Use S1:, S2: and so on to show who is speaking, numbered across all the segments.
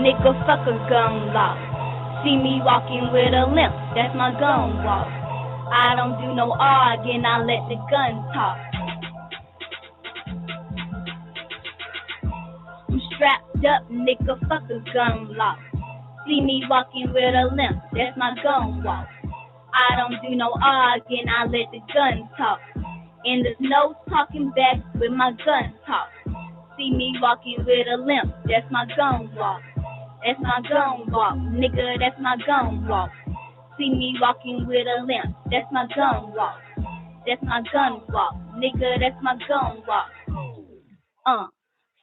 S1: nigga, fuck a gun law. See me walking with a limp, that's my gun walk. I don't do no arguing, I let the gun talk. I'm strapped up, nigga, fuck a gun law. See me walking with a limp, that's my gun walk. I don't do no arguing, I let the gun talk. And there's no talking back with my gun talk. See me walking with a limp, that's my gun walk. That's my gun walk, nigga, that's my gun walk. See me walking with a limp, that's my gun walk. That's my gun walk, nigga, that's my gun walk.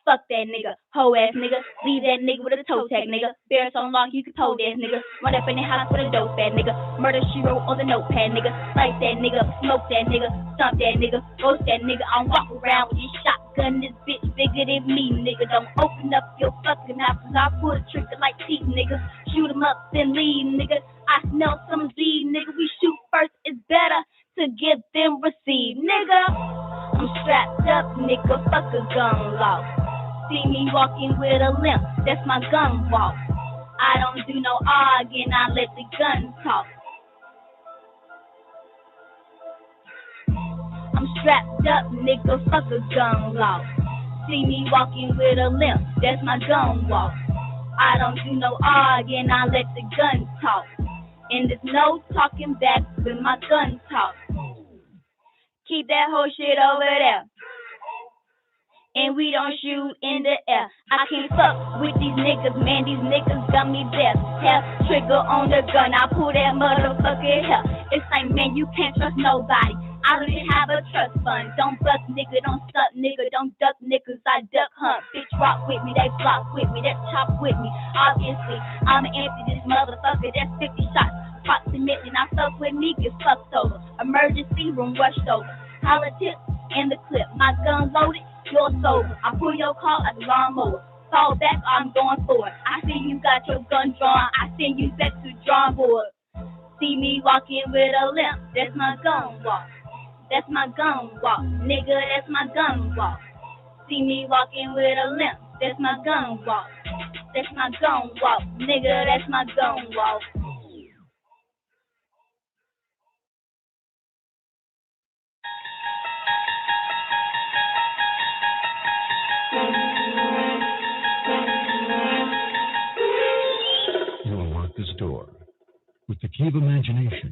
S1: Fuck that nigga, hoe ass nigga. Leave that nigga with a toe tag nigga. Bear so long you can toe that nigga. Run up in the house with a dope fat nigga. Murder she wrote on the notepad nigga. Light that nigga, smoke that nigga, stomp that nigga, ghost that nigga. I walk around with this shotgun, this bitch bigger than me nigga. Don't open up your fucking mouth cause I pull a trigger like teeth nigga. Shoot 'em up then leave nigga. I smell some Z nigga. We shoot first, it's better to give them receive nigga. I'm strapped up nigga, fuck a gun law. See me walking with a limp, that's my gun walk. I don't do no arguing, I let the gun talk. I'm strapped up, nigga, fuck a gun law. See me walking with a limp, that's my gun walk. I don't do no arguing, I let the gun talk. And there's no talking back with my gun talk. Keep that whole shit over there. And we don't shoot in the air. I can't fuck with these niggas, man. These niggas got me there. Hair trigger on the gun, I pull that motherfucker hair. It's like, man, you can't trust nobody. I don't even have a trust fund. Don't buck nigga, don't suck nigga, don't duck niggas. I duck hunt. Bitch rock with me, they block with me, they chop with me. Obviously, I'ma empty this motherfucker. That's 50 shots. Approximately, now fuck with me, get fucked over. Emergency room rushed over. Politics in the clip, my gun loaded. You're sober. I pull your car at the lawnmower. Fall back, I'm going for it. I see you got your gun drawn. I send you back to the drawing board. See me walking with a limp. That's my gun walk. That's my gun walk. Nigga, that's my gun walk. See me walking with a limp. That's my gun walk. That's my gun walk. Nigga, that's my gun walk.
S2: This door with the key of imagination.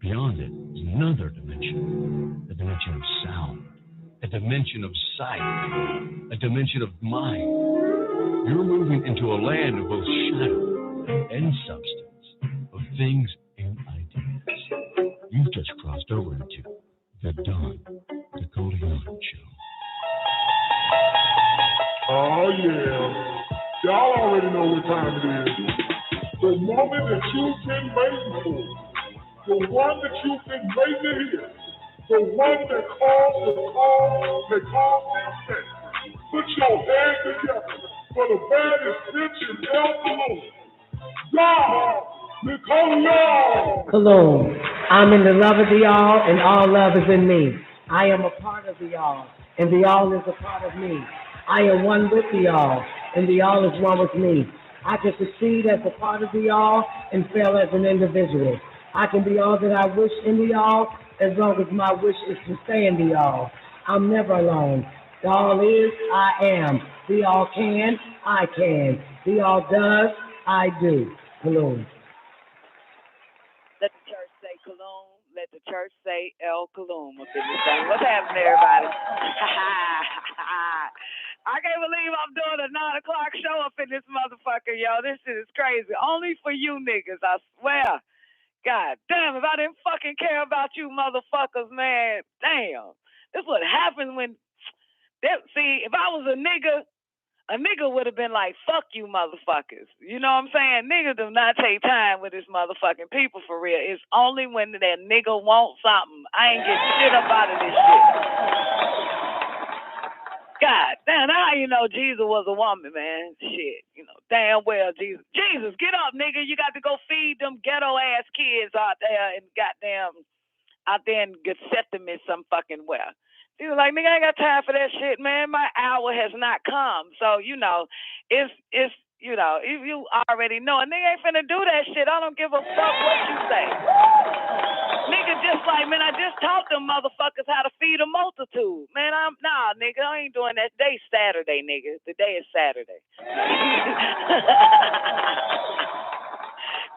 S2: Beyond it is another dimension, a dimension of sound, a dimension of sight, a dimension of mind. You're moving into a land of both shadow and substance, of things and ideas. You've just crossed over into the Don Nicoleone Show.
S3: Oh yeah, y'all already know what time it is. The moment that you've been waiting for, the one that you've been waiting to hear, the one that calls the call, that calls the effect. Put your hands together for the baddest bitch in El Cologne. God, Nicoleone.
S4: Cologne. I'm in the love of the all, and all love is in me. I am a part of the all, and the all is a part of me. I am one with the all, and the all is one with me. I can succeed as a part of the all and fail as an individual. I can be all that I wish in the all as long as my wish is to stay in the all. I'm never alone. The all is, I am. The all can, I can. The all does, I do. Cologne.
S5: Let the church say Cologne. Let the church say El Cologne. What's happening, everybody? I can't believe I'm doing a 9 o'clock show up in this motherfucker, yo. This shit is crazy. Only for you niggas, I swear. God damn, if I didn't fucking care about you motherfuckers, man, damn. This what happens when, see, if I was a nigga would have been like, fuck you motherfuckers. You know what I'm saying? Niggas do not take time with this motherfucking people for real. It's only when that nigga wants something. I ain't getting shit up out of this shit. God damn, how you know Jesus was a woman, man? Shit, you know, damn well Jesus. Jesus, get up, nigga. You got to go feed them ghetto ass kids out there and goddamn out there in Gethsemane some fucking well. He was like, nigga, I ain't got time for that shit, man. My hour has not come. So, you know, it's you already know. A nigga ain't finna do that shit. I don't give a fuck what you say. Nigga, just like, man, I just taught them motherfuckers how to feed a multitude. Man, nigga, I ain't doing that. Today's Saturday, nigga. Today is Saturday.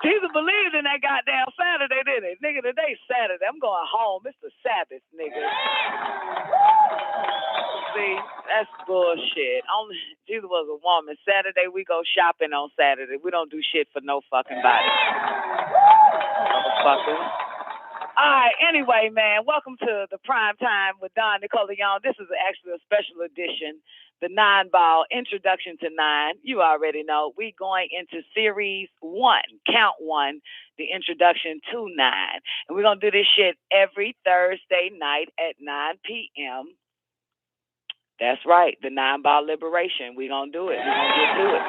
S5: Jesus believed in that goddamn Saturday, didn't it? Nigga, today's Saturday. I'm going home. It's the Sabbath, nigga. See, that's bullshit. Jesus was a woman. Saturday, we go shopping on Saturday. We don't do shit for no fucking body. Motherfucker. All right, anyway, man, welcome to the Prime Time with Don Nicoleone. This is actually a special edition, the 9-ball introduction to 9. You already know. We going into series 1, count 1, the introduction to 9. And we're going to do this shit every Thursday night at 9 p.m. That's right, the 9-ball liberation. We're going to do it. We're going to get to it.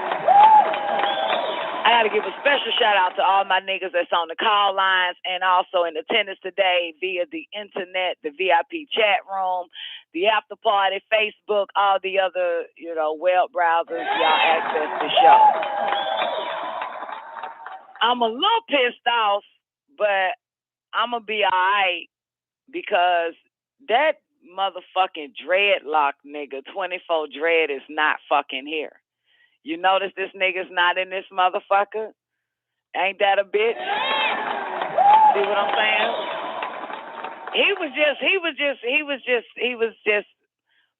S5: I got to give a special shout out to all my niggas that's on the call lines and also in attendance today via the internet, the VIP chat room, the after party, Facebook, all the other, web browsers. Y'all access the show. I'm a little pissed off, but I'm going to be all right because that motherfucking dreadlock nigga, 24 Dread, is not fucking here. You notice this nigga's not in this motherfucker? Ain't that a bitch? See what I'm saying? He was just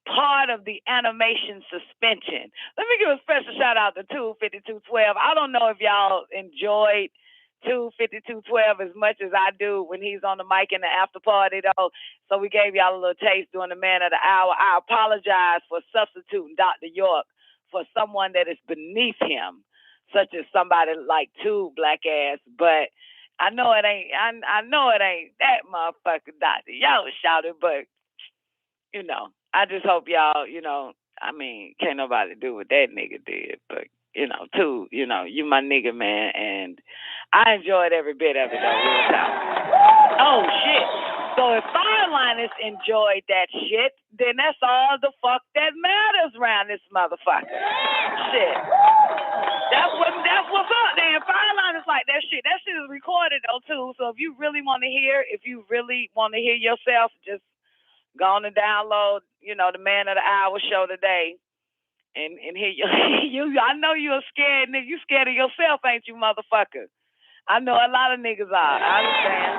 S5: part of the animation suspension. Let me give a special shout out to 25212. I don't know if y'all enjoyed 25212 as much as I do when he's on the mic in the after party though. So we gave y'all a little taste during the Man of the Hour. I apologize for substituting Dr. York for someone that is beneath him, such as somebody like Tube Black Ass, but I know it ain't that motherfucker Dr. Y'all was shouting, but I just hope y'all, can't nobody do what that nigga did, but Tube, you my nigga, man, and I enjoyed every bit of it though, real time. Oh shit. So if Fireliners enjoyed that shit, then that's all the fuck that matters around this motherfucker. Shit. That's what's up then. Fireliners like that shit. That shit is recorded though too. So if you really want to hear yourself, just go on and download, the Man of the Hour show today. And hear you. I know you're scared nigga. You scared of yourself, ain't you, motherfucker? I know a lot of niggas are. I understand.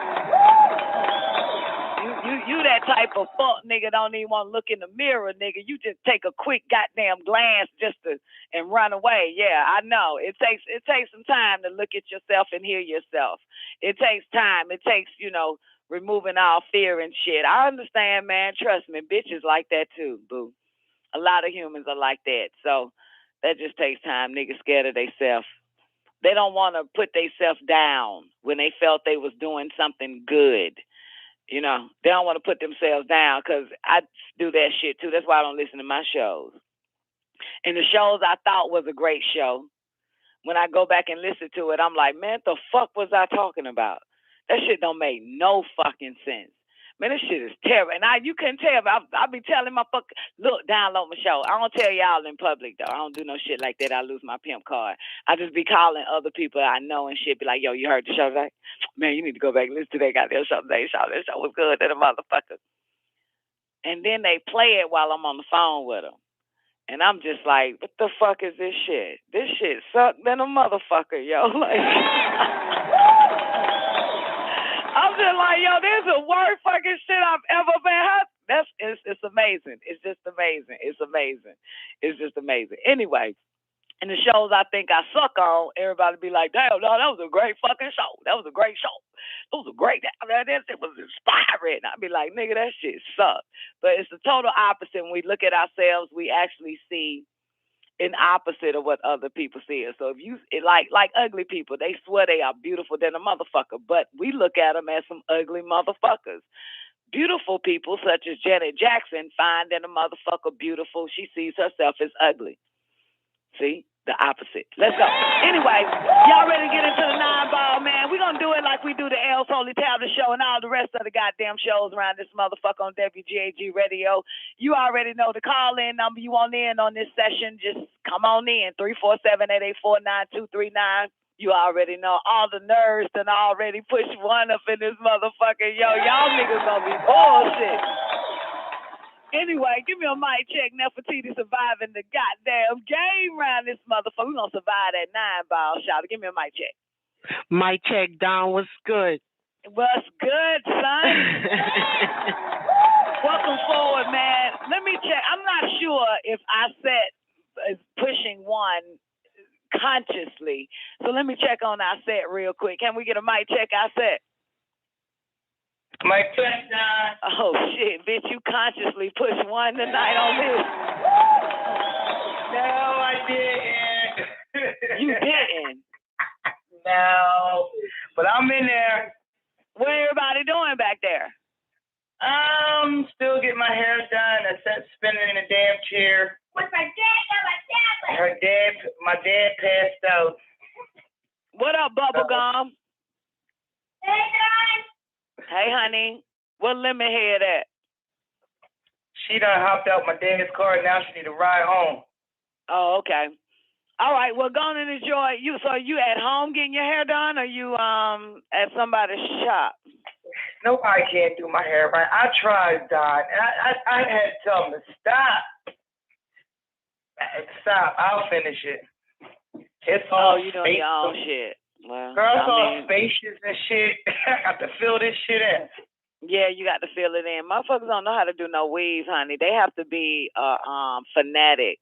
S5: You that type of fuck nigga don't even want to look in the mirror, nigga. You just take a quick goddamn glance and run away. Yeah, I know. It takes some time to look at yourself and hear yourself. It takes time. It takes, removing all fear and shit. I understand, man. Trust me, bitches like that too, boo. A lot of humans are like that. So that just takes time. Niggas scared of theyself. They don't want to put theyself down when they felt they was doing something good. They don't want to put themselves down because I do that shit too. That's why I don't listen to my shows. And the shows I thought was a great show, when I go back and listen to it, I'm like, man, the fuck was I talking about? That shit don't make no fucking sense. Man, this shit is terrible. And you couldn't tell, but I be telling my look, download my show. I don't tell y'all in public, though. I don't do no shit like that. I lose my pimp card. I just be calling other people I know and shit, be like, yo, you heard the show today? Man, you need to go back and listen to that goddamn show today. That show was good to the motherfucker. And then they play it while I'm on the phone with them. And I'm just like, what the fuck is this shit? This shit sucked than a motherfucker, yo. Like... I'm just like, yo, this is the worst fucking shit I've ever been. It's amazing. It's just amazing. It's amazing. It's just amazing. Anyway, in the shows I think I suck on, everybody be like, damn, no, that was a great fucking show. That was a great show. It was a great, that shit was inspiring. I'd be like, nigga, that shit sucked. But it's the total opposite. When we look at ourselves, we actually see an opposite of what other people see. So if you like ugly people, they swear they are beautiful than a motherfucker, but we look at them as some ugly motherfuckers. Beautiful people such as Janet Jackson find that a motherfucker beautiful. She sees herself as ugly. See? The opposite. Let's go. Anyway, y'all ready to get into the 9-ball, man? We're going to do it like we we do the L's Holy Tablet Show and all the rest of the goddamn shows around this motherfucker on WGAG Radio. You already know the call-in number. You want in on this session, just come on in, 347-884-9239. You already know. All the nerds done already pushed one up in this motherfucker. Yo, y'all niggas gonna be bullshit. Anyway, give me a mic check. Nefertiti surviving the goddamn game around this motherfucker. We gonna survive that 9-ball shot. Give me a mic check.
S6: Mic check, Don. What's good?
S5: What's good, son? Welcome forward, man. Let me check. I'm not sure if I set pushing one consciously. So let me check on our set real quick. Can we get a mic check our set?
S6: Mic check, Don.
S5: Oh, shit, bitch. You consciously pushed one tonight on this.
S6: No, I didn't.
S5: You didn't?
S6: No, but I'm in there.
S5: What everybody doing back there?
S6: Still getting my hair done. I sat spinning in a damn chair.
S1: What's my dad got my tablet?
S6: My dad passed out.
S5: What up, Bubblegum?
S1: Hey, Don.
S5: Hey, honey. What lemon head at?
S6: She done hopped out my dad's car. Now she need to ride home.
S5: Oh, okay. All right, well, go on and enjoy you. So you at home getting your hair done, or you at somebody's shop?
S6: Nobody can't do my hair right. I tried, Don, and I had to tell them to stop. Stop. I'll finish it. It's all
S5: you doing your own shit. Well,
S6: girl, it's all spacious and shit. I got to fill this shit in.
S5: Yeah, you got to fill it in. Motherfuckers don't know how to do no weave, honey. They have to be fanatic.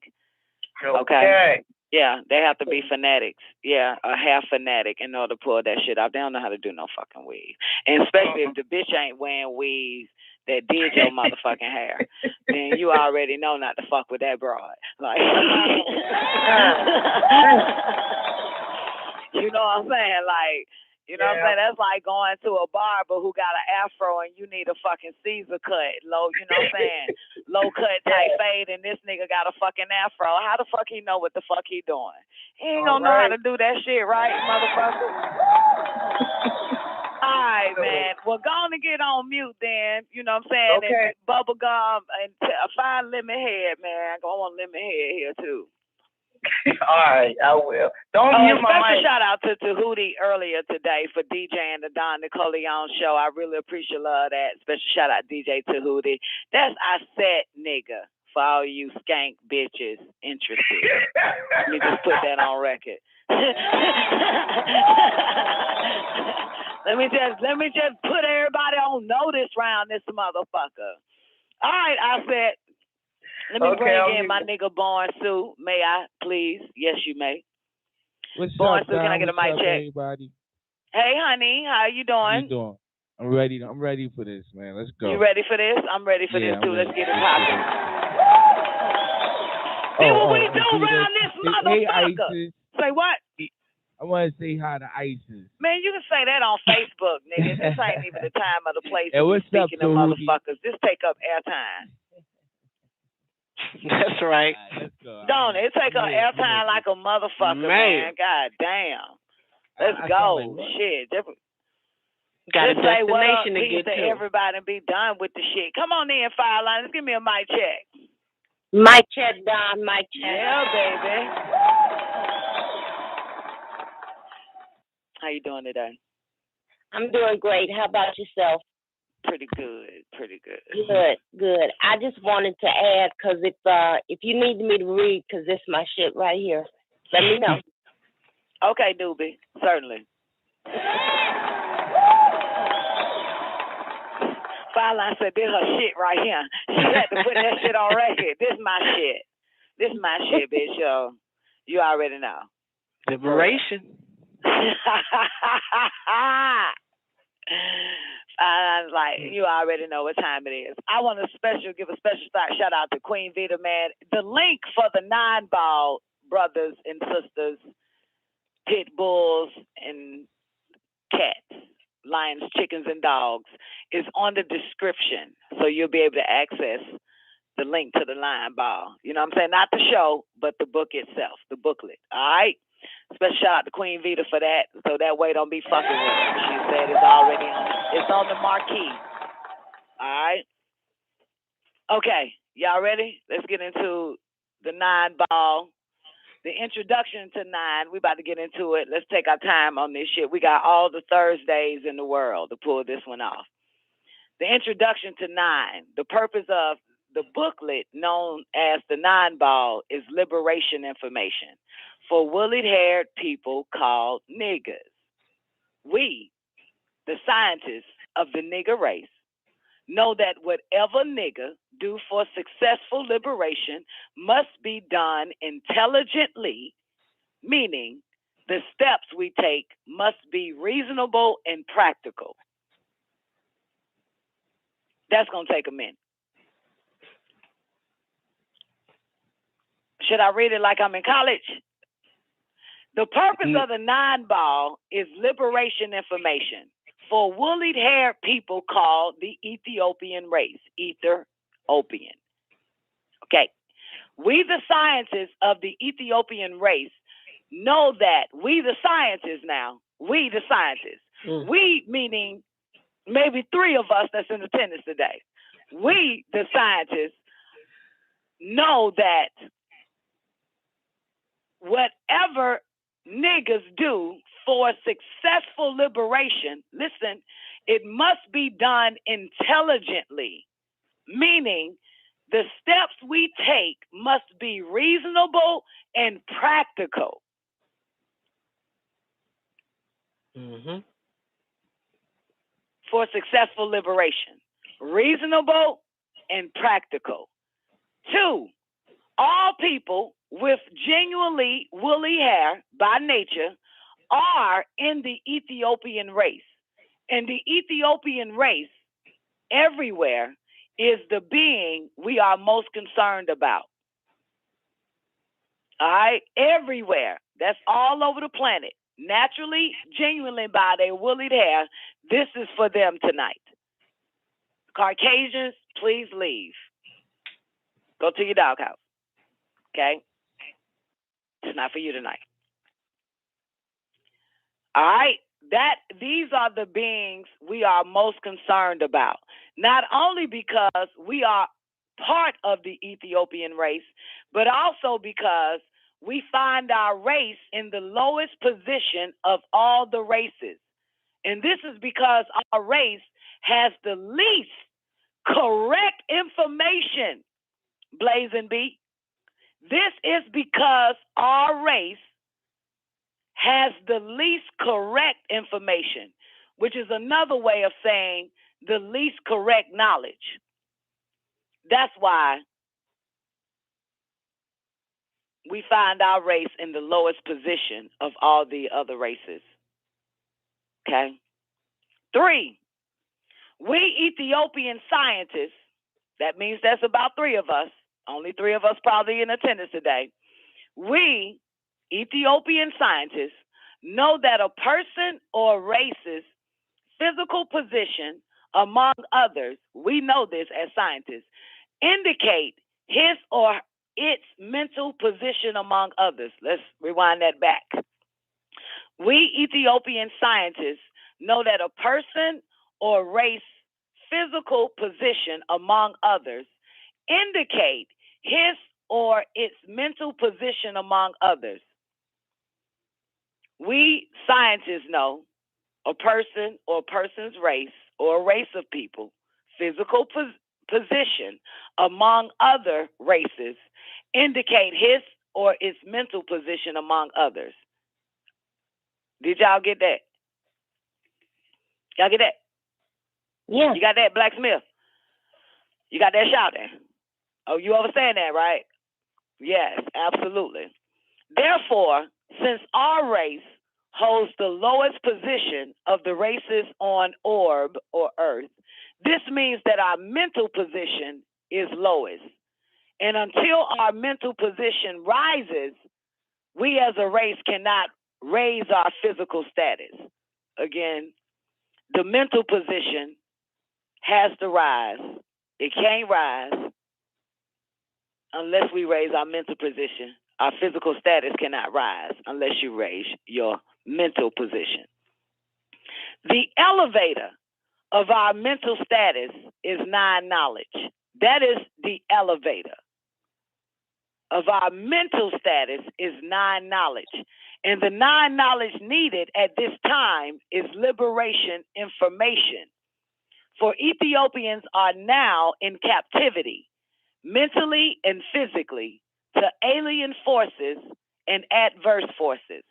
S5: Okay. Yeah, they have to be fanatics. Yeah, a half fanatic in order to pull that shit off. They don't know how to do no fucking weave. And especially if the bitch ain't wearing weaves that did your motherfucking hair, then you already know not to fuck with that broad. Like, you know what I'm saying? Like, you know what I'm saying? That's like going to a barber who got an afro and you need a fucking Caesar cut. Low, you know what I'm saying? Low cut type fade, and this nigga got a fucking afro. How the fuck he know what the fuck he doing? He ain't gonna know how to do that shit, right, motherfucker? All right, man. Well, go on and get on mute then. You know what I'm saying?
S6: Okay.
S5: And bubblegum and find lemon head, man. I want lemon head here too.
S6: All right, I will. Don't mute my mic.
S5: Special shout out to Hootie earlier today for DJing the Don Nicoleone show. I really appreciate that. Special shout out DJ to Hootie. That's our set, nigga, for all you skank bitches interested. Let me just put that on record. Let me just put everybody on notice round this motherfucker. All right, I said. Let me bring in my nigga Born Sue. May I, please? Yes, you may.
S7: What's
S5: Born
S7: up,
S5: Sue, can I get a mic check?
S7: Everybody?
S5: Hey, honey, how you doing?
S7: How you doing? I'm ready for this, man. Let's go.
S5: You ready for this? I'm ready for this, too. Let's get it popping. See what we do around this motherfucker. Say what?
S7: I want to say hi to Isis.
S5: Man, you can say that on Facebook, nigga. This ain't even the time or the place
S7: hey, what's up,
S5: speaking to motherfuckers. This take up airtime.
S6: That's right.
S7: Let's go.
S5: Don't it? It take up airtime like a motherfucker, man. God damn. Let's go.
S7: Like,
S5: shit.
S6: Got a destination to
S5: get to. Everybody and be done with the shit. Come on in, Fireline. Let's give me a mic check.
S6: Mic check, Don. Mic check.
S5: Yeah, baby. How you doing today?
S6: I'm doing great. How about yourself?
S5: Pretty good.
S6: Good. I just wanted to add, because if you need me to read, because this is my shit right here, let me know.
S5: Okay, Doobie. Certainly. Fireline said, this her shit right here. She had to put that shit on record. This my shit. This my shit, bitch, yo. You already know.
S6: Liberation.
S5: Like, you already know what time it is. I want to give a special shout out to Queen Vita, man. The link for the 9-ball brothers and sisters, pit bulls and cats, lions, chickens, and dogs is on the description. So you'll be able to access the link to the 9-ball. You know what I'm saying? Not the show, but the book itself, the booklet. All right? Special shout out to Queen Vita for that, so that way don't be fucking with her. She said it's already on the marquee. All right. Okay, y'all ready? Let's get into the 9-ball. The introduction to 9. We about to get into it. Let's take our time on this shit. We got all the Thursdays in the world to pull this one off. The introduction to 9. The purpose of the booklet known as the 9-ball is liberation information for woolly-haired people called niggers. We, the scientists of the nigger race, know that whatever nigger do for successful liberation must be done intelligently, meaning the steps we take must be reasonable and practical. That's going to take a minute. Should I read it like I'm in college? The purpose of the 9-ball is liberation information for woolly-haired people called the Ethiopian race, Ethiopian. Okay. We, the scientists of the Ethiopian race, know that we, the scientists, we meaning maybe 3 of us that's in attendance today. We, the scientists, know that whatever niggas do for successful liberation, listen, it must be done intelligently, meaning the steps we take must be reasonable and practical. For successful liberation, reasonable and practical. 2, all people with genuinely woolly hair by nature are in the Ethiopian race. And the Ethiopian race everywhere is the being we are most concerned about. All right? Everywhere. That's all over the planet. Naturally, genuinely by their woolly hair, this is for them tonight. Caucasians, please leave. Go to your doghouse. Okay? It's not for you tonight. All right? These are the beings we are most concerned about. Not only because we are part of the Ethiopian race, but also because we find our race in the lowest position of all the races. And this is because our race has the least correct information, Blazing B. This is because our race has the least correct information, which is another way of saying the least correct knowledge. That's why we find our race in the lowest position of all the other races. Okay? 3, we Ethiopian scientists, that means that's about 3 of us, only 3 of us probably in attendance today. We Ethiopian scientists know that a person or race's physical position among others, we know this as scientists, indicate his or its mental position among others. Let's rewind that back. We Ethiopian scientists know that a person or race physical position among others indicate his or its mental position among others. We scientists know a person or person's race or a race of people, physical position among other races indicate his or its mental position among others. Did y'all get that? Y'all get that?
S6: Yeah.
S5: You got that, Blacksmith? You got that shouting? Oh, you understand that, right? Yes, absolutely. Therefore, since our race holds the lowest position of the races on orb or earth, this means that our mental position is lowest. And until our mental position rises, we as a race cannot raise our physical status. Again, the mental position has to rise. It can't rise unless we raise our mental position. Our physical status cannot rise unless you raise your mental position. The elevator of our mental status is non-knowledge. That is the elevator of our mental status is non-knowledge. And the non-knowledge needed at this time is liberation information. For Ethiopians are now in captivity, mentally and physically, to alien forces and adverse forces.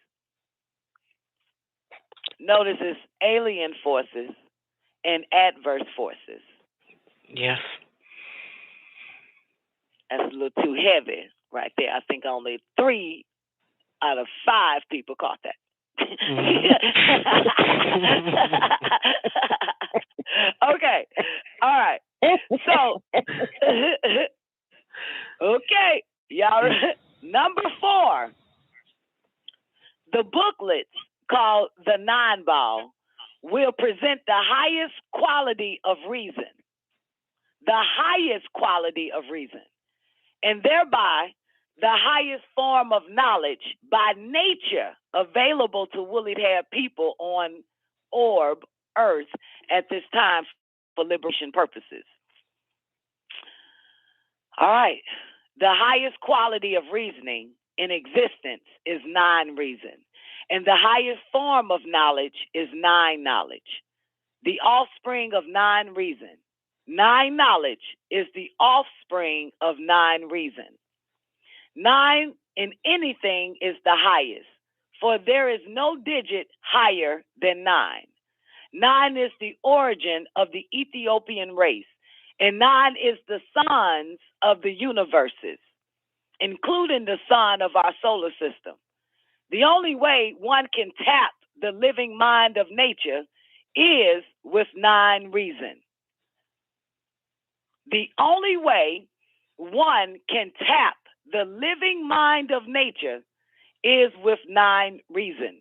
S5: Notice it's alien forces and adverse forces.
S8: Yes.
S5: That's a little too heavy right there. I think only 3 out of 5 people caught that. Okay. All right. So, okay. Y'all, number 4, the booklets called The Nine Ball will present the highest quality of reason. The highest quality of reason. And thereby, the highest form of knowledge by nature available to woolly-haired people on orb Earth at this time for liberation purposes. All right. The highest quality of reasoning in existence is non-reason. And the highest form of knowledge is non-knowledge. The offspring of non-reason. Non-knowledge is the offspring of non-reason. 9 in anything is the highest, for there is no digit higher than 9. 9 is the origin of the Ethiopian race, and 9 is the sons of the universes, including the sun of our solar system. The only way one can tap the living mind of nature is with 9 reason. The only way one can tap the living mind of nature is with 9 reason.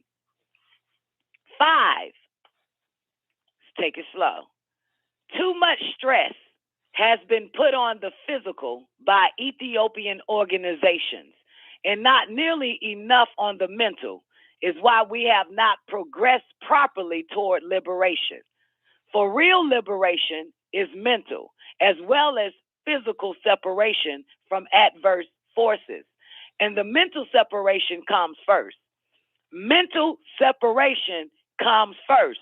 S5: 5, let's take it slow. Too much stress has been put on the physical by Ethiopian organizations, and not nearly enough on the mental is why we have not progressed properly toward liberation. For real liberation is mental, as well as physical separation from adverse forces. And the mental separation comes first. Mental separation comes first.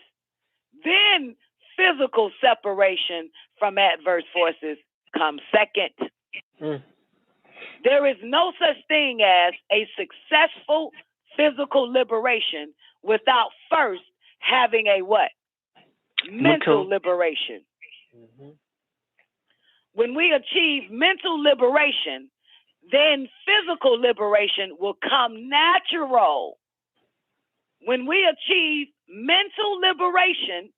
S5: Then physical separation from adverse forces comes second. There is no such thing as a successful physical liberation without first having a what? Mental liberation. When we achieve mental liberation, then physical liberation will come natural. When we achieve mental liberation,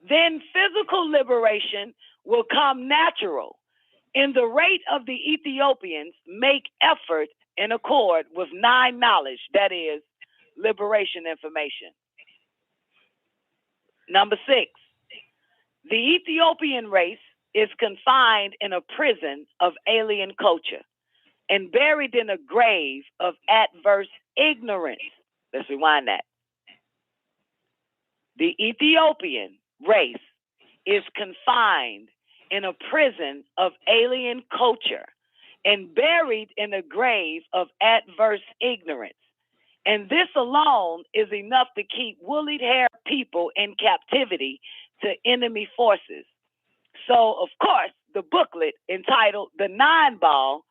S5: then physical liberation will come natural. In the rate of the Ethiopians make effort in accord with 9 knowledge, that is, liberation information. Number 6, the Ethiopian race is confined in a prison of alien culture and buried in a grave of adverse ignorance. Let's rewind that. The Ethiopian race is confined in a prison of alien culture and buried in a grave of adverse ignorance. And this alone is enough to keep woolly-haired people in captivity to enemy forces. So, of course, the booklet entitled The Nine Ball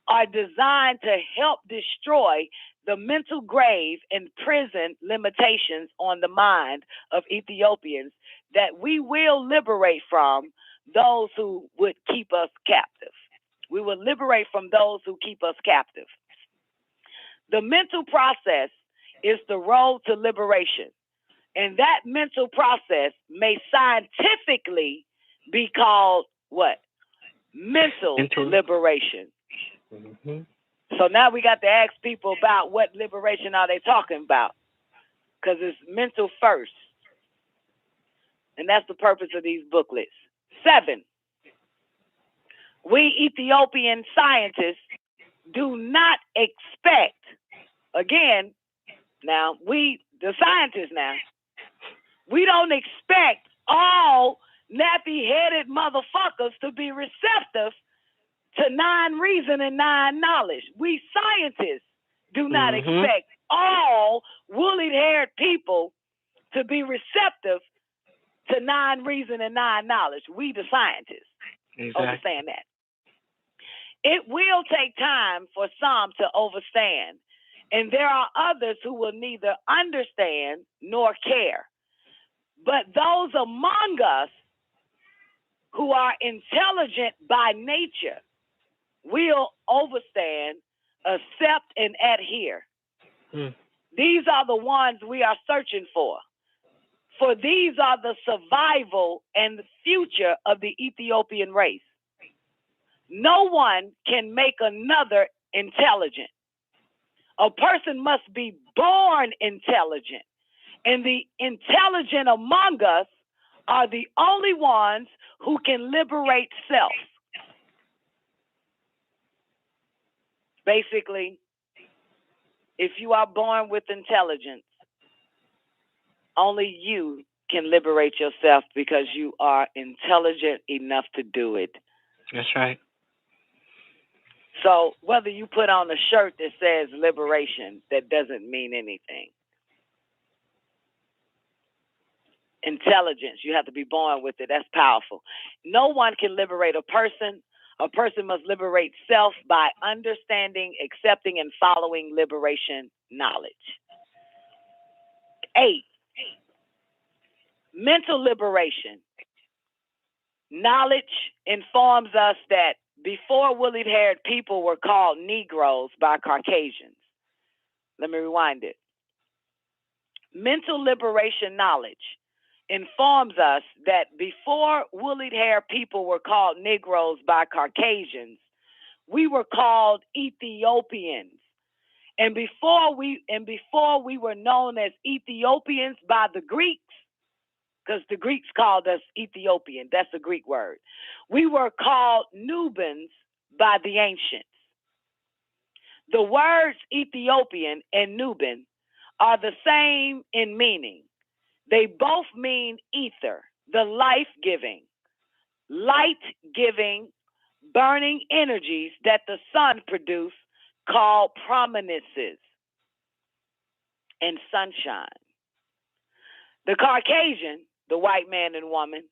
S5: are designed to help destroy the mental grave and prison limitations on the mind of Ethiopians that we will liberate from those who would keep us captive. We will liberate from those who keep us captive. The mental process is the road to liberation. And that mental process may scientifically be called what? Mental liberation. So now we got to ask people about what liberation are they talking about, because it's mental first. And that's the purpose of these booklets. 7, we Ethiopian scientists do not expect, again, now the scientists now, we don't expect all nappy-headed motherfuckers to be receptive to non-reason and non-knowledge. We scientists do not expect all woolly-haired people to be receptive to non-reason and non-knowledge. We, the scientists, understand that. It will take time for some to understand, and there are others who will neither understand nor care. But those among us who are intelligent by nature will understand, accept, and adhere. These are the ones we are searching for. For these are the survival and the future of the Ethiopian race. No one can make another intelligent. A person must be born intelligent. And the intelligent among us are the only ones who can liberate self. Basically, if you are born with intelligence, only you can liberate yourself because you are intelligent enough to do it.
S8: That's right.
S5: So whether you put on a shirt that says liberation, that doesn't mean anything. Intelligence, you have to be born with it. That's powerful. No one can liberate a person. A person must liberate self by understanding, accepting, and following liberation knowledge. 8, mental liberation. Knowledge informs us that before woolly-haired people were called Negroes by Caucasians. Let me rewind it. Mental liberation knowledge informs us that before woolly-haired people were called Negroes by Caucasians, we were called Ethiopians. And before we were known as Ethiopians by the Greeks, because the Greeks called us Ethiopian, that's a Greek word. We were called Nubians by the ancients. The words Ethiopian and Nubian are the same in meaning. They both mean ether, the life-giving, light-giving, burning energies that the sun produces, called prominences and sunshine. The Caucasian, the white man and woman,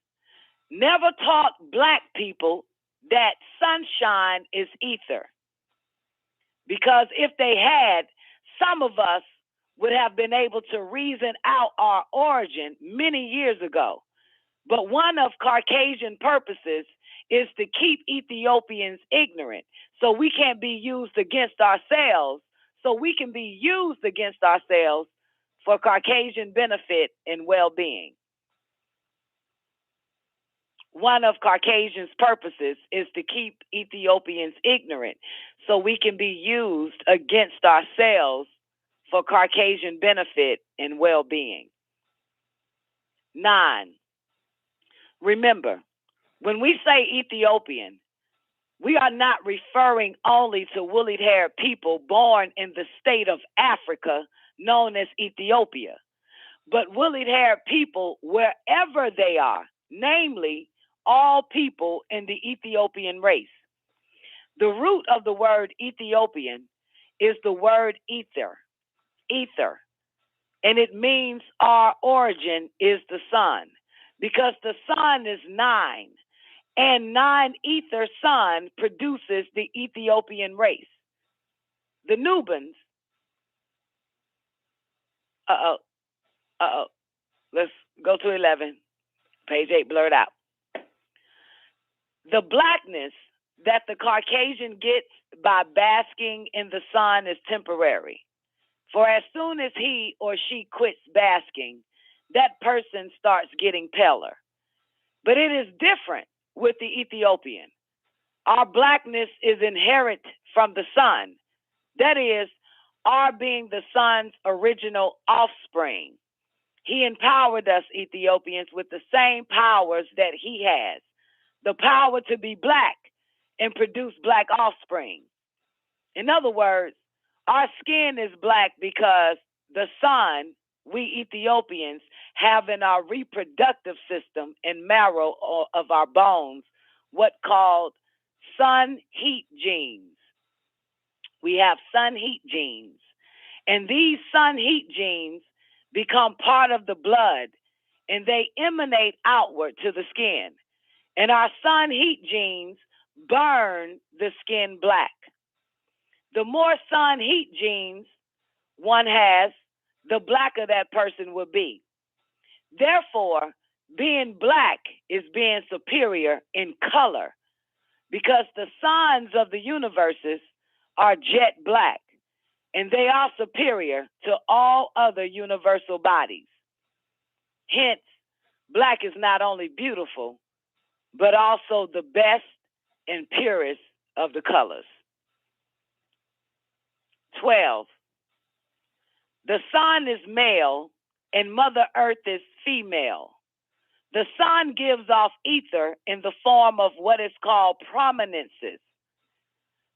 S5: never taught black people that sunshine is ether. Because if they had, some of us would have been able to reason out our origin many years ago. But one of Caucasian purposes is to keep Ethiopians ignorant so we can't be used against ourselves, so we can be used against ourselves for Caucasian benefit and well-being. One of Caucasian's purposes is to keep Ethiopians ignorant so we can be used against ourselves for Caucasian benefit and well-being. 9, remember, when we say Ethiopian, we are not referring only to woolly-haired people born in the state of Africa known as Ethiopia, but woolly-haired people wherever they are, namely all people in the Ethiopian race. The root of the word Ethiopian is the word ether, and it means our origin is the sun, because the sun is 9, and 9 ether sun produces the Ethiopian race. The Nubians, let's go to 11, page 8 blurred out. The blackness that the Caucasian gets by basking in the sun is temporary. For as soon as he or she quits basking, that person starts getting paler. But it is different with the Ethiopian. Our blackness is inherent from the sun. That is, our being the sun's original offspring. He empowered us Ethiopians with the same powers that he has. The power to be black and produce black offspring. In other words, our skin is black because the sun we Ethiopians have in our reproductive system and marrow of our bones what called sun heat genes. We have sun heat genes. And these sun heat genes become part of the blood and they emanate outward to the skin. And our sun heat genes burn the skin black. The more sun heat genes one has, the blacker that person will be. Therefore, being black is being superior in color because the suns of the universes are jet black and they are superior to all other universal bodies. Hence, black is not only beautiful, but also the best and purest of the colors. 12. The sun is male and Mother Earth is female. The sun gives off ether in the form of what is called prominences.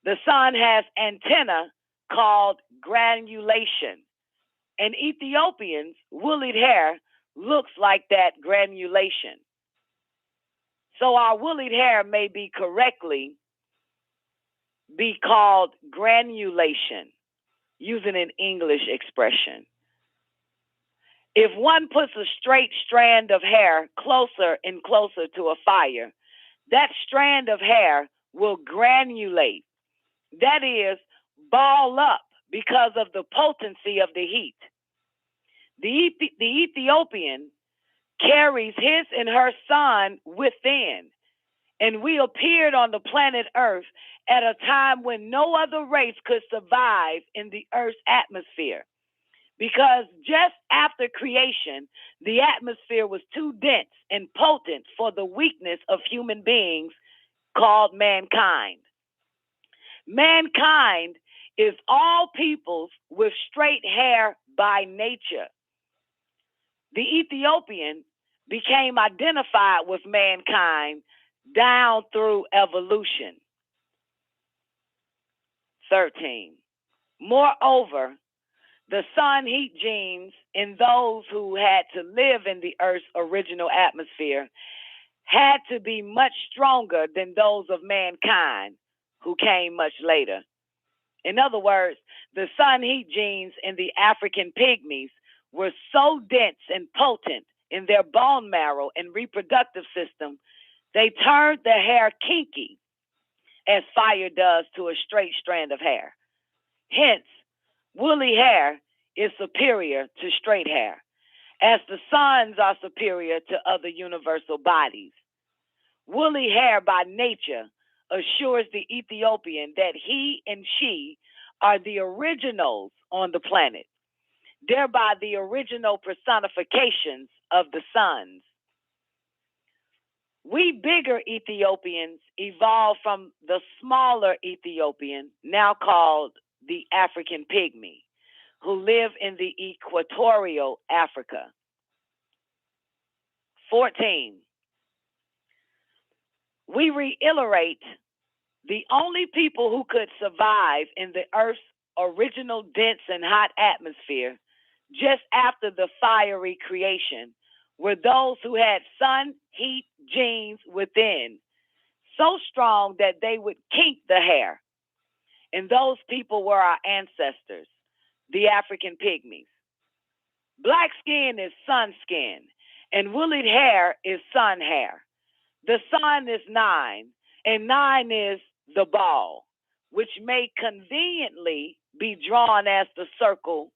S5: The sun has antenna called granulation. And Ethiopians' woolly hair looks like that granulation. So our woolly hair may be correctly be called granulation, using an English expression. If one puts a straight strand of hair closer and closer to a fire, that strand of hair will granulate. That is, ball up because of the potency of the heat. The Ethiopian carries his and her sun within, and we appeared on the planet Earth at a time when no other race could survive in the Earth's atmosphere. Because just after creation, the atmosphere was too dense and potent for the weakness of human beings called mankind. Mankind is all peoples with straight hair by nature. The Ethiopian became identified with mankind down through evolution. 13. Moreover, the sun heat genes in those who had to live in the Earth's original atmosphere had to be much stronger than those of mankind who came much later. In other words, the sun heat genes in the African pygmies were so dense and potent in their bone marrow and reproductive system, they turned the hair kinky, as fire does to a straight strand of hair. Hence, woolly hair is superior to straight hair, as the suns are superior to other universal bodies. Woolly hair by nature assures the Ethiopian that he and she are the originals on the planet, thereby the original personifications of the suns. We bigger Ethiopians evolved from the smaller Ethiopian, now called the African pygmy, who live in the equatorial Africa. 14. We reiterate the only people who could survive in the Earth's original dense and hot atmosphere just after the fiery creation were those who had sun heat genes within, so strong that they would kink the hair. And those people were our ancestors, the African pygmies. Black skin is sun skin, and woolly hair is sun hair. The sun is 9, and 9 is the ball, which may conveniently be drawn as the circle.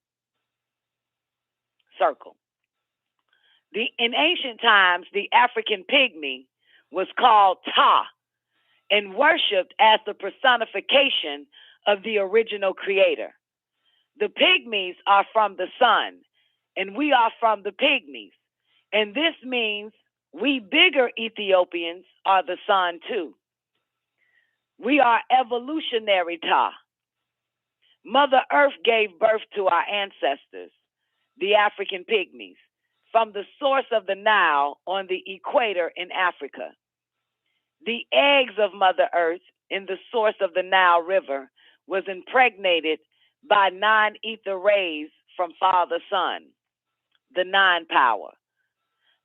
S5: In ancient times, the African pygmy was called Ta and worshipped as the personification of the original creator. The pygmies are from the sun, and we are from the pygmies. And this means we bigger Ethiopians are the sun too. We are evolutionary Ta. Mother Earth gave birth to our ancestors, the African pygmies, from the source of the Nile on the equator in Africa. The eggs of Mother Earth in the source of the Nile River was impregnated by 9 ether rays from Father Sun, the 9 power.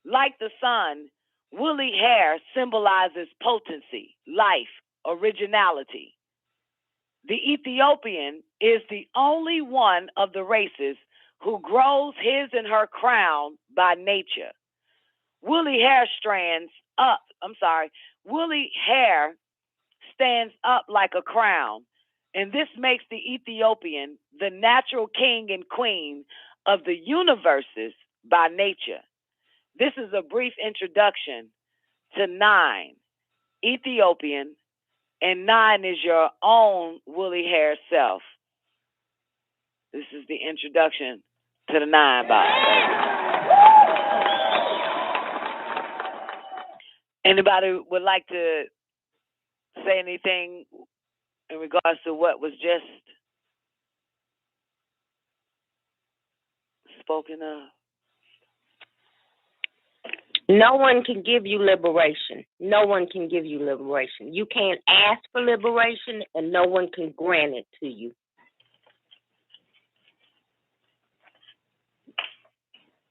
S5: Like the sun, woolly hair symbolizes potency, life, originality. The Ethiopian is the only one of the races who grows his and her crown by nature. Woolly hair stands up like a crown, and this makes the Ethiopian the natural king and queen of the universes by nature. This is a brief introduction to 9, Ethiopian, and 9 is your own woolly hair self. This is the introduction to the 9 box. Anybody would like to say anything in regards to what was just spoken of?
S6: No one can give you liberation. No one can give you liberation. You can't ask for liberation, and no one can grant it to you.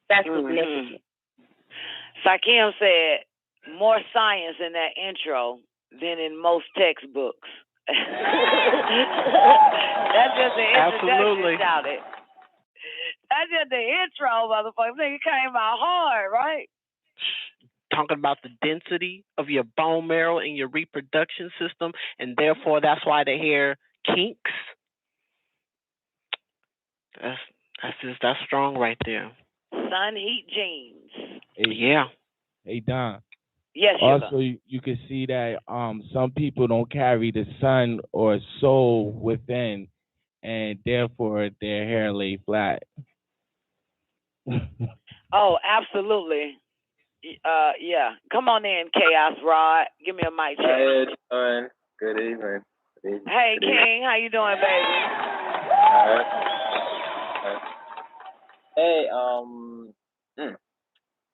S6: That's significant.
S5: Sakim said, more science in that intro than in most textbooks. That's just the introduction, shouted. That's just the intro, motherfucker. Nigga came out hard, right?
S8: Talking about the density of your bone marrow and your reproduction system, and therefore that's why the hair kinks. That's strong right there.
S5: Sun heat genes.
S7: Yeah. Hey Don.
S5: Yes.
S7: Also, you can see that some people don't carry the sun or soul within, and therefore their hair lay flat.
S5: Oh, absolutely. Yeah. Come on in, Chaos Rod. Give me a mic check.
S9: Hey, doing? Good evening.
S5: Hey, King. How you doing, baby?
S9: Hey,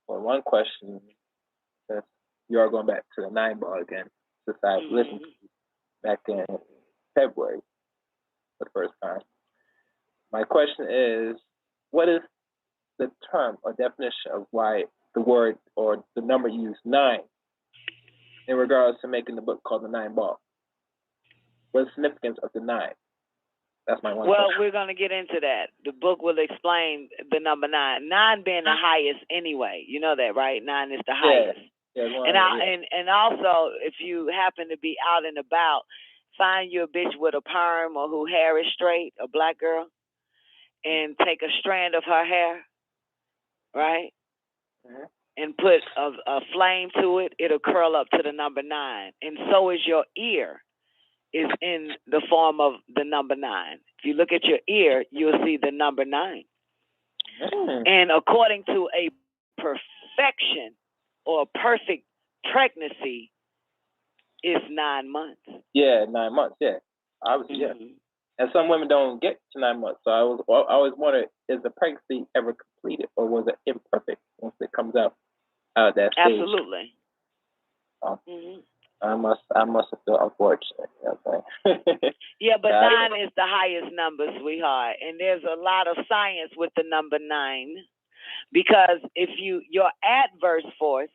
S9: well, one question. You are going back to the 9 ball again, since I've listened to you back in February for the first time. My question is, what is the term or definition of why the word or the number used 9 in regards to making the book called the 9 ball? What's the significance of the 9? That's my one question.
S5: We're going to get into that. The book will explain the number 9. 9 being the highest anyway. You know that, right? 9 is the highest.
S9: Yeah,
S5: and also, if you happen to be out and about, find you a bitch with a perm or who hair is straight, a black girl, and take a strand of her hair, right?
S9: Mm-hmm.
S5: And put a flame to it. It'll curl up to the number 9. And so is your ear. Is in the form of the number 9. If you look at your ear, you'll see the number 9. And according to a perfection or perfect pregnancy, is 9 months.
S9: Yeah, 9 months. Yeah, obviously, yeah. And some women don't get to 9 months. So I always wondered, is the pregnancy ever completed, or was it imperfect once it comes out of that stage?
S5: Absolutely.
S9: I must have felt unfortunate. You know what I'm saying?
S5: Yeah, but 9 is the highest number, sweetheart. And there's a lot of science with the number 9. Because if your adverse force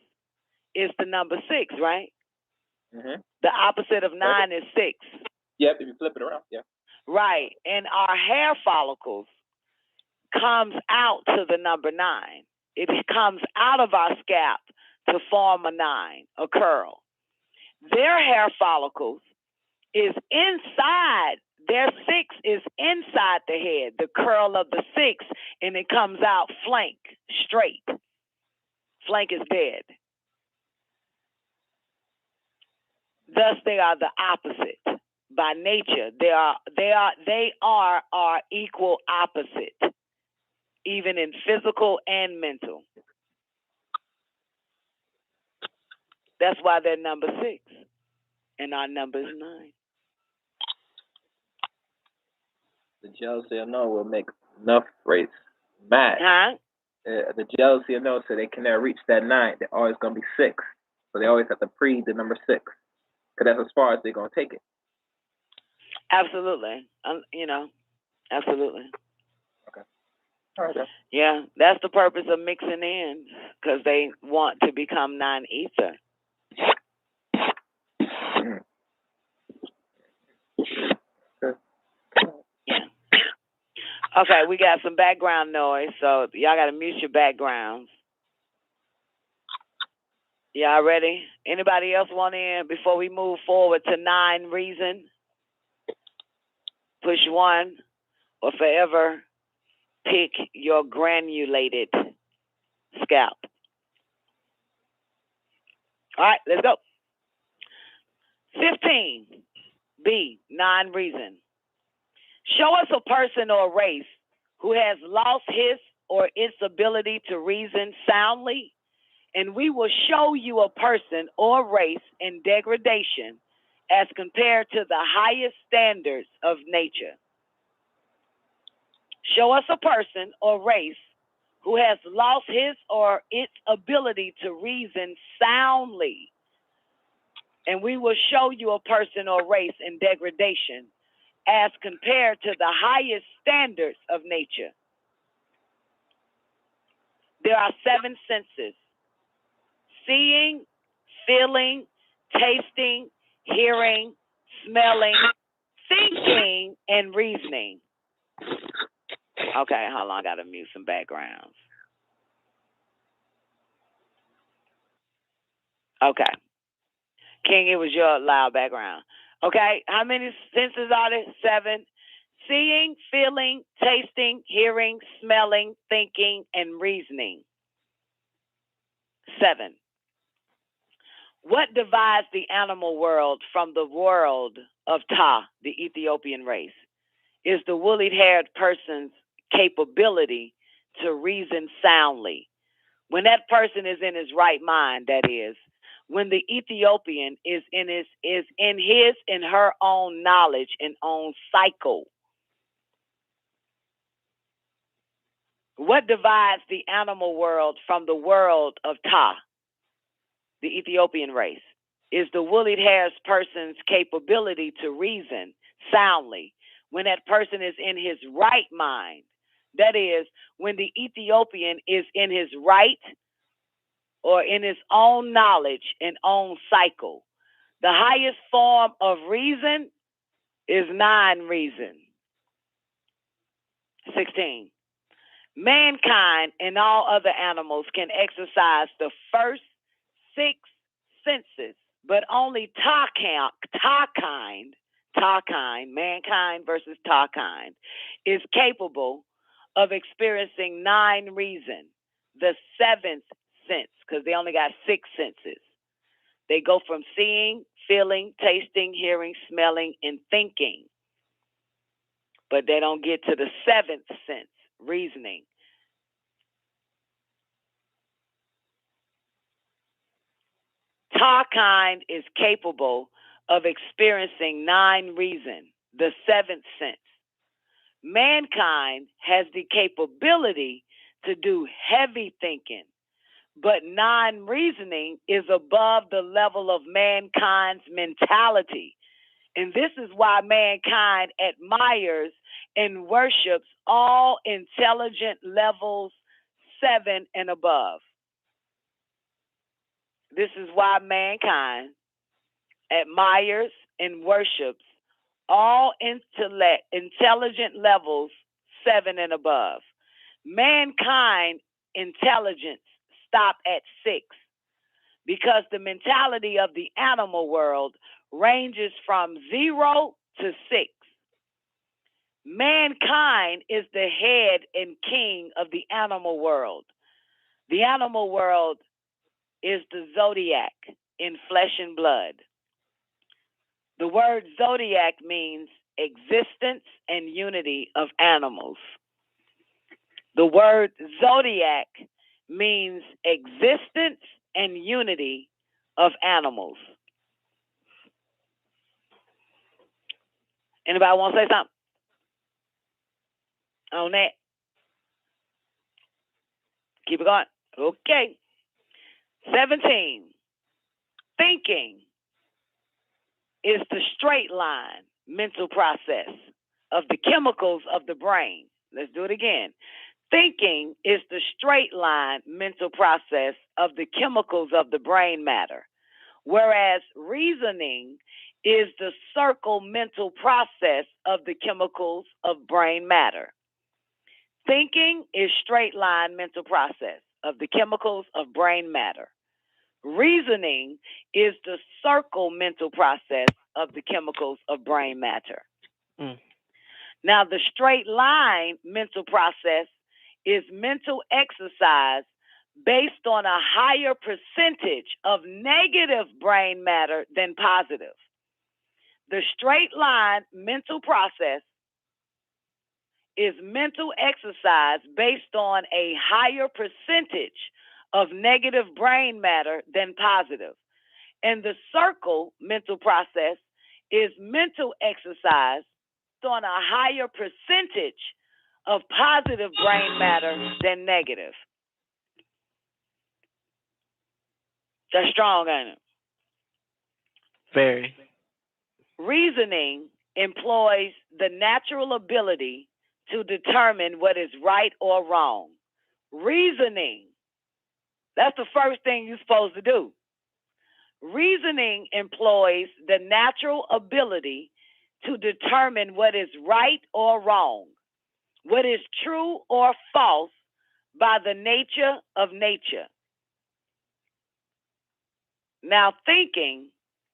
S5: is the number 6, right?
S9: Mm-hmm.
S5: The opposite of 9 is 6.
S9: Yep, if you flip it around, yeah.
S5: Right. And our hair follicles comes out to the number 9. It comes out of our scalp to form a 9, a curl. Their hair follicles is inside. Their 6 is inside the head, the curl of the 6, and it comes out flank, straight. Flank is dead. Thus, they are the opposite. By nature, they are our equal opposite, even in physical and mental. That's why they're number 6, and our number is 9.
S9: The jealousy of no will make enough race mad.
S5: Huh?
S9: The jealousy of no, so they can never reach that 9. They're always going to be 6. So they always have to pre the number 6. Because that's as far as they're going to take it.
S5: Absolutely. Absolutely.
S9: Okay. All right. Then.
S5: Yeah, that's the purpose of mixing in, because they want to become non-ether. Yeah. Okay, we got some background noise, so y'all got to mute your backgrounds. Y'all ready? Anybody else want in before we move forward to 9 reason? Push 1 or forever pick your granulated scalp. All right, let's go. 15, B, 9 reason. Show us a person or race who has lost his or its ability to reason soundly, and we will show you a person or race in degradation as compared to the highest standards of nature. Show us a person or race who has lost his or its ability to reason soundly, and we will show you a person or race in degradation as compared to the highest standards of nature. There are 7 senses: seeing, feeling, tasting, hearing, smelling, thinking, and reasoning. Okay, hold on, I gotta mute some backgrounds. Okay. King, it was your loud background. Okay, how many senses are there? 7. Seeing, feeling, tasting, hearing, smelling, thinking, and reasoning. 7. What divides the animal world from the world of Ta, the Ethiopian race, is the woolly-haired person's capability to reason soundly. When that person is in his right mind, that is, when the Ethiopian is in his and her own knowledge and own cycle. What divides the animal world from the world of Ta, the Ethiopian race, is the woolly-haired person's capability to reason soundly when that person is in his right mind. That is, when the Ethiopian is in his right or in his own knowledge and own cycle. The highest form of reason is 9 reason. 16. Mankind and all other animals can exercise the first 6 senses, but only Ta kind, mankind versus Ta kind, is capable of experiencing 9 reason, the 7th sense, because they only got 6 senses. They go from seeing, feeling, tasting, hearing, smelling, and thinking, but they don't get to the 7th sense, reasoning. Ta kind is capable of experiencing 9 reason, the 7th sense. Mankind has the capability to do heavy thinking, but 9 reasoning is above the level of mankind's mentality. And this is why mankind admires and worships all intelligent levels 7 and above. This is why mankind admires and worships all intelligent levels 7 and above. Mankind intelligence stop at 6 because the mentality of the animal world ranges from 0 to 6. Mankind is the head and king of the animal world. The animal world is the zodiac in flesh and blood. The word zodiac means existence and unity of animals. The word zodiac means existence and unity of animals. Anybody want to say something on that? Keep it going. Okay. 17. Thinking is the straight line, mental process of the chemicals of the brain. Let's do it again. Thinking is the straight line mental process of the chemicals of the brain matter, whereas reasoning is the circle mental process of the chemicals of brain matter. Thinking is straight line mental process of the chemicals of brain matter. Reasoning is the circle mental process of the chemicals of brain matter. Now, the straight line mental process is mental exercise based on a higher percentage of negative brain matter than positive. The straight line mental process is mental exercise based on a higher percentage of negative brain matter than positive. And the circle mental process is mental exercise based on a higher percentage of positive brain matter than negative. That's strong, ain't it?
S8: Very.
S5: Reasoning employs the natural ability to determine what is right or wrong. Reasoning, that's the first thing you're supposed to do. Reasoning employs the natural ability to determine what is right or wrong, what is true or false by the nature of nature. Now, thinking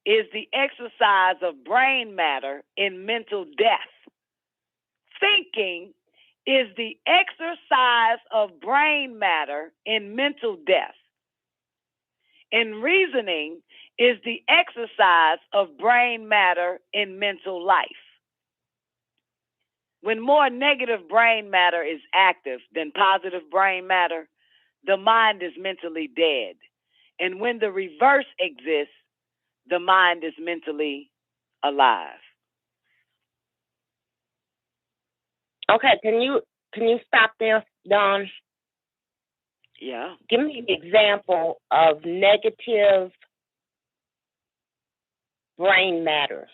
S5: is the exercise of brain matter in mental death. Thinking is the exercise of brain matter in mental death. And reasoning is the exercise of brain matter in mental life. When more negative brain matter is active than positive brain matter, the mind is mentally dead. And when the reverse exists, the mind is mentally alive.
S6: Okay, can you stop there, Dawn?
S5: Yeah.
S6: Give me an example of negative brain matter.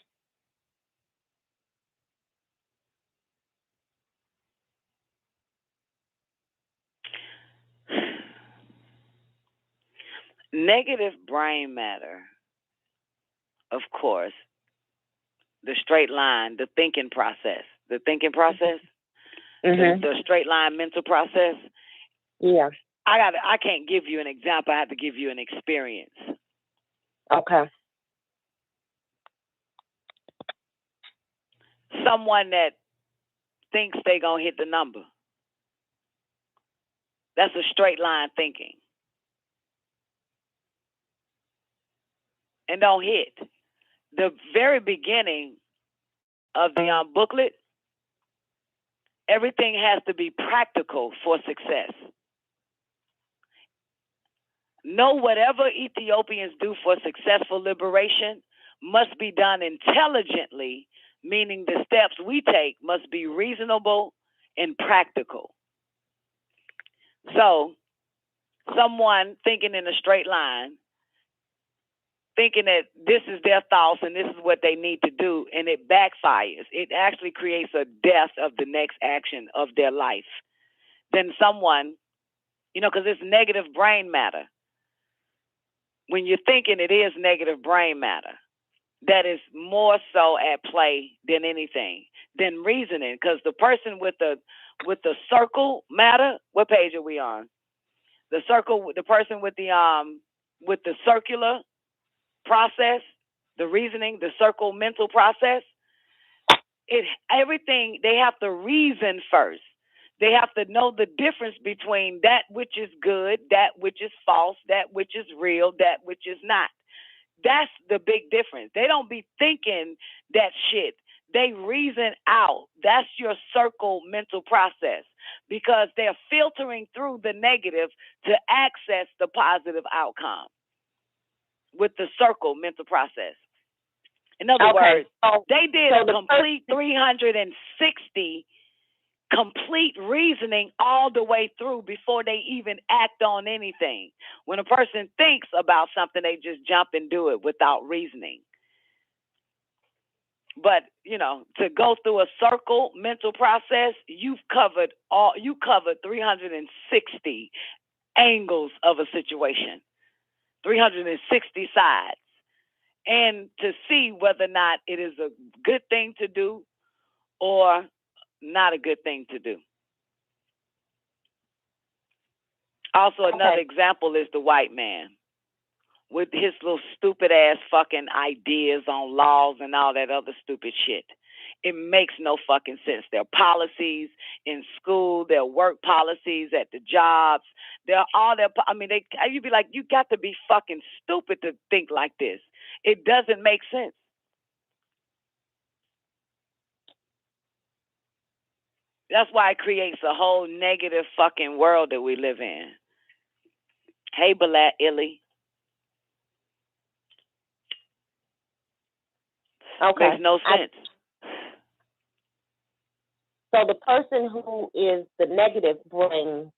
S5: Negative brain matter, of course, the straight line, the thinking process, the straight line mental process.
S6: Yeah.
S5: I can't give you an example. I have to give you an experience.
S6: Okay.
S5: Someone that thinks they're going to hit the number. That's a straight line thinking. And don't hit. The very beginning of the booklet, everything has to be practical for success. Know whatever Ethiopians do for successful liberation must be done intelligently, meaning the steps we take must be reasonable and practical. So, someone thinking in a straight line, thinking that this is their thoughts and this is what they need to do, and it backfires. It actually creates a death of the next action of their life. Then someone, because it's negative brain matter. When you're thinking, it is negative brain matter. That is more so at play than anything, than reasoning. Because the person with the circle matter, what page are we on? The person with the circular process, the reasoning, the circle mental process, everything, they have to reason first. They have to know the difference between that which is good, that which is false, that which is real, that which is not. That's the big difference. They don't be thinking that shit. They reason out. That's your circle mental process, because they're filtering through the negative to access the positive outcome with the circle mental process. In other words, they did a complete 360 complete reasoning all the way through before they even act on anything. When a person thinks about something, they just jump and do it without reasoning. But to go through a circle mental process, you covered 360 angles of a situation, 360 sides, and to see whether or not it is a good thing to do or not a good thing to do. Also, another example is the white man with his little stupid ass fucking ideas on laws and all that other stupid shit. It makes no fucking sense. There are policies in school, there are work policies at the jobs. There are all their, you'd be like, you got to be fucking stupid to think like this. It doesn't make sense. That's why it creates a whole negative fucking world that we live in. Hey, Balat Illy.
S6: Okay.
S5: Makes no sense.
S6: So the person who is the negative brain,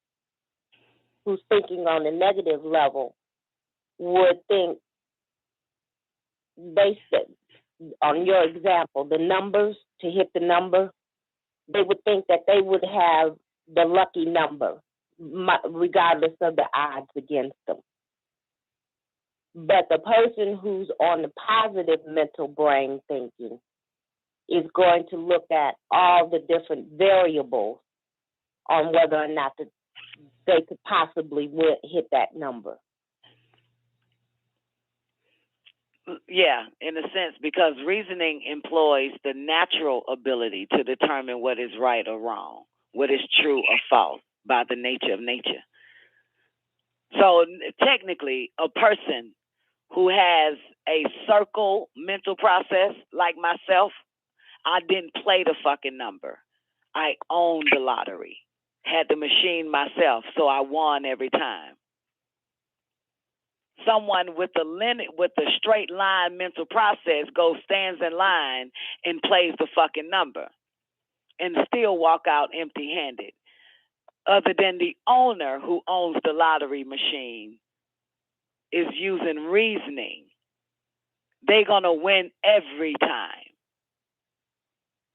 S6: who's thinking on the negative level, would think, based on your example, the numbers, to hit the number, they would think that they would have the lucky number, regardless of the odds against them. But the person who's on the positive mental brain thinking is going to look at all the different variables on whether or not they could possibly hit that number.
S5: Yeah, in a sense, because reasoning employs the natural ability to determine what is right or wrong, what is true or false by the nature of nature. So technically, a person who has a circle mental process like myself, I didn't play the fucking number. I owned the lottery, had the machine myself, so I won every time. Someone with a straight line mental process stands in line and plays the fucking number and still walk out empty-handed. Other than the owner who owns the lottery machine is using reasoning, they're going to win every time.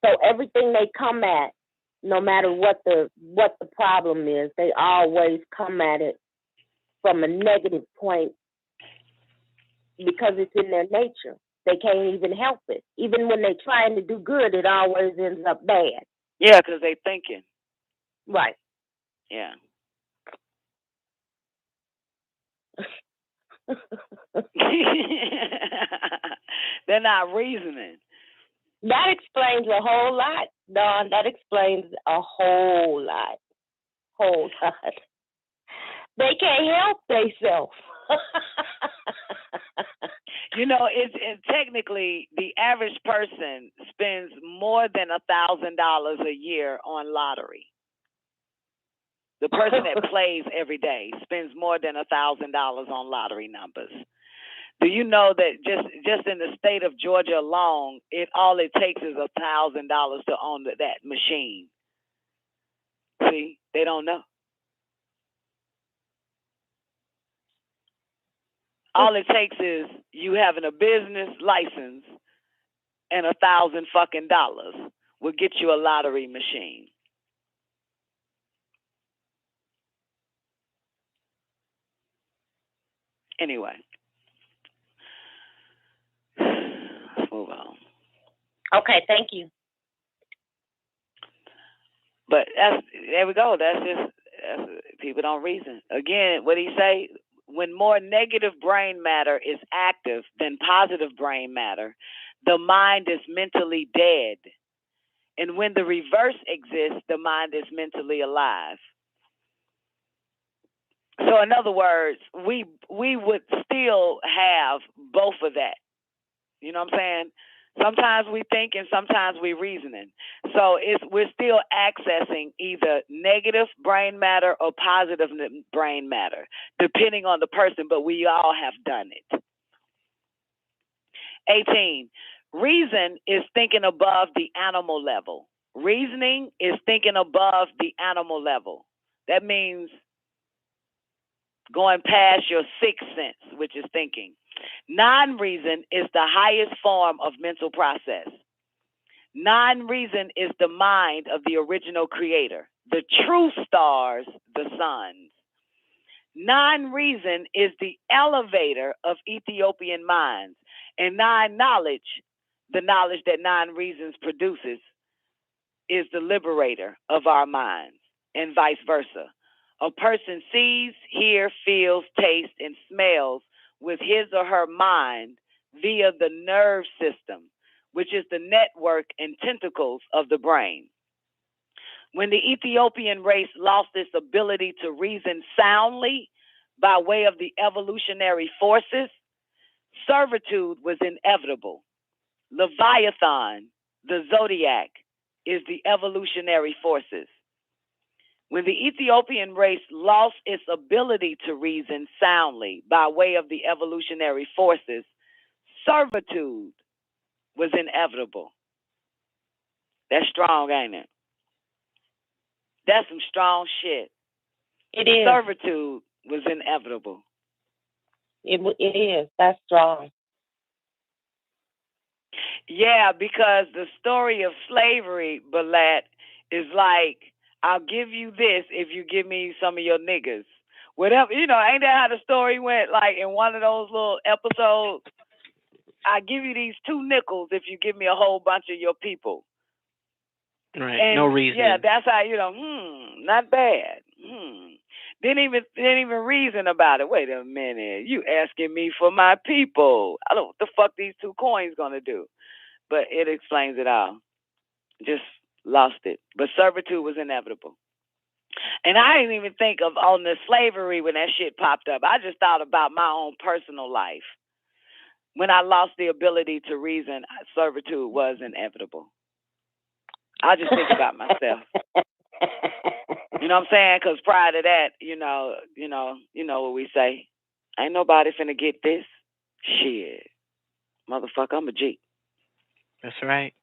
S6: So everything they come at, no matter what the problem is, they always come at it from a negative point because it's in their nature. They can't even help it. Even when they're trying to do good, it always ends up bad.
S5: Yeah, because they're thinking.
S6: Right.
S5: Yeah. They're not reasoning.
S6: That explains a whole lot, Dawn. That explains a whole lot. Whole lot. They can't help themselves.
S5: It's technically the average person spends more than $1,000 a year on lottery. The person that plays every day spends more than $1,000 on lottery numbers. Do you know that just in the state of Georgia alone, all it takes is $1,000 to own that machine? See, they don't know. All it takes is you having a business license and $1,000 fucking dollars will get you a lottery machine. Anyway, let's move on.
S6: Okay, thank you.
S5: But there we go. That's people don't reason. Again, what did he say? When more negative brain matter is active than positive brain matter, the mind is mentally dead. And when the reverse exists, the mind is mentally alive. So in other words, we would still have both of that. You know what I'm saying? Sometimes we think and sometimes we reasoning. So we're still accessing either negative brain matter or positive brain matter, depending on the person, but we all have done it. 18, reason is thinking above the animal level. Reasoning is thinking above the animal level. That means going past your sixth sense, which is thinking. Non-reason is the highest form of mental process. Non-reason is the mind of the original creator. The true stars, the suns. Non-reason is the elevator of Ethiopian minds. And non-knowledge, the knowledge that non-reasons produces, is the liberator of our minds, and vice versa. A person sees, hears, feels, tastes, and smells with his or her mind via the nerve system, which is the network and tentacles of the brain. When the Ethiopian race lost its ability to reason soundly by way of the evolutionary forces, servitude was inevitable. Leviathan, the zodiac, is the evolutionary forces. When the Ethiopian race lost its ability to reason soundly by way of the evolutionary forces, servitude was inevitable. That's strong, ain't it? That's some strong shit.
S6: It is.
S5: Servitude was inevitable.
S6: It is. That's strong.
S5: Yeah, because the story of slavery, Balette, is like, I'll give you this if you give me some of your niggas. Whatever, ain't that how the story went? Like in one of those little episodes, I give you these 2 nickels if you give me a whole bunch of your people.
S8: Right,
S5: And
S8: no reason.
S5: Yeah, that's how, not bad. Didn't even reason about it. Wait a minute, you asking me for my people. I don't know what the fuck these 2 coins gonna do. But it explains it all. Just lost it. But servitude was inevitable. And I didn't even think of on the slavery when that shit popped up. I just thought about my own personal life. When I lost the ability to reason, servitude was inevitable. I just think about myself. You know what I'm saying? Because prior to that, you know what we say. Ain't nobody finna get this. Shit. Motherfucker, I'm a G.
S8: That's right.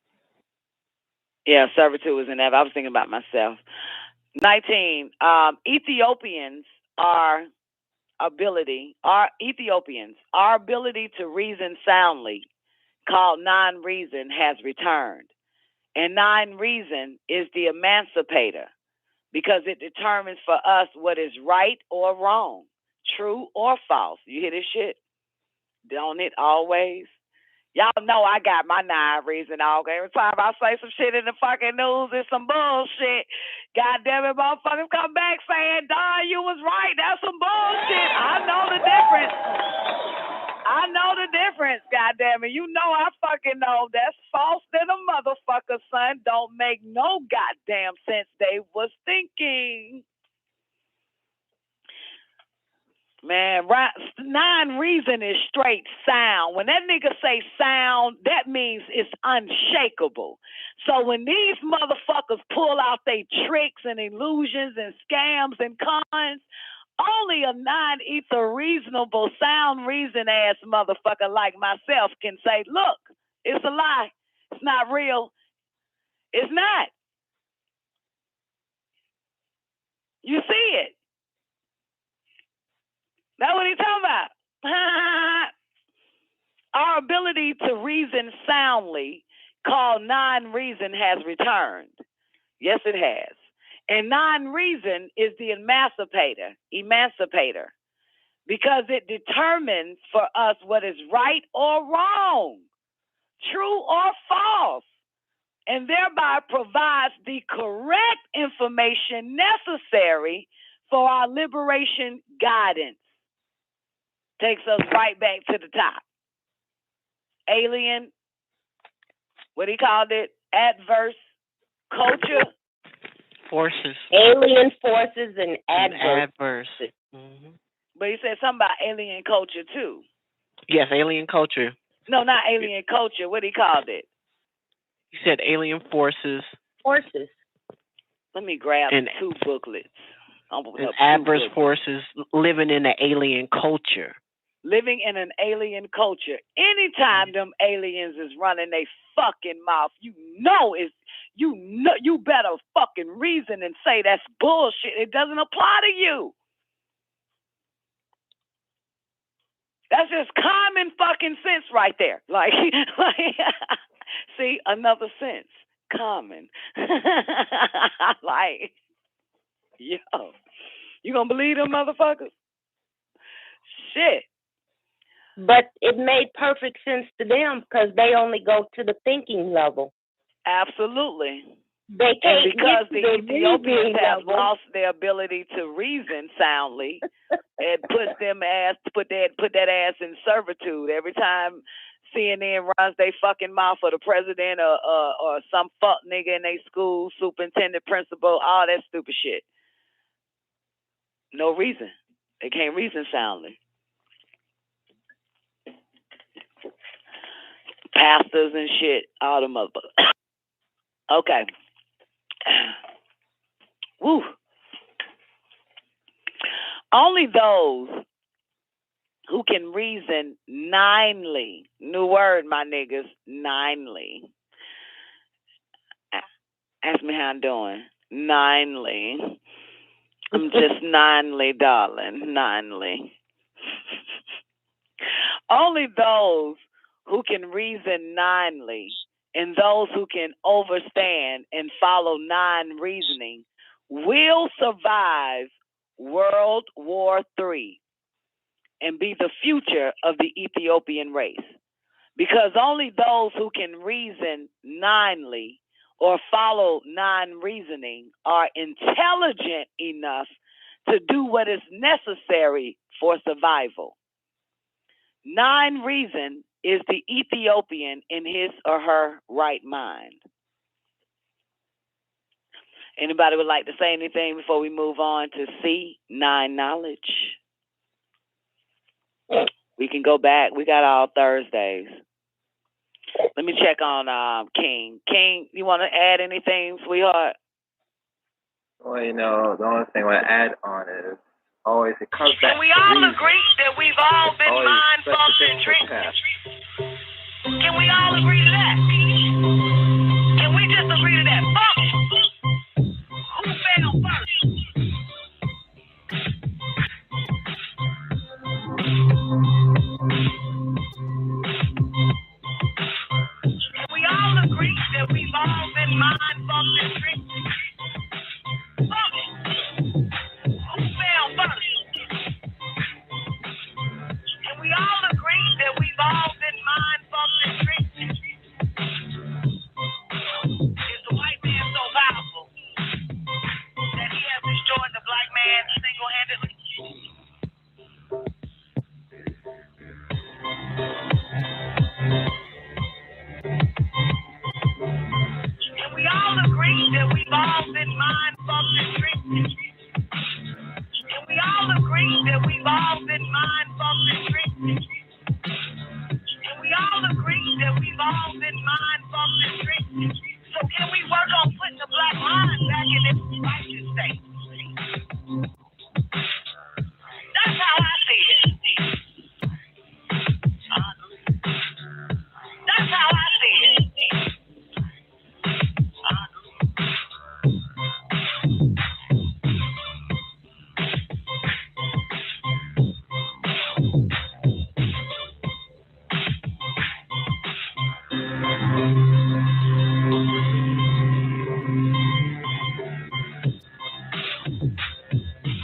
S5: Yeah, servitude was inevitable. I was thinking about myself. 19. Ethiopians, our ability to reason soundly, called non-reason, has returned. And non-reason is the emancipator because it determines for us what is right or wrong, true or false. You hear this shit? Don't it always? Y'all know I got my non-reason all. Every time I say some shit in the fucking news, it's some bullshit. God damn it, motherfuckers come back saying, "Don, you was right. That's some bullshit." I know the difference. God damn it. You know I fucking know. That's false than a motherfucker, son. Don't make no goddamn sense they was thinking. Man, non-reason is straight sound. When that nigga say sound, that means it's unshakable. So when these motherfuckers pull out they tricks and illusions and scams and cons, only a non-ether reasonable, sound reason ass motherfucker like myself can say, look, it's a lie. It's not real. It's not. You see it. That's what he's talking about. Our ability to reason soundly, called non-reason, has returned. Yes, it has. And non-reason is the emancipator, because it determines for us what is right or wrong, true or false, and thereby provides the correct information necessary for our liberation guidance. Takes us right back to the top. Alien, what he called it, adverse culture.
S8: Forces.
S6: Alien forces and adverse.
S8: Mm-hmm.
S5: But he said something about alien culture too.
S8: Yes, alien culture.
S5: No, not alien culture. What he called it?
S8: He said alien forces.
S6: Forces.
S5: Let me grab 2 booklets.
S8: And adverse forces living in an alien culture.
S5: Living in an alien culture. Anytime them aliens is running they fucking mouth, you better fucking reason and say that's bullshit. It doesn't apply to you. That's just common fucking sense right there. Like see, another sense. coming. Like, yo, you gonna believe them motherfuckers? Shit.
S6: But it made perfect sense to them because they only go to the thinking level.
S5: Absolutely.
S6: They can't,
S5: and because
S6: get
S5: the
S6: to
S5: Ethiopians have
S6: level.
S5: lost their ability to reason soundly, it puts them put that ass in servitude every time CNN runs they fucking mouth for the president or some fuck nigga in their school, superintendent, principal, all that stupid shit. No reason. They can't reason soundly. Pastors and shit, all the motherfuckers. Okay. Woo. Only those who can reason ninely, new word, my niggas, ninely. Ask me how I'm doing. Ninely. I'm just ninely, darling, ninely. Only those who can reason ninely and those who can overstand and follow non-reasoning will survive World War III and be the future of the Ethiopian race. Because only those who can reason ninely or follow non-reasoning are intelligent enough to do what is necessary for survival. Non-reason is the Ethiopian in his or her right mind. Anybody would like to say anything before we move on to C, nine knowledge? We can go back. We got all Thursdays. Let me check on King. King, you want to add anything, sweetheart?
S9: Well, you know, the only thing I want to add on is always it comes back.
S5: Can we all agree that we've all been mind-fuck-centric? Can we all agree to that? Can we just agree to that? Fuck! Who fell first? Can we all agree that we've all been mind-fuck-centric? Fuck! Who fell first? Can we all agree that we've all been mind-fuck-centric? Is the white man so powerful that he has destroyed the black man single-handedly? Can we all agree that we've all been mind-fuck-centric? Can we all agree that we've all been mind-fuck-centric? Can we all agree that we've all been mind-fuck-centric? So can we work on putting the black mind back in its righteous state? That's how I see it. That's how I see it.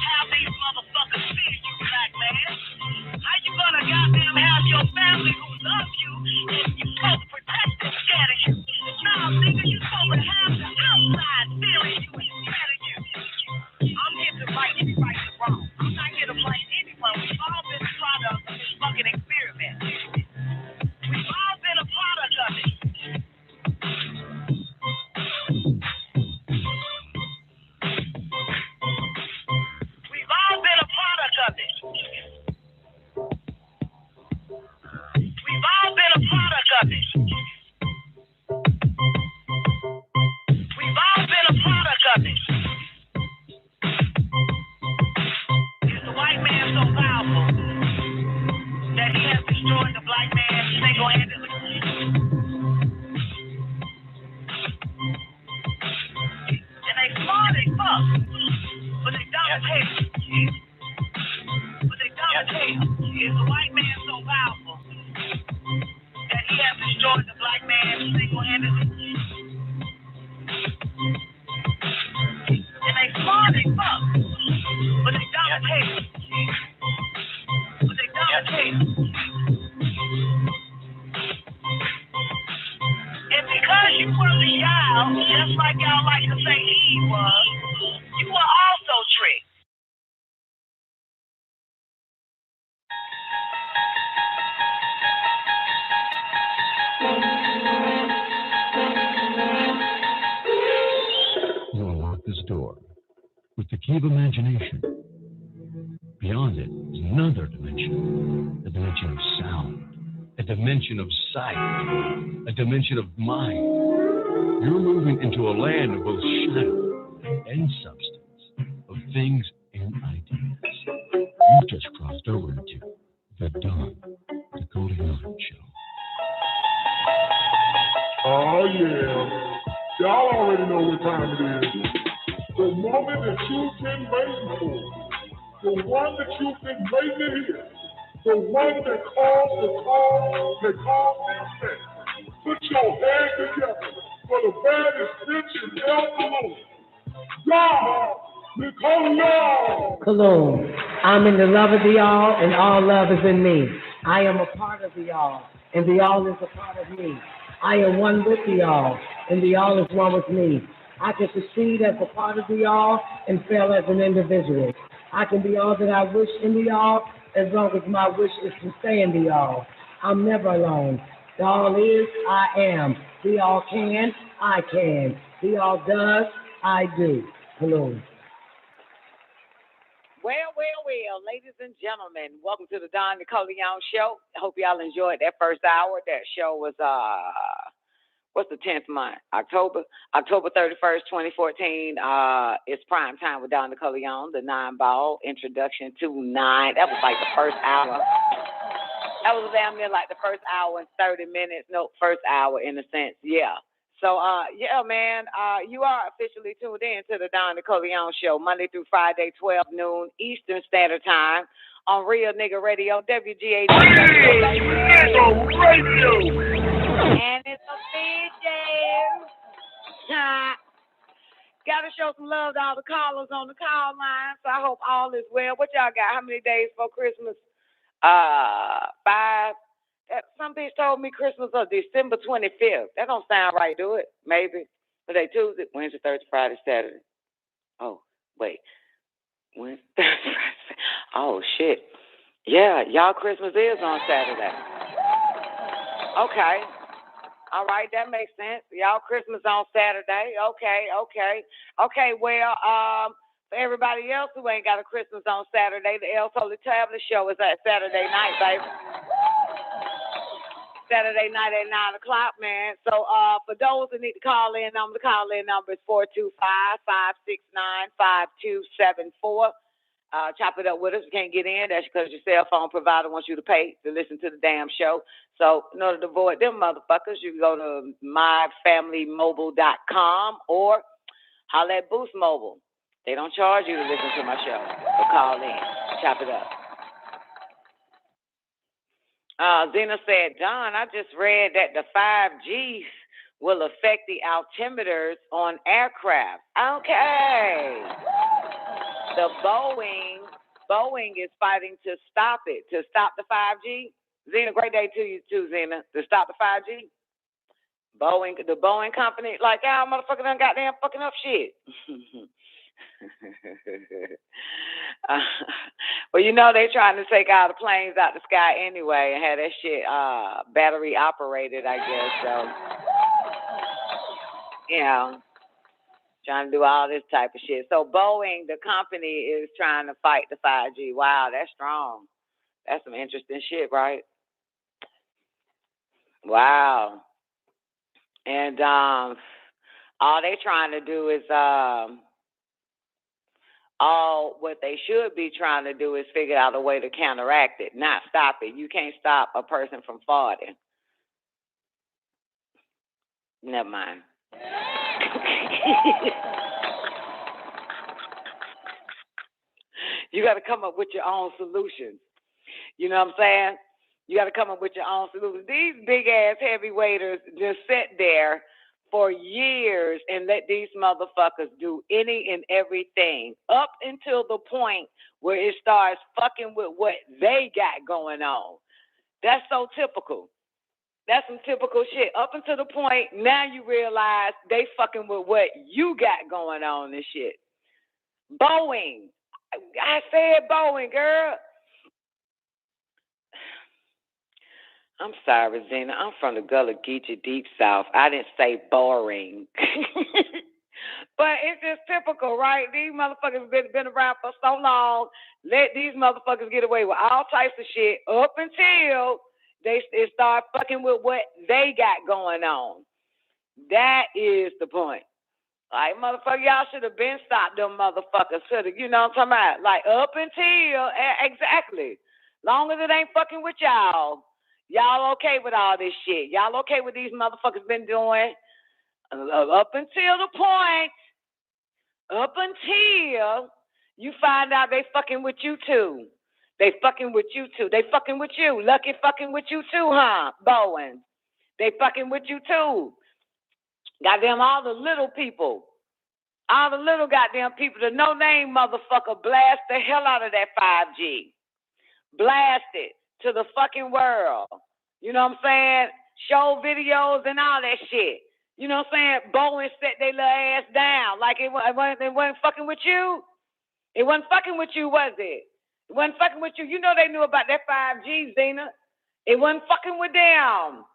S5: How these motherfuckers fear you, black man? How you gonna goddamn have your family who love you and you supposed to protect them scared of you? Nah, nigga, you supposed to have the outside feeling you and scared of you. I'm here to right the wrong. I'm not here to blame anyone. We've all been a product of this fucking experiment. We've all been a product of it. We've all been a product of it. We've all been a product of it. We've all been a product of it. Is the white man so powerful that he has destroyed the black man single-handedly? And they smart as fuck, but they dumb as hell. But they dumb as hell. Is the white man so powerful that he has destroyed the black man single-handedly?
S2: key of imagination. Beyond it is another dimension, a dimension of sound, a dimension of sight, a dimension of mind. You're moving into a land of both shadow and substance, of things and ideas. You've just crossed over into the Don Nicoleone Show.
S3: Oh, yeah. Y'all already know what time it is. The moment that you've been waiting for. The one that you've been waiting to hear. The one that calls the call, that calls the effect. Put your hands together for the baddest bitch in El Nicoleone.
S4: Cologne. I'm in the love of the all, and all love is in me. I am a part of the all, and the all is a part of me. I am one with the all, and the all is one with me. I can succeed as a part of the all and fail as an individual. I can be all that I wish in the all as long as my wish is to stay in the all. I'm never alone. The all is, I am. The all can, I can. The all does, I do. Hello.
S5: Well, ladies and gentlemen, welcome to the Don Nicoleone Show. I hope y'all enjoyed that first hour. That show was, what's the 10th month? October 31st, 2014. It's Prime Time with Don Nicoleone, the 9-ball introduction to 9. That was like the first hour. That was damn near like the first hour and 30 minutes. No, first hour in a sense, yeah. So, yeah, man, you are officially tuned in to the Don Nicoleone Show, Monday through Friday, 12 noon Eastern Standard Time on Real Nigga Radio, WGAG Radio. And it's a big day. Got to show some love to all the callers on the call line, so I hope all is well. What y'all got? How many days for Christmas? 5. Some bitch told me Christmas is December 25th. That don't sound right, do it? Maybe. But they Tuesday, Wednesday, Thursday, Friday, Saturday. Oh, wait. Wednesday, Thursday, Friday. Oh, shit. Yeah, y'all Christmas is on Saturday. Okay. All right, that makes sense. Y'all Christmas on Saturday. Okay, well, for everybody else who ain't got a Christmas on Saturday, the Untitled Chapter show is at Saturday night, baby. Saturday night at 9 o'clock, man. So for those that need to call in, the call-in number is 425-569-5274. Chop it up with us. You can't get in. That's because your cell phone provider wants you to pay to listen to the damn show. So in order to avoid them motherfuckers, you can go to myfamilymobile.com or holler at Boost Mobile. They don't charge you to listen to my show. So call in. Chop it up. Zena said, Don, I just read that the 5Gs will affect the altimeters on aircraft. Okay. The Boeing is fighting to stop it, to stop the 5G. Zena, great day to you too, Zena, to stop the 5G. The Boeing company, like, y'all motherfucker done goddamn fucking up shit. Well, you know they trying to take all the planes out the sky anyway and have that shit battery operated, I guess. So, you know, trying to do all this type of shit. So Boeing, the company, is trying to fight the 5G. Wow, that's strong. That's some interesting shit, right? Wow. And all they trying to do is all what they should be trying to do is figure out a way to counteract it, not stop it. You can't stop a person from farting. Never mind. You got to come up with your own solutions. You know what I'm saying? You got to come up with your own solutions. These big-ass heavyweighters just sit there for years and let these motherfuckers do any and everything up until the point where it starts fucking with what they got going on. That's so typical. That's some typical shit. Up until the point now you realize they fucking with what you got going on and shit. Boeing. I said Boeing, girl. I'm sorry, Zena. I'm from the Gullah Geechee Deep South. I didn't say boring. But it's just typical, right? These motherfuckers been around for so long. Let these motherfuckers get away with all types of shit up until they start fucking with what they got going on. That is the point. Like, motherfucker, y'all should have been stopped them motherfuckers. You know what I'm talking about? Like, up until, exactly. Long as it ain't fucking with y'all, y'all okay with all this shit. Y'all okay with these motherfuckers been doing up until the point, up until you find out they fucking with you too. They fucking with you too. They fucking with you. Lucky fucking with you too, huh, Bowen? They fucking with you too. Goddamn, all the little people. All the little goddamn people, the no-name motherfucker blast the hell out of that 5G. Blast it to the fucking world. You know what I'm saying? Show videos and all that shit. You know what I'm saying? Bowen set their little ass down. Like it wasn't fucking with you. It wasn't fucking with you, was it? It wasn't fucking with you. You know they knew about that 5G, Zena. It wasn't fucking with them.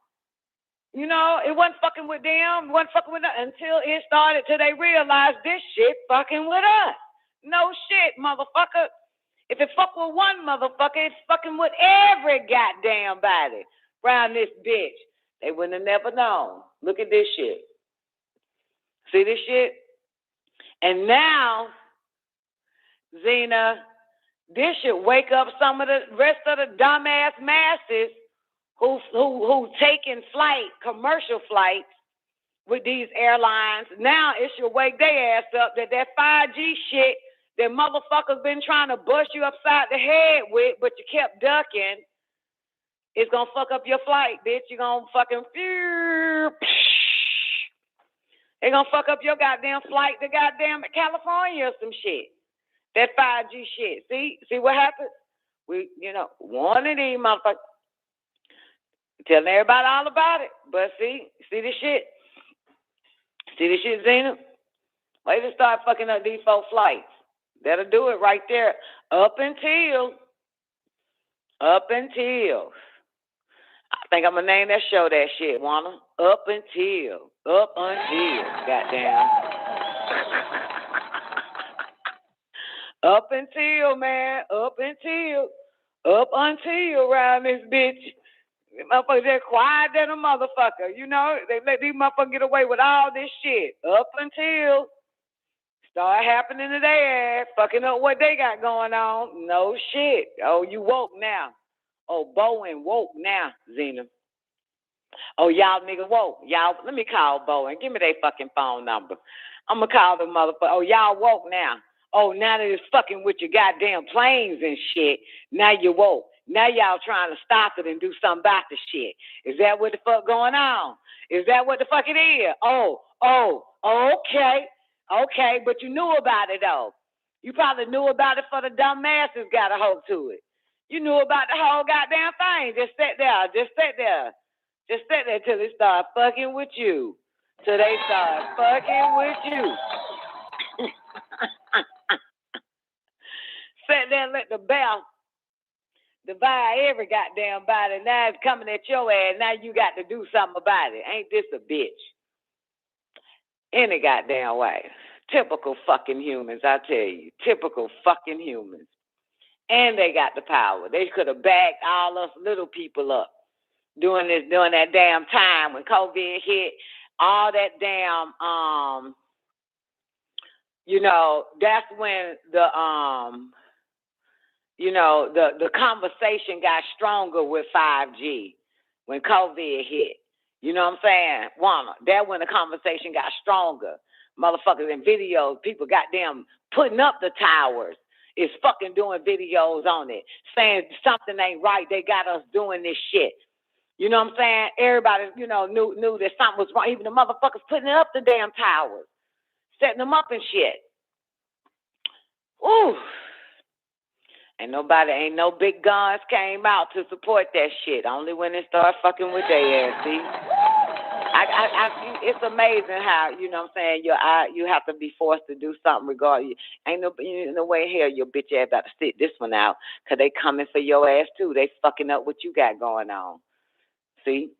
S5: You know, it wasn't fucking with them. It wasn't fucking with them until it started, till they realized this shit fucking with us. No shit, motherfucker. If it fuck with one motherfucker, it's fucking with every goddamn body around this bitch. They wouldn't have never known. Look at this shit. See this shit? And now, Zena, this should wake up some of the rest of the dumbass masses who taking flight, commercial flights with these airlines. Now it should wake their ass up that 5G shit that motherfuckers been trying to bust you upside the head with, but you kept ducking, it's gonna fuck up your flight, bitch. You're gonna fucking they gonna fuck up your goddamn flight to goddamn California or some shit. That 5G shit. See what happened? We, one of these motherfuckers telling everybody all about it. But see this shit? See this shit, Zena? Wait to start fucking up these 4 flights. That'll do it right there. Up until. I think I'm gonna name that show that shit, wanna? Up until. Goddamn. Up until, man. Up until around this bitch. Motherfuckers, they're quiet than a motherfucker. You know, they let these motherfuckers get away with all this shit. Up until start happening to their ass, fucking up what they got going on. No shit. Oh, you woke now. Oh, Bowen woke now, Zena. Oh, y'all niggas woke. Y'all, let me call Bowen. Give me their fucking phone number. I'm gonna call the motherfucker. Oh, y'all woke now. Oh, now that it's fucking with your goddamn planes and shit, now you woke. Now y'all trying to stop it and do something about the shit. Is that what the fuck going on? Is that what the fuck it is? Oh, okay, but you knew about it though. You probably knew about it for the dumb masses got a hold to it. You knew about the whole goddamn thing. Just sit there till they start fucking with you. Till they start fucking with you. Sit there and let the bell divide every goddamn body. Now it's coming at your ass. Now you got to do something about it. Ain't this a bitch? Any goddamn way. Typical fucking humans, I tell you. Typical fucking humans. And they got the power. They could have backed all us little people up during that damn time when COVID hit. All that damn, that's when the conversation got stronger with 5G when COVID hit. You know what I'm saying? That when the conversation got stronger. Motherfuckers in videos, people goddamn putting up the towers. Is fucking doing videos on it, saying something ain't right. They got us doing this shit. You know what I'm saying? Everybody, knew that something was wrong. Even the motherfuckers putting up the damn towers, setting them up and shit. Ooh. Ain't no big guns came out to support that shit. Only when they start fucking with their ass, see? It's amazing how, you know what I'm saying, you have to be forced to do something regardless. Ain't no way in hell your bitch ass about to sit this one out because they coming for your ass too. They fucking up what you got going on. See?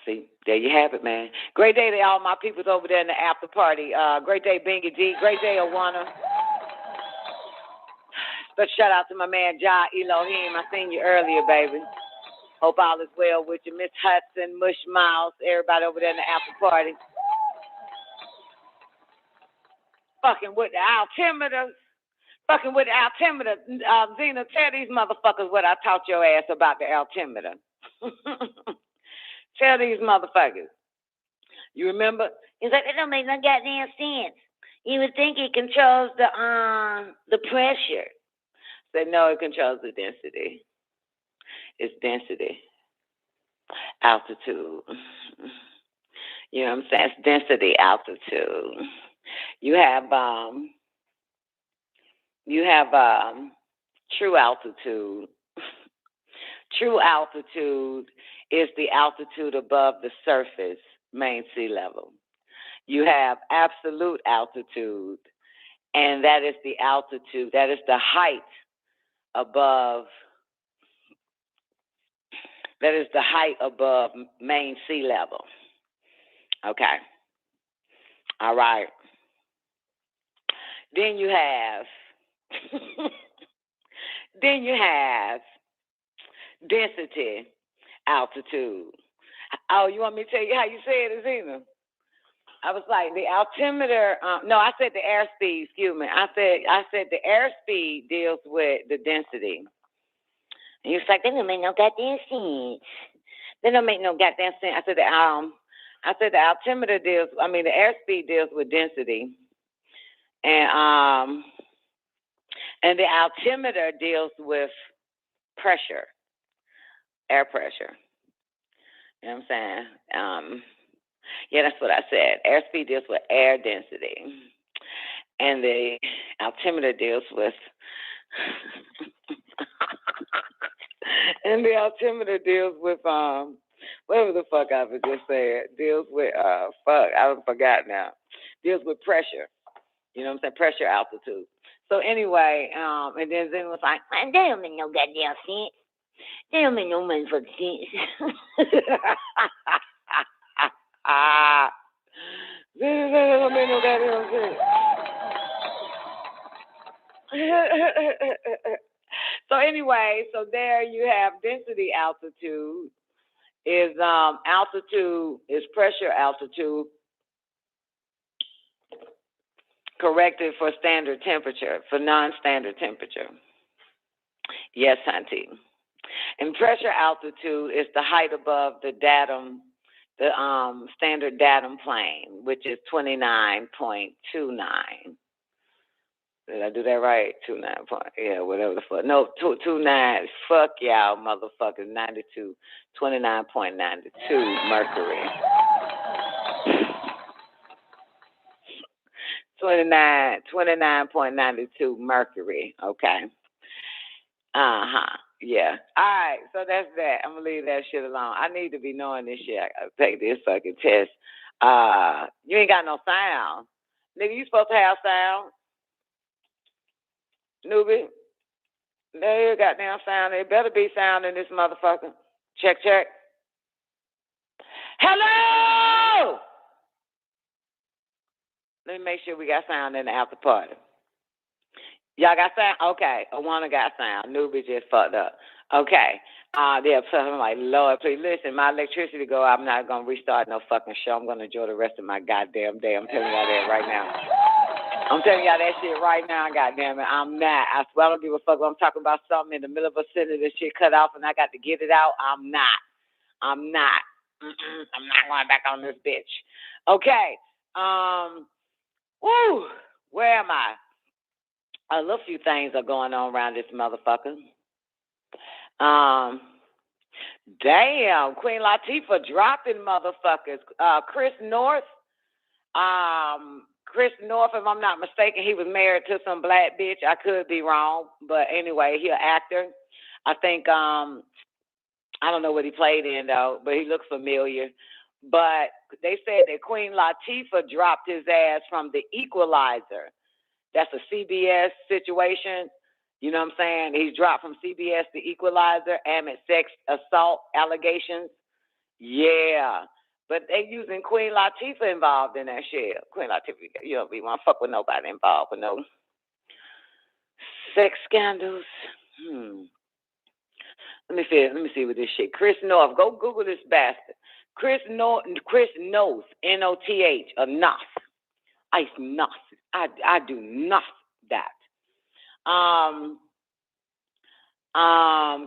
S10: See, there you have it, man. Great day to all my peoples over there in the after party. Great day, Bingy G. Great day, Awana. Special shout out to my man, Ja Elohim. I seen you earlier, baby. Hope all is well with you. Miss Hudson, Mush Miles, everybody over there in the after party. Fucking with the altimeters. Fucking with the altimeter. Zena, tell these motherfuckers what I taught your ass about the altimeter. Tell these motherfuckers. You remember? He's like, it don't make no goddamn sense. You would think it controls the pressure. Said, no, it controls the density. It's density. Altitude. You know what I'm saying? It's density, altitude. You have true altitude. True altitude is the altitude above the surface, main sea level. You have absolute altitude, and that is the altitude, that is the height above, main sea level. Okay. All right. Then you have density, altitude. Oh, you want me to tell you how you say it, Zena? I was like, the altimeter, no, I said the airspeed, excuse me. I said the airspeed deals with the density. And you was like, that don't make no goddamn sense. That don't make no goddamn sense. I said the altimeter the airspeed deals with density. And the altimeter deals with pressure, air pressure. You know what I'm saying? Yeah, that's what I said. Airspeed deals with air density. And the altimeter deals with whatever the fuck I was just saying. Deals with I forgot now. Deals with pressure. You know what I'm saying? Pressure, altitude. So anyway, and then Zen was like, man, that don't make no goddamn sense. That don't make no motherfucking sense. That don't make no goddamn sense. So anyway, so there you have density, altitude is pressure, altitude corrected for standard temperature, for non-standard temperature. Yes, Hunty. And pressure altitude is the height above the datum, the standard datum plane, which is 29.29. Did I do that right? 29 point, yeah, whatever the fuck. No, 29. Fuck y'all, motherfuckers. 92, 29.92 Mercury. 29.92 Mercury. Okay. Yeah. All right. So that's that. I'm gonna leave that shit alone. I need to be knowing this shit. I gotta take this fucking test. You ain't got no sound, nigga. You supposed to have sound, newbie. There you goddamn sound. There better be sound in this motherfucker. Check, check. Hello. Let me make sure we got sound in the after party. Y'all got sound? Okay. Awana got sound. Newbie just fucked up. Okay. Yeah, so I'm like, Lord, please listen, my electricity go out. I'm not going to restart no fucking show. I'm going to enjoy the rest of my goddamn day. I'm telling y'all that right now. I'm telling y'all that shit right now, goddamn it. I'm not. I swear I don't give a fuck. I'm talking about something in the middle of a sentence, this shit cut off and I got to get it out. I'm not. I'm not going back on this bitch. Okay. Where am I? A little few things are going on around this motherfucker. Damn, Queen Latifah dropping motherfuckers. Chris North, if I'm not mistaken, he was married to some black bitch. I could be wrong, but anyway, he an actor. I think, I don't know what he played in though, but he looks familiar. But they said that Queen Latifah dropped his ass from The Equalizer. That's a CBS situation. You know what I'm saying? He's dropped from CBS The Equalizer amid sex assault allegations. Yeah. But they using Queen Latifah involved in that shit. Queen Latifah, you don't be want to fuck with nobody involved with no sex scandals. Let me see with this shit. Chris North, go Google this bastard. Chris North, N-O-T-H, Noth. I Noth. I do not that.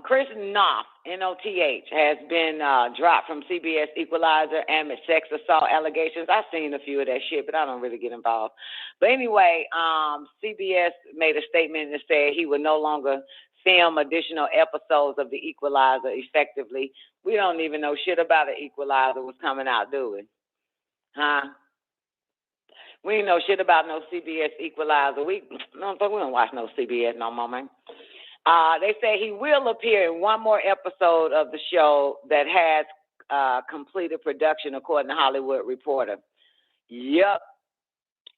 S10: Chris Noth, N-O-T-H, has been dropped from CBS Equalizer amid sex assault allegations. I've seen a few of that shit, but I don't really get involved. But anyway, CBS made a statement that said he would no longer film additional episodes of The Equalizer effectively. We don't even know shit about The Equalizer was coming out, do we? Huh? We ain't know shit about no CBS Equalizer. We don't watch no CBS no more, man. They say he will appear in one more episode of the show that has completed production, according to Hollywood Reporter. Yep.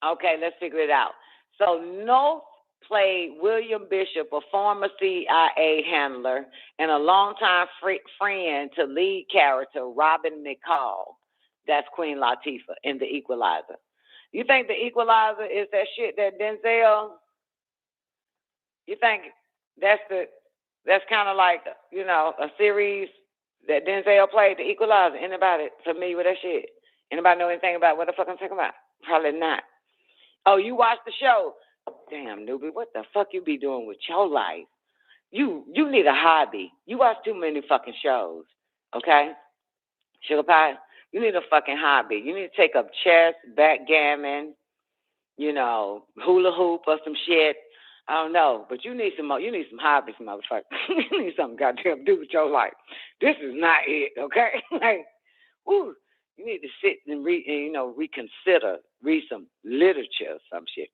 S10: Okay, let's figure it out. So Noth played William Bishop, a former CIA handler and a longtime friend to lead character Robin McCall. That's Queen Latifah in The Equalizer. You think The Equalizer is that shit that Denzel? You think that's kind of like, you know, a series that Denzel played, The Equalizer? Anybody familiar with that shit? Anybody know anything about what the fuck I'm talking about? Probably not. Oh, you watched the show? Damn, newbie, what the fuck you be doing with your life? You need a hobby. You watch too many fucking shows, okay? Sugar Pie, you need a fucking hobby. You need to take up chess, backgammon, you know, hula hoop or some shit. I don't know, but you need some hobbies, motherfucker. You need something goddamn to do with your life. This is not it, okay? Like, woo, you need to sit and reconsider, read some literature or some shit.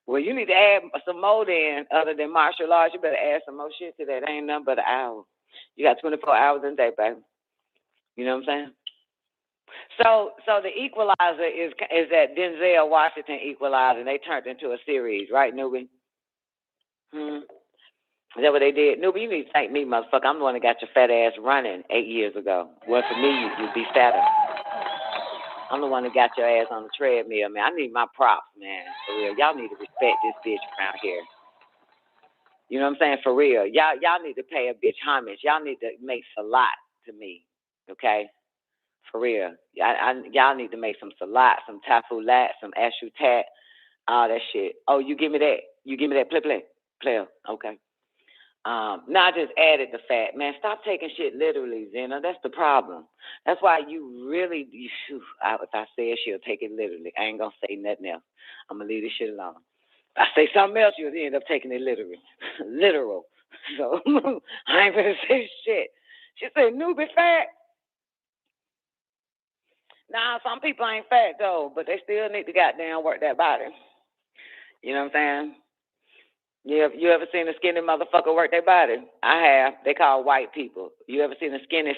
S10: Well, you need to add some more then, other than martial arts. You better add some more shit to that. Ain't nothing but an hour. You got 24 hours in a day, baby. You know what I'm saying? So The Equalizer is that Denzel Washington Equalizer, and they turned into a series, right, newbie? Is that what they did? Newbie, you need to thank me, motherfucker. I'm the one that got your fat ass running 8 years ago. Well, for me, you'd be fatter. I'm the one that got your ass on the treadmill, man. I need my props, man. For real. Y'all need to respect this bitch around here. You know what I'm saying? For real. Y'all need to pay a bitch homage. Y'all need to make salat to me, okay? For real. Y'all need to make some salat, some tafulat, some ashutat, all that shit. Oh, you give me that. You give me that. Play. Okay. Now I just added the fat. Man, stop taking shit literally, Zena. That's the problem. That's why you really, if I say it, she'll take it literally. I ain't going to say nothing else. I'm going to leave this shit alone. If I say something else, you'll end up taking it literally. Literal. So I ain't going to say shit. She said, newbie fat. Nah, some people ain't fat, though, but they still need to goddamn work that body. You know what I'm saying? You ever seen a skinny motherfucker work their body? I have. They call white people. You ever seen a skinny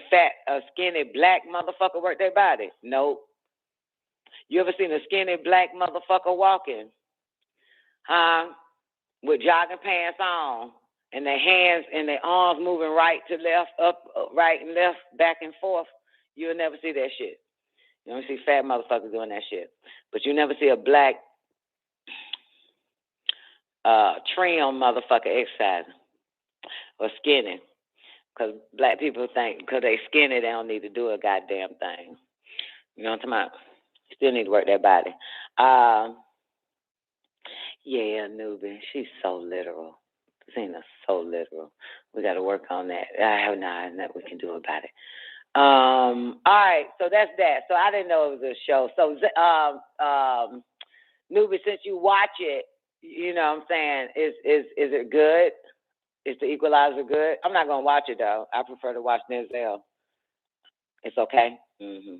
S10: black motherfucker work their body? Nope. You ever seen a skinny black motherfucker walking? Huh? With jogging pants on and their hands and their arms moving right to left, up, right and left, back and forth? You'll never see that shit. You don't see fat motherfuckers doing that shit. But you never see a black trim motherfucker exercising or skinny, because black people think because they skinny they don't need to do a goddamn thing. You know what I'm talking about? Still need to work their body. Yeah, newbie, she's so literal. Zena's so literal. We got to work on that. I have nothing that we can do about it. All right, so that's that. So I didn't know it was a show. So newbie, since you watch it, you know what I'm saying, is it good? Is The Equalizer good? I'm not going to watch it, though. I prefer to watch Denzel. It's okay? Mm-hmm.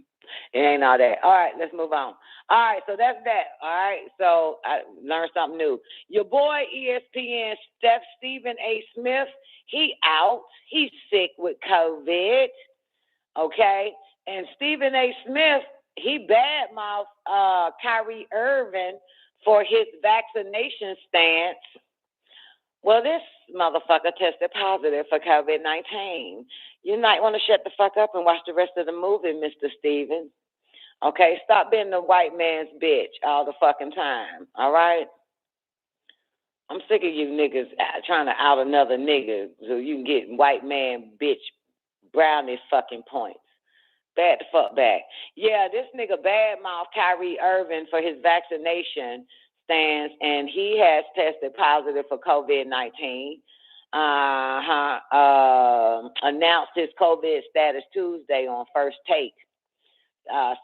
S10: It ain't all that. All right, let's move on. All right, so that's that. All right, so I learned something new. Your boy ESPN, Stephen A. Smith, he out. He's sick with COVID, okay? And Stephen A. Smith, he badmouthed Kyrie Irving for his vaccination stance. Well, this motherfucker tested positive for COVID-19. You might want to shut the fuck up and watch the rest of the movie, Mr. Stevens. Okay, stop being the white man's bitch all the fucking time. All right. I'm sick of you niggas trying to out another nigga so you can get white man bitch brownie fucking points. Back the fuck back. Yeah, this nigga badmouth Kyrie Irving for his vaccination stance, and he has tested positive for COVID-19. Announced his COVID status Tuesday on First Take.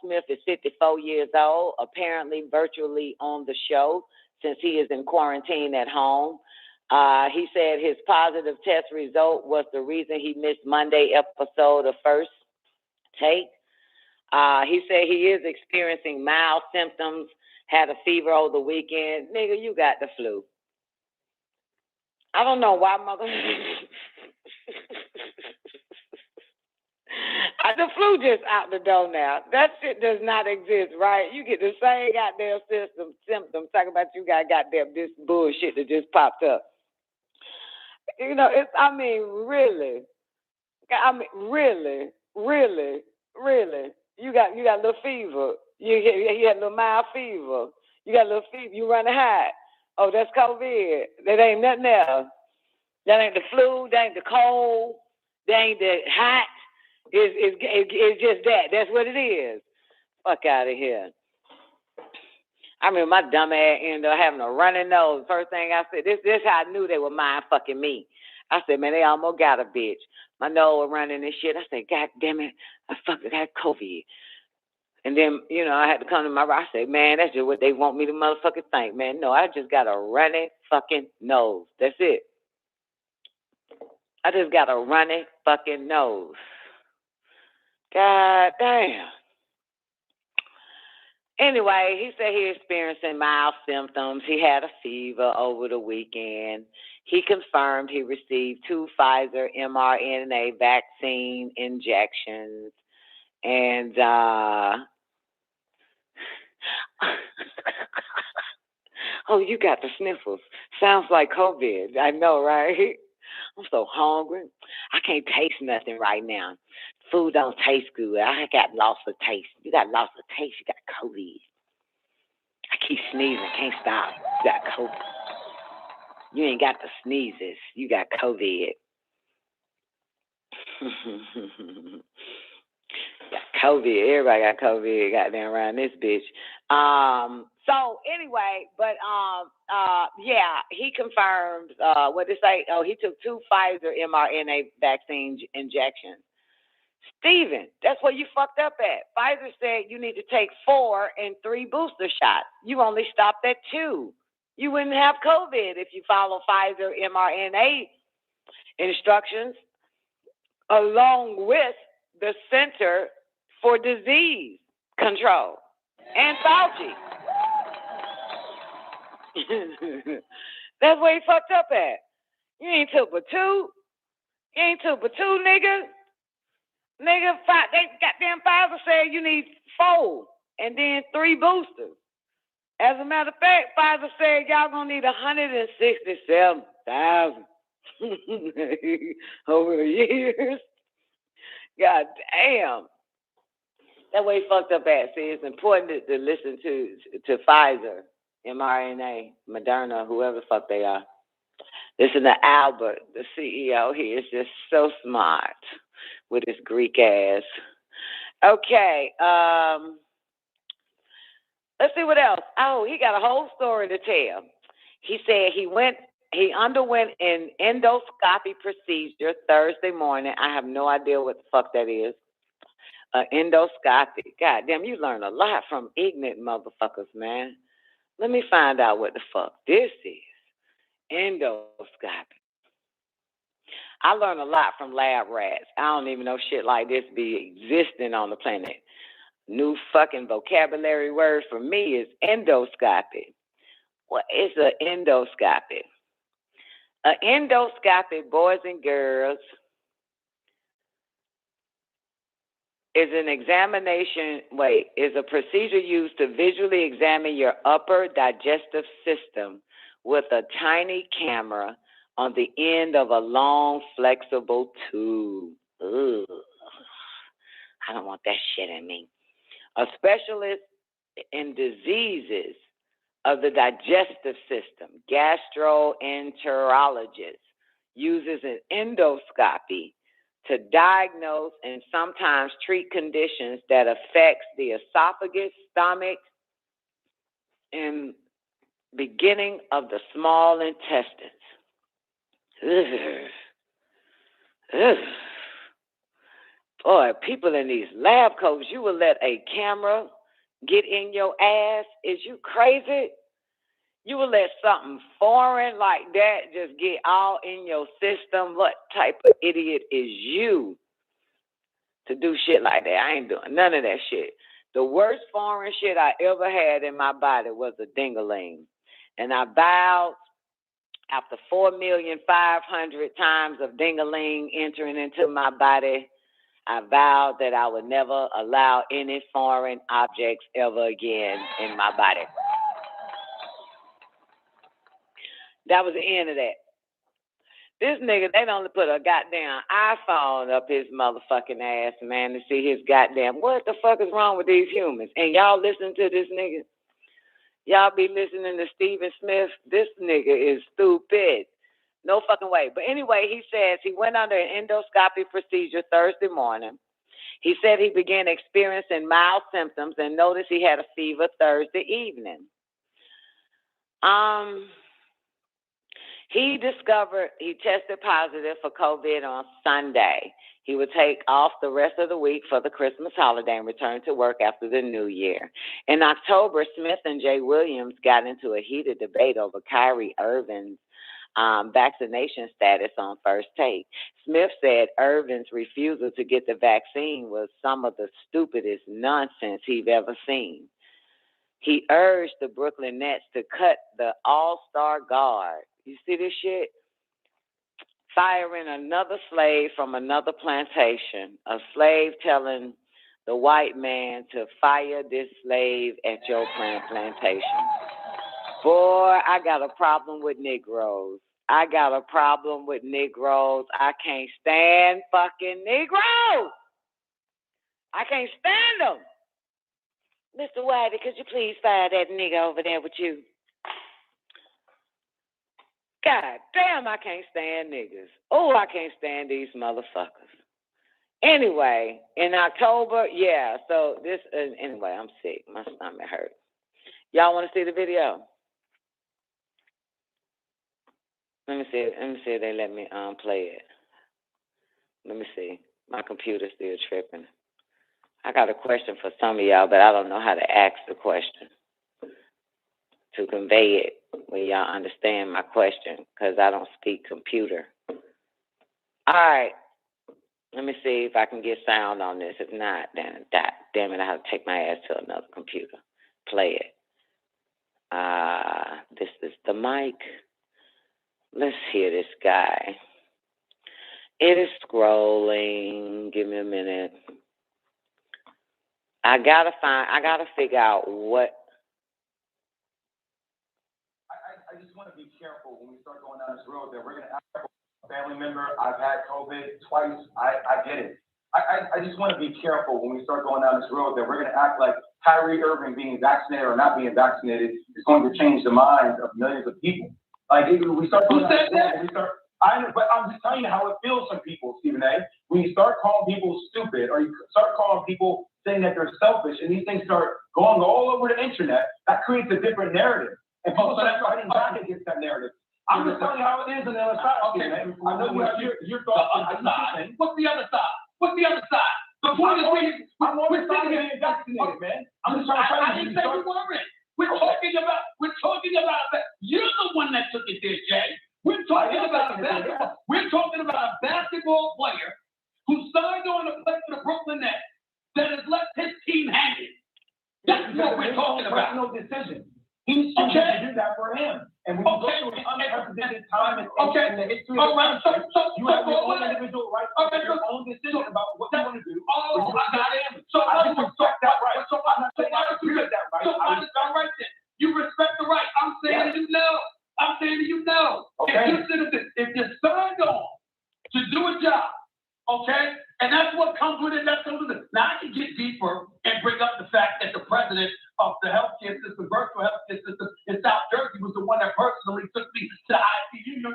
S10: Smith is 54 years old, apparently virtually on the show since he is in quarantine at home. He said his positive test result was the reason he missed Monday episode of First Take. He said he is experiencing mild symptoms, had a fever over the weekend. Nigga, you got the flu. I don't know why the flu just out the door now. That shit does not exist, right? You get the same goddamn symptoms. Talk about you got goddamn this bullshit that just popped up. You know, really. Really. You got a little fever. You had a little mild fever. You got a little fever. You running hot. Oh, that's COVID. That ain't nothing else. That ain't the flu. That ain't the cold. That ain't the hot. It's just that. That's what it is. Fuck out of here. I remember my dumb ass ended up having a running nose. First thing I said, this how I knew they were mind fucking me. I said, man, they almost got a bitch. My nose was running and shit. I said, God damn it, I fucking had COVID. And then, you know, I had to come to my I said, man, that's just what they want me to motherfucking think, man. No, I just got a running fucking nose. That's it. I just got a running fucking nose. God damn. Anyway, he said he experiencing mild symptoms. He had a fever over the weekend. He confirmed he received 2 Pfizer mRNA vaccine injections. And oh, you got the sniffles. Sounds like COVID. I know, right? I'm so hungry. I can't taste nothing right now. Food don't taste good. I got loss of taste. You got loss of taste. You got COVID. I keep sneezing. Can't stop. You got COVID. You ain't got the sneezes. You got COVID. Got COVID. Everybody got COVID. Goddamn around this bitch. So anyway, but yeah, he confirmed. What did it say? Oh, he took 2 Pfizer mRNA vaccine injections. Steven, that's where you fucked up at. Pfizer said you need to take 4 and 3 booster shots. You only stopped at 2. You wouldn't have COVID if you follow Pfizer mRNA instructions along with the Center for Disease Control and Fauci. That's where he fucked up at. You ain't took but 2. You ain't took but 2, nigga. Nigga, they goddamn Pfizer said you need 4 and then 3 boosters. As a matter of fact, Pfizer said y'all gonna need 167,000 over the years. God damn. That way he fucked up at. See, it's important to listen to Pfizer, mRNA, Moderna, whoever the fuck they are. Listen to Albert, the CEO. He is just so smart with his Greek ass. Okay, let's see what else. Oh, he got a whole story to tell. He said he underwent an endoscopy procedure Thursday morning. I have no idea what the fuck that is. Endoscopy. God damn, you learn a lot from ignorant motherfuckers, man. Let me find out what the fuck this is. Endoscopy. I learn a lot from lab rats. I don't even know shit like this be existing on the planet. New fucking vocabulary word for me is endoscopy. What is an endoscopy? An endoscopy, boys and girls, is a procedure used to visually examine your upper digestive system with a tiny camera on the end of a long, flexible tube. Ugh. I don't want that shit in me. A specialist in diseases of the digestive system, gastroenterologist, uses an endoscopy to diagnose and sometimes treat conditions that affects the esophagus, stomach, and beginning of the small intestines. Boy, people in these lab coats, you will let a camera get in your ass? Is you crazy? You will let something foreign like that just get all in your system? What type of idiot is you to do shit like that? I ain't doing none of that shit. The worst foreign shit I ever had in my body was a ding-a-ling. And I vowed after 4,500,000 times of ding-a-ling entering into my body, I vowed that I would never allow any foreign objects ever again in my body. That was the end of that. This nigga, they only put a goddamn iPhone up his motherfucking ass, man, to see his goddamn, what the fuck is wrong with these humans? And y'all listen to this nigga. Y'all be listening to Stephen Smith. This nigga is stupid. No fucking way. But anyway, he says he went under an endoscopy procedure Thursday morning. He said he began experiencing mild symptoms and noticed he had a fever Thursday evening. He tested positive for COVID on Sunday. He would take off the rest of the week for the Christmas holiday and return to work after the new year. In October, Smith and Jay Williams got into a heated debate over Kyrie Irving's vaccination status on First Take. Smith said Irving's refusal to get the vaccine was some of the stupidest nonsense he'd ever seen. He urged the Brooklyn Nets to cut the all-star guard. You see this shit? Firing another slave from another plantation. A slave telling the white man to fire this slave at your plantation. Boy, I got a problem with Negroes. I can't stand fucking Negroes. I can't stand them. Mr. Whitey, could you please fire that nigga over there with you? God damn, I can't stand niggas. Oh, I can't stand these motherfuckers. Anyway, in October, anyway, I'm sick. My stomach hurt. Y'all want to see the video? Let me see if they let me play it. Let me see. My computer's still tripping. I got a question for some of y'all, but I don't know how to ask the question to convey it when y'all understand my question, because I don't speak computer. All right. Let me see if I can get sound on this. If not, then damn it, I have to take my ass to another computer. Play it. This is the mic. Let's hear this guy. It is scrolling. Give me a minute. I gotta figure out what.
S11: I just want to be careful when we start going down this road that we're going to act like a family member. I've had COVID twice. I get it. I just want to be careful when we start going down this road that we're going to act like Kyrie Irving being vaccinated or not being vaccinated is going to change the minds of millions of people. Like, we start going down this road, but I'm just telling you how it feels some people, Stephen A. When you start calling people stupid or you start calling people saying that they're selfish and these things start going all over the internet, that creates a different narrative. And people start fighting back against that narrative. I'm just telling you how it is on the other side. Okay, man. I know you have your thoughts. What's the other side? What's the other side? The point is, I'm on the side of being vaccinated, man. I'm just trying to tell you. I didn't say you weren't. We're talking about that. You're the one that took it there, Jay. We're talking about a basketball player who signed on to play for the Brooklyn Nets that has left his team hanging. That's what we're talking about. No decision. He should do that for him. And we go through an unprecedented time in the history of the country. You have your own individual right to make your own decision about what you want to do. Oh, I got it. So I just respect that right. So I'm not saying I agree with that right. So I just got right then. You respect the right. I'm saying to you no. I'm saying to you no. Okay. If you're signed on to do a job, okay, and that's what comes with it. That's what it is. Now I can get deeper and bring up the fact president of the healthcare system, virtual healthcare system in South Jersey, was the one that personally took me to the ICU,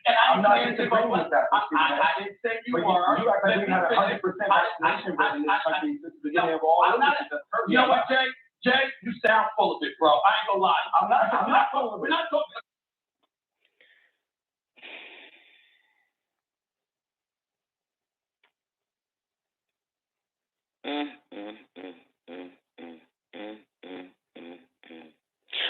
S11: and I'm not disagreeing with that. I didn't say you were. You act like we had 100% vaccination rate in this country since the beginning of all of this. You know what, Jay? Jay, you sound full of it, bro. I ain't gonna lie. I'm not full of it. We're not talking.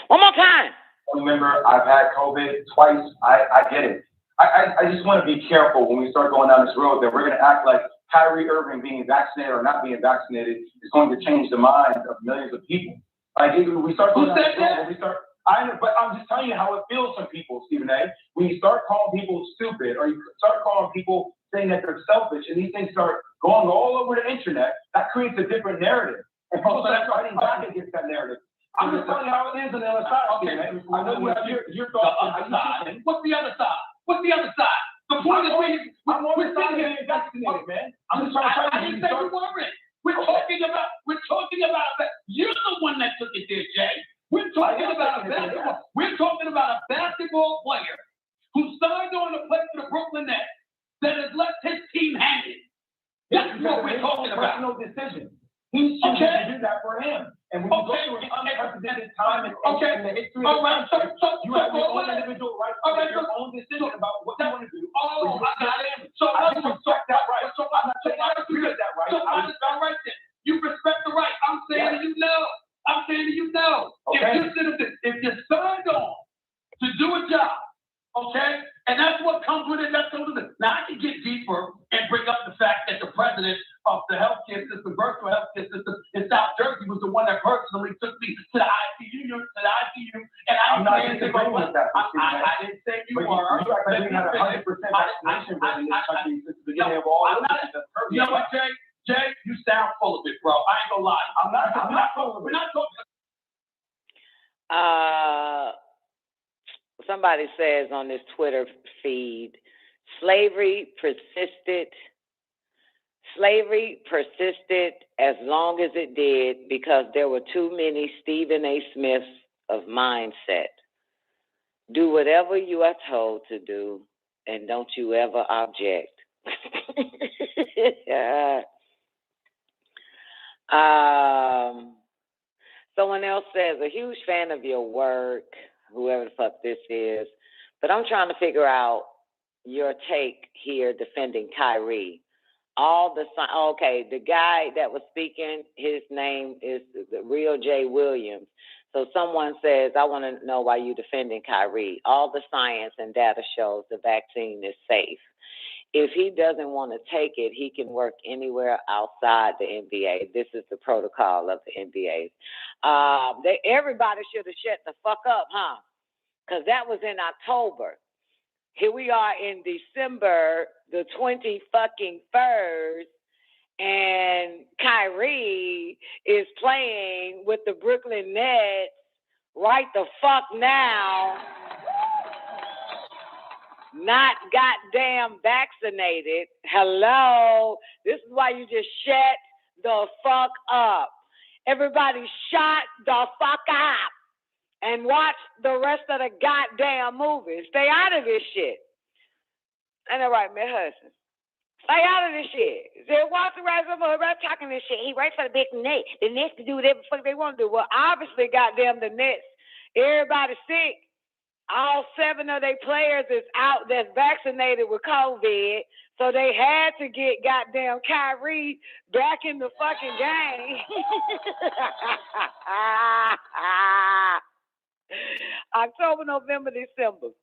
S10: One more time.
S11: Remember, I've had COVID twice. I get it. I just want to be careful when we start going down this road that we're going to act like Kyrie Irving being vaccinated or not being vaccinated is going to change the minds of millions of people. Like we start going down this road, but I'm just telling you how it feels to people, Stephen A. When you start calling people stupid or you start calling people saying that they're selfish and these things start going all over the internet, that creates a different narrative. And people start fighting back against that narrative. I'm just telling you how it is on the other side. Okay, I know you have your thoughts on the other side. What's the other side? What's the other side? The point is, I'm on the side of getting vaccinated, man. I'm just trying to tell you. I didn't say you weren't. We're talking about that. You're the one that took it there, Jay. We're talking about a basketball player who signed on to play for the Brooklyn Nets that has left his team hanging. That's what we're talking about. Personal decision. He should do that for him. And when you go through an unprecedented time in the history of the country, you have your own individual right to make your own decision about what you want to do. Oh, I got it. So I respect that right. So I'm not saying I agree with that right. So I respect right then. You respect the right. I'm saying to you no. I'm saying to you no. Okay. If you're signed on to do a job, okay, and that's what comes with it. That's what it is. Now I can get deeper and bring up the fact that the president of the healthcare system, virtual healthcare system in South Jersey, was the one that personally took me to the ICU, and I'm not disagreeing with that. I didn't say you were. You act like we had 100% vaccination rate in this country since the beginning of all of this. You know what, Jay? Jay, you sound full of it, bro. I ain't gonna lie. I'm not full of it. We're not talking.
S10: Somebody says on this Twitter feed, slavery persisted as long as it did because there were too many Stephen A. Smiths of mindset. Do whatever you are told to do, and don't you ever object. Someone else says, a huge fan of your work, whoever the fuck this is, but I'm trying to figure out your take here defending Kyrie. The guy that was speaking, his name is the real Jay Williams. So someone says, I want to know why you're defending Kyrie. All the science and data shows the vaccine is safe. If he doesn't want to take it, he can work anywhere outside the NBA. This is the protocol of the NBA. Everybody should have shut the fuck up, huh? Because that was in October. Here we are in December the 21st, and Kyrie is playing with the Brooklyn Nets right the fuck now, not goddamn vaccinated. Hello? This is why you just shut the fuck up. Everybody shut the fuck up and watch the rest of the goddamn movie. Stay out of this shit. Ain't that right, man? Hudson? Stay out of this shit. They watch the rest of them talking this shit. He writes for the big Nets. The Nets can do whatever the fuck they want to do. Well, obviously, goddamn, the Nets, everybody's sick. All 7 of their players is out that's vaccinated with COVID. So they had to get goddamn Kyrie back in the fucking game. October, November, December.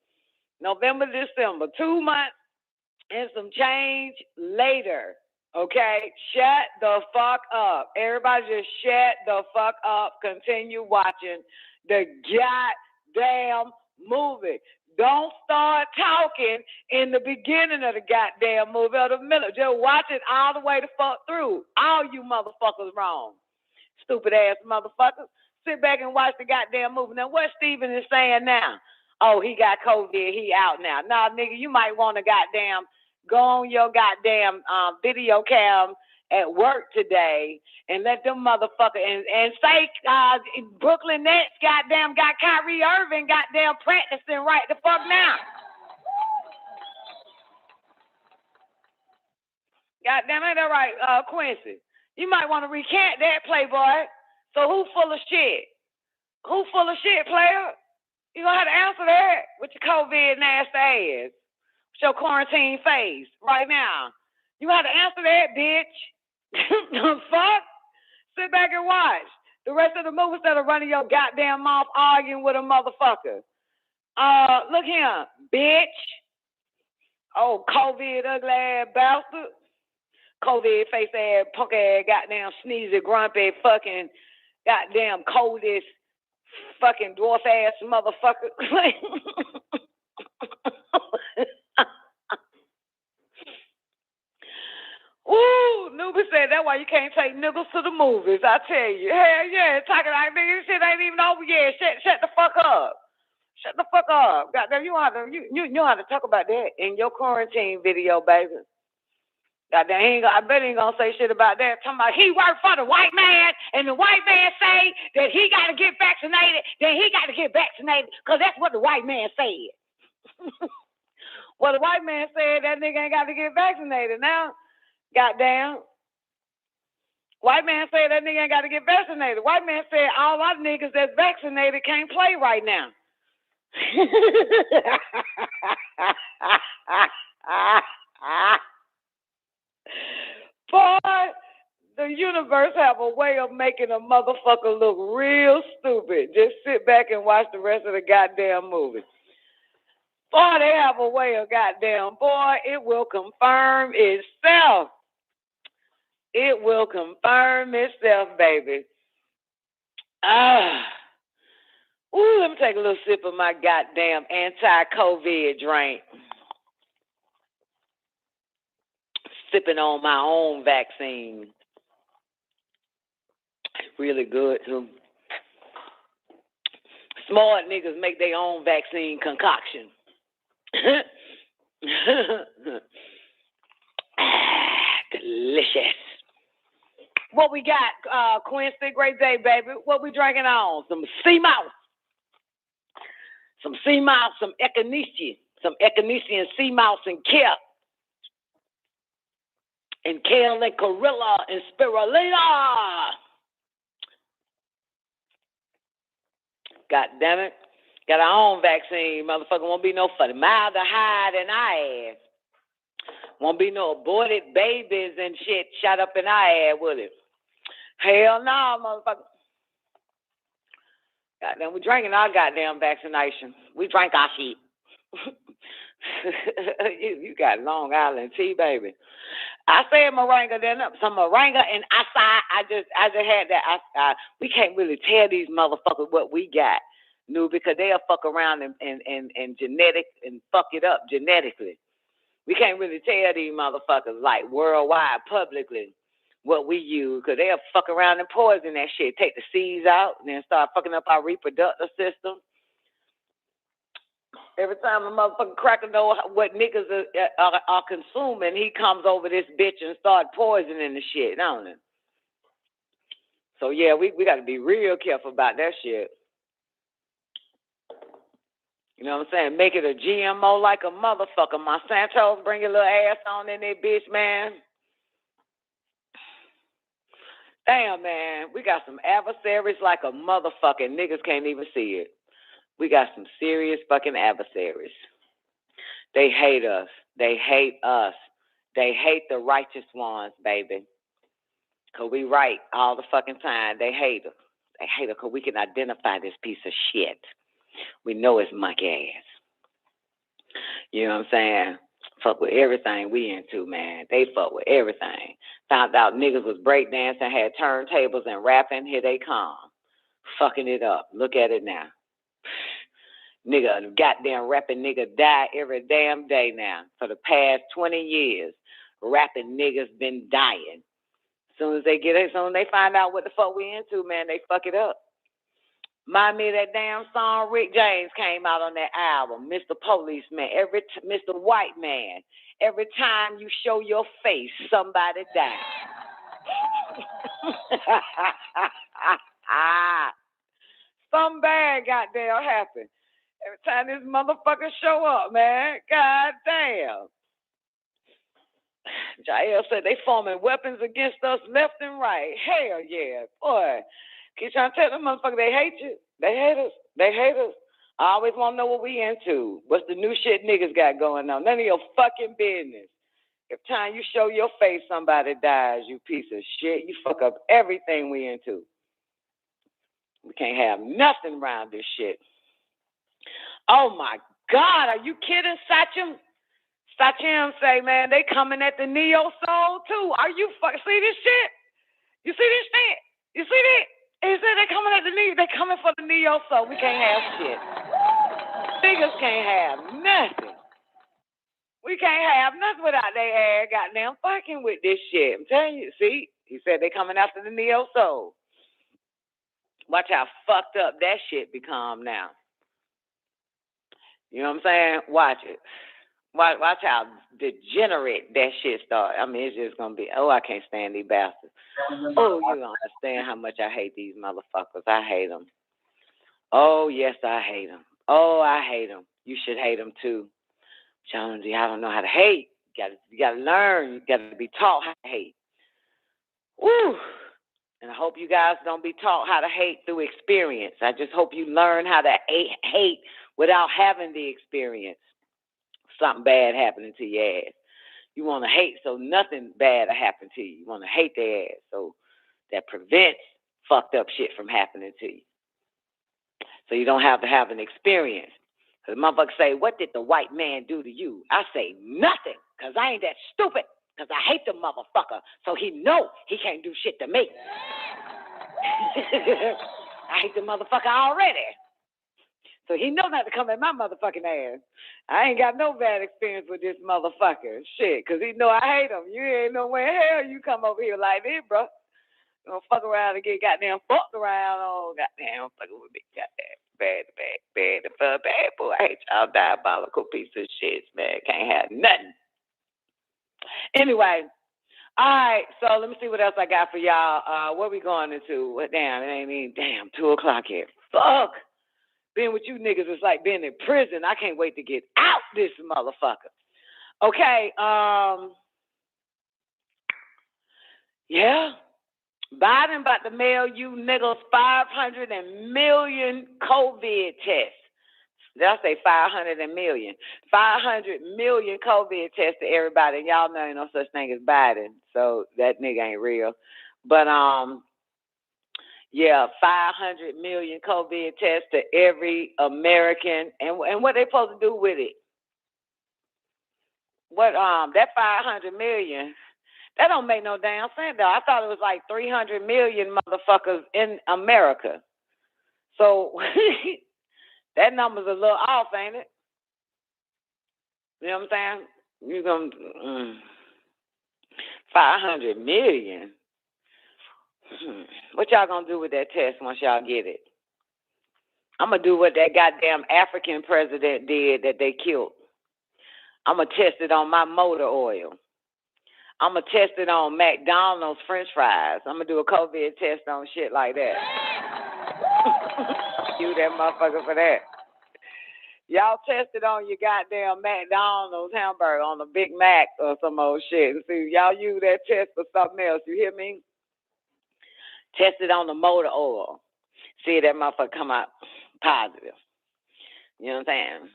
S10: 2 months and some change later. Okay? Shut the fuck up. Everybody just shut the fuck up. Continue watching the goddamn movie. Don't start talking in the beginning of the goddamn movie or the middle. Just watch it all the way the fuck through. All you motherfuckers wrong. Stupid ass motherfuckers. Sit back and watch the goddamn movie. Now, what Steven is saying now? Oh, he got COVID. He out now. Nah, nigga, you might want to goddamn go on your goddamn video cam at work today and let them motherfucker and say Brooklyn Nets goddamn got Kyrie Irving goddamn practicing right the fuck now. Goddamn, ain't that right, Quincy? You might want to recant that, Playboy. So who full of shit? Who full of shit, player? You gonna have to answer that with your COVID nasty ass, with your quarantine face right now. You have to answer that, bitch. The fuck? Sit back and watch the rest of the movie instead of running your goddamn mouth arguing with a motherfucker. Look here, bitch. Oh, COVID ugly ass bastard. COVID face ass, punk ass, goddamn sneezy, grumpy, fucking goddamn coldest, fucking dwarf ass motherfucker. Ooh, Nuba said that's why you can't take niggas to the movies. I tell you, hell yeah, talking like nigga, this shit ain't even over yet. Shut the fuck up. Shut the fuck up. Goddamn, you don't have to talk about that in your quarantine video, baby. Goddamn, I bet he ain't gonna say shit about that. Talking about he worked for the white man, and the white man say that he got to get vaccinated, then he got to get vaccinated, because that's what the white man said. Well, the white man said that nigga ain't got to get vaccinated. Now, goddamn, white man said that nigga ain't got to get vaccinated. White man said all our niggas that's vaccinated can't play right now. Boy, the universe have a way of making a motherfucker look real stupid. Just sit back and watch the rest of the goddamn movie. Boy, they have a way of goddamn, boy, it will confirm itself. It will confirm itself, baby. Ooh, let me take a little sip of my goddamn anti-COVID drink. Sipping on my own vaccine. Really good, too. Smart niggas make their own vaccine concoction. Delicious. What we got, Quincy? Great day, baby. What we drinking on? Some sea mouse. Some sea mouse, some echinacea. Some echinacea and sea mouse and kale. And kale and corilla and spirulina. God damn it. Got our own vaccine. Motherfucker won't be no formaldehyde in our ass. Won't be no aborted babies and shit shot up in our ass, will it? Hell no, motherfucker. Goddamn, we drinking our goddamn vaccination. We drank our shit. You got Long Island tea, baby. I said moringa, then some moringa and acai. I just had that. We can't really tell these motherfuckers what we got, because they'll fuck around and genetic and fuck it up genetically. We can't really tell these motherfuckers like worldwide publicly what we use, because they'll fuck around and poison that shit, take the seeds out, and then start fucking up our reproductive system. Every time a motherfucking cracker know what niggas are consuming, he comes over this bitch and start poisoning the shit, don't it? So yeah, we got to be real careful about that shit. You know what I'm saying? Make it a GMO like a motherfucker. Monsanto, bring your little ass on in there, bitch, man. Damn, man. We got some adversaries like a motherfucker. Niggas can't even see it. We got some serious fucking adversaries. They hate us. They hate us. They hate the righteous ones, baby. Because we right all the fucking time. They hate us. They hate us because we can identify this piece of shit. We know it's monkey ass. You know what I'm saying? Fuck with everything we into, man. They fuck with everything. Found out niggas was breakdancing, had turntables and rapping. Here they come. Fucking it up. Look at it now. Nigga, goddamn rapping nigga die every damn day now. For the past 20 years, rapping niggas been dying. As soon as they find out what the fuck we into, man, they fuck it up. Remind me of that damn song Rick James came out on that album, Mr. Policeman, Mr. White Man. Every time you show your face, somebody dies.
S5: Some bad goddamn happen every time this motherfucker show up, man. God damn. Jael said they forming weapons against us left and right. Hell yeah, boy. Keep trying to tell them motherfuckers they hate you. They hate us. They hate us. I always want to know what we into. What's the new shit niggas got going on? None of your fucking business. Every time you show your face, somebody dies, you piece of shit. You fuck up everything we into. We can't have nothing around this shit. Oh my God, are you kidding, Sachem? Sachem say, man, they coming at the Neo Soul too. Are you see this shit? You see this shit? You see that? He said they coming at the Neo. They coming for the Neo Soul. We can't have shit. Niggas can't have nothing. We can't have nothing without their ass goddamn fucking with this shit. I'm telling you. See, he said they coming after the Neo Soul. Watch how fucked up that shit become now. You know what I'm saying? Watch it. Watch how degenerate that shit start. I mean, it's just gonna be. Oh, I can't stand these bastards. Oh, you don't understand how much I hate these motherfuckers. I hate them. Oh, yes, I hate them. Oh, I hate them. You should hate them too. Jonesy, I don't know how to hate. You gotta learn. You gotta be taught how to hate. Woo! And I hope you guys don't be taught how to hate through experience. I just hope you learn how to hate without having the experience. Something bad happening to your ass. You want to hate so nothing bad will happen to you. You want to hate their ass so that prevents fucked up shit from happening to you. So you don't have to have an experience. Because motherfuckers say, what did the white man do to you? I say, nothing, because I ain't that stupid. Because I hate the motherfucker. So he know he can't do shit to me. I hate the motherfucker already. So he knows not to come at my motherfucking ass. I ain't got no bad experience with this motherfucker. Shit, because he know I hate him. You ain't no way in hell you come over here like this, bro. You don't fuck around and get goddamn fucked around. Oh, goddamn, fucking with me. Goddamn, bad boy. I hate y'all diabolical piece of shit, man. Can't have nothing. Anyway, all right, so let me see what else I got for y'all. What we going into? Damn, it ain't even 2 o'clock yet. Fuck. Being with you niggas is like being in prison. I can't wait to get out this motherfucker. Okay, yeah. Biden about to mail you niggas 500 million COVID tests. Did I say 500 million? 500 million COVID tests to everybody. And y'all know ain't no such thing as Biden, so that nigga ain't real. But yeah, 500 million COVID tests to every American. And what they supposed to do with it? What that 500 million, that don't make no damn sense though. I thought it was like 300 million motherfuckers in America. So that number's a little off, ain't it? You know what I'm saying? You're gonna 500 million. What y'all gonna do with that test once y'all get it? I'm gonna do what that goddamn African president did that they killed. I'm gonna test it on my motor oil. I'm gonna test it on McDonald's French fries. I'm gonna do a COVID test on shit like that. You that motherfucker for that. Y'all test it on your goddamn McDonald's hamburger, on the Big Mac or some old shit. And see, y'all use that test for something else. You hear me? Test it on the motor oil. See that motherfucker come out positive. You know what I'm saying?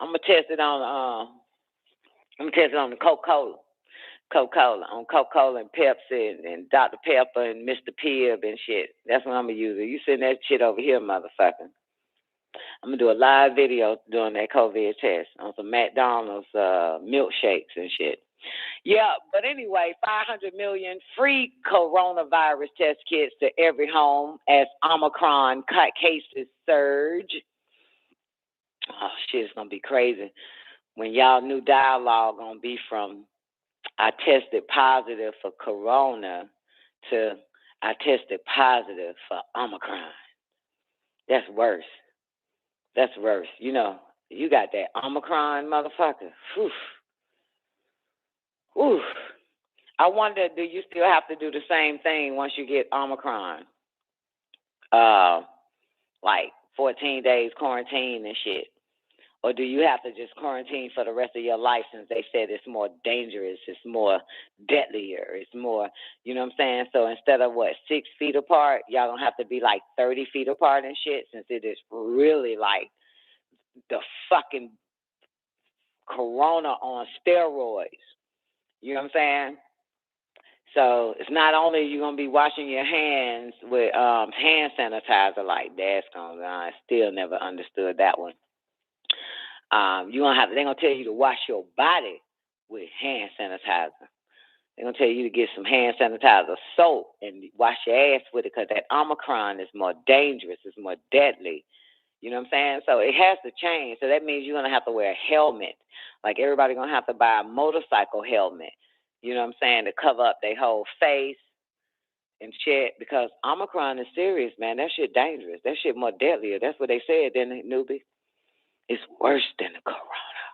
S5: I'm gonna test it on the Coca-Cola. On Coca-Cola and Pepsi and Dr. Pepper and Mr. Pibb and shit. That's what I'm gonna use. You send that shit over here, motherfucker. I'm gonna do a live video doing that COVID test on some McDonald's milkshakes and shit. Yeah, but anyway, 500 million free coronavirus test kits to every home as Omicron cases surge. Oh, shit, it's going to be crazy when y'all new dialogue going to be from I tested positive for corona to I tested positive for Omicron. That's worse. That's worse. You know, you got that Omicron motherfucker. Whew. Whew.
S10: I wonder, do you still have to do the same thing once you get Omicron? Like 14 days quarantine and shit? Or do you have to just quarantine for the rest of your life since they said it's more dangerous, it's more deadlier, it's more, you know what I'm saying? So instead of, 6 feet apart, y'all gonna have to be like 30 feet apart and shit, since it is really like the fucking corona on steroids. You know what I'm saying? So it's not only you gonna be washing your hands with hand sanitizer, like that's gonna. I still never understood that one. You gonna have. They're gonna tell you to wash your body with hand sanitizer. They're gonna tell you to get some hand sanitizer soap and wash your ass with it, because that Omicron is more dangerous. It's more deadly. You know what I'm saying? So it has to change. So that means you're gonna have to wear a helmet. Like everybody gonna have to buy a motorcycle helmet. You know what I'm saying, to cover up their whole face and shit, because Omicron is serious, man. That shit dangerous. That shit more deadlier. That's what they said, didn't it, newbie? It's worse than the corona.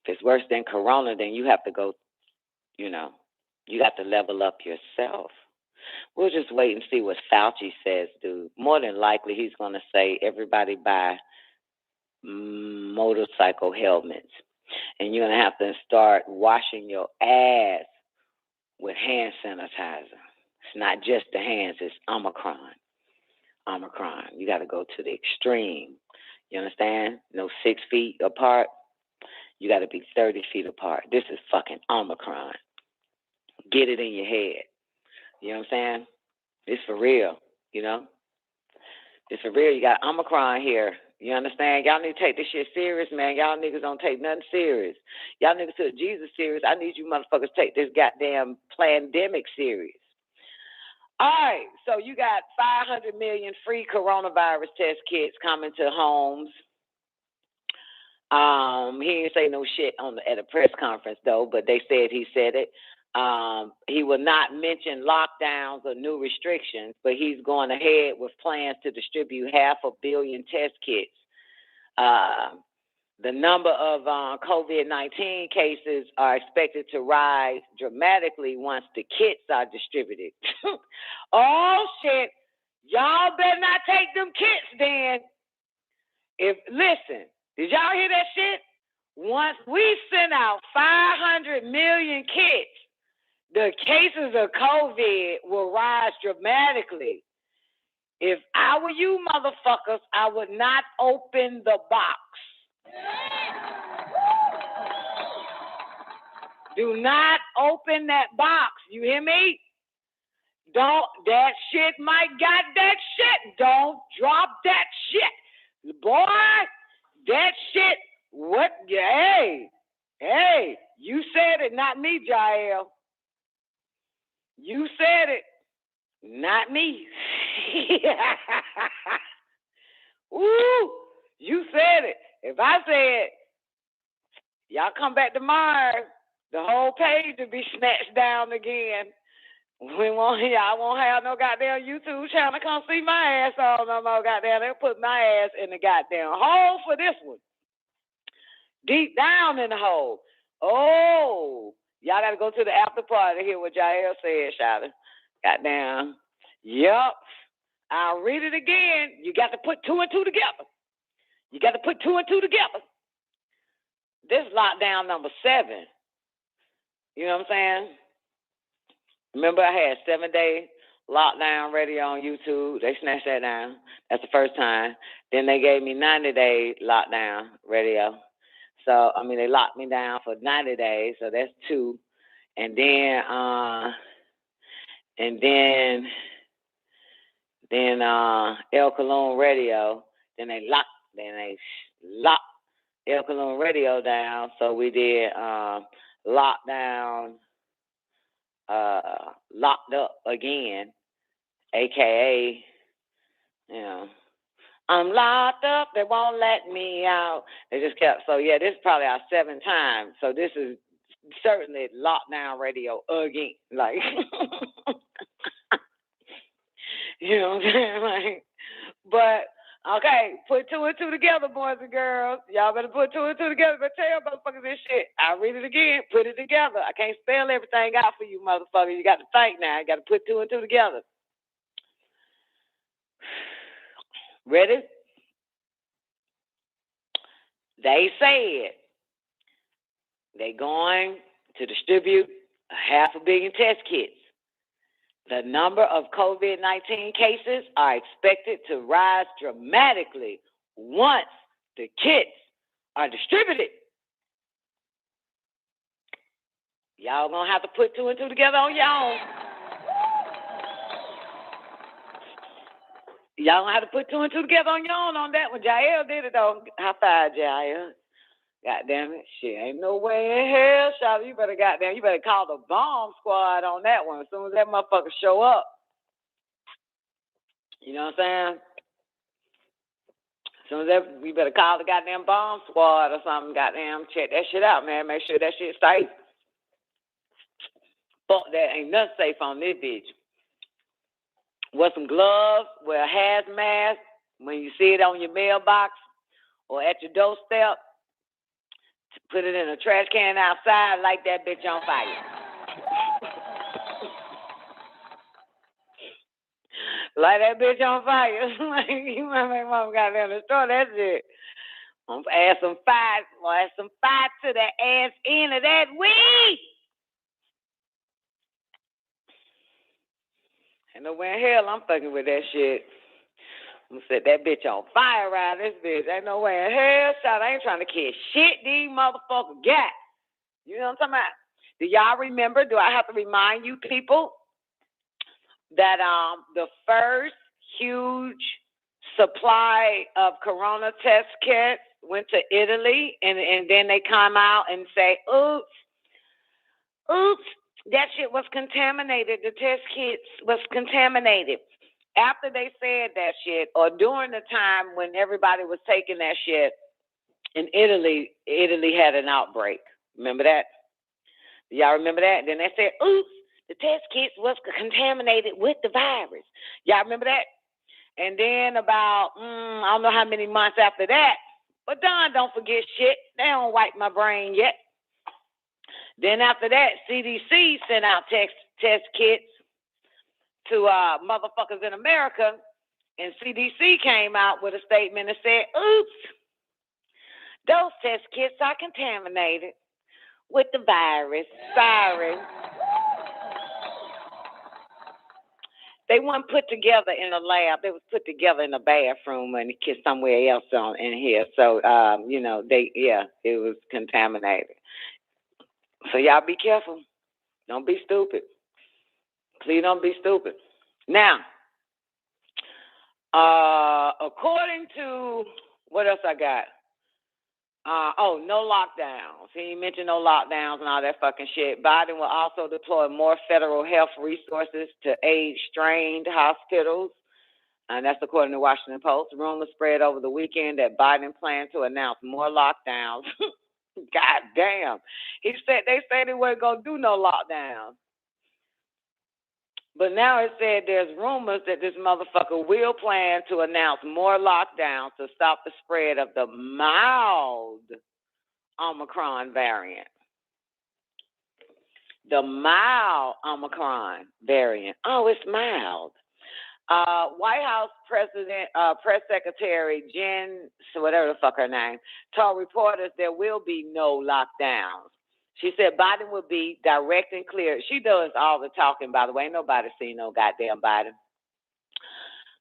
S10: If it's worse than corona, then you have to go, you have to level up yourself. We'll just wait and see what Fauci says, dude. More than likely, he's going to say everybody buy motorcycle helmets. And you're going to have to start washing your ass with hand sanitizer. It's not just the hands, it's Omicron. You got to go to the extreme. You understand? No 6 feet apart. You got to be 30 feet apart. This is fucking Omicron. Get it in your head. You know what I'm saying? It's for real, It's for real. You got Omicron here. You understand? Y'all need to take this shit serious, man. Y'all niggas don't take nothing serious. Y'all niggas took Jesus serious. I need you motherfuckers to take this goddamn pandemic serious. All right, so you got 500 million free coronavirus test kits coming to homes. He didn't say no shit at a press conference, though, but they said he said it. He will not mention lockdowns or new restrictions, but he's going ahead with plans to distribute 500 million test kits. The number of COVID-19 cases are expected to rise dramatically once the kits are distributed. Oh, shit. Y'all better not take them kits then. Listen, did y'all hear that shit? Once we send out 500 million kits, the cases of COVID will rise dramatically. If I were you motherfuckers, I would not open the box. Do not open that box. You hear me? That shit might got that shit. Don't drop that shit. Boy, that shit, what? Hey, you said it, not me, Jael. You said it, not me. Woo, you said it. If I said, y'all come back tomorrow, the whole page will be snatched down again. I won't have no goddamn YouTube channel come see my ass on no more, goddamn. They'll put my ass in the goddamn hole for this one. Deep down in the hole. Oh, y'all got to go to the after party to hear what Jael said, Shada. Goddamn. Yep. I'll read it again. You got to put 2 and 2 together. You got to put 2 and 2 together. This is lockdown number 7. You know what I'm saying? Remember, I had 7-day lockdown radio on YouTube. They snatched that down. That's the first time. Then they gave me 90-day lockdown radio. So, they locked me down for 90 days. So that's 2. And then El Cologne Radio. Then they locked El Cologne Radio down. So we did lockdown, locked up again, aka, I'm locked up, they won't let me out. They just kept, so yeah, this is probably our 7th time. So this is certainly lockdown radio again. Like, you know what I'm saying? Like, but Okay, put two and two together, boys and girls. Y'all better put two and two together. But tell motherfuckers this shit. I'll read it again. Put it together. I can't spell everything out for you, motherfuckers. You got to think now. You got to put two and two together. Ready? They said they're going to distribute 500 million test kits. The number of COVID-19 cases are expected to rise dramatically once the kits are distributed. Y'all gonna have to put two and two together on your own. Y'all gonna have to put two and two together on your own on that one. Jael did it though. High five, Jael. God damn it. Shit, ain't no way in hell, Shawty. You better call the bomb squad on that one as soon as that motherfucker show up. You know what I'm saying? As soon as that, we better call the goddamn bomb squad or something. Goddamn, check that shit out, man. Make sure that shit's safe. Fuck that. Ain't nothing safe on this bitch. Wear some gloves, wear a hazmat when you see it on your mailbox or at your doorstep. Put it in a trash can outside, light that bitch on fire. Light that bitch on fire. You might make mom goddamn destroy that shit. I'm gonna add some fire to the ass end of that weed. Ain't no way in hell I'm fucking with that shit. I'm gonna set that bitch on fire around this bitch. Ain't no way in hell, shot. I ain't trying to kiss shit these motherfuckers got. You know what I'm talking about? Do y'all remember? Do I have to remind you people that the first huge supply of corona test kits went to Italy, and then they come out and say, oops, that shit was contaminated. The test kits was contaminated. After they said that shit, or during the time when everybody was taking that shit, in Italy had an outbreak. Remember that? Y'all remember that? Then they said, oops, the test kits was contaminated with the virus. Y'all remember that? And then about, I don't know how many months after that, but Don don't forget shit. They don't wipe my brain yet. Then after that, CDC sent out test kits to motherfuckers in America, and CDC came out with a statement and said, oops, those test kits are contaminated with the virus. Sorry. They weren't put together in a lab. They was put together in a bathroom and somewhere else in here. So, it was contaminated. So y'all be careful. Don't be stupid. Please don't be stupid. Now, according to, what else I got? No lockdowns. He mentioned no lockdowns and all that fucking shit. Biden will also deploy more federal health resources to aid strained hospitals. And that's according to Washington Post. Rumors spread over the weekend that Biden planned to announce more lockdowns. God damn. They said they weren't going to do no lockdown. But now it said there's rumors that this motherfucker will plan to announce more lockdowns to stop the spread of the mild Omicron variant. The mild Omicron variant. Oh, it's mild. White House Press Secretary Jen, whatever the fuck her name, told reporters there will be no lockdowns. She said Biden will be direct and clear. She does all the talking, by the way. Ain't nobody seen no goddamn Biden.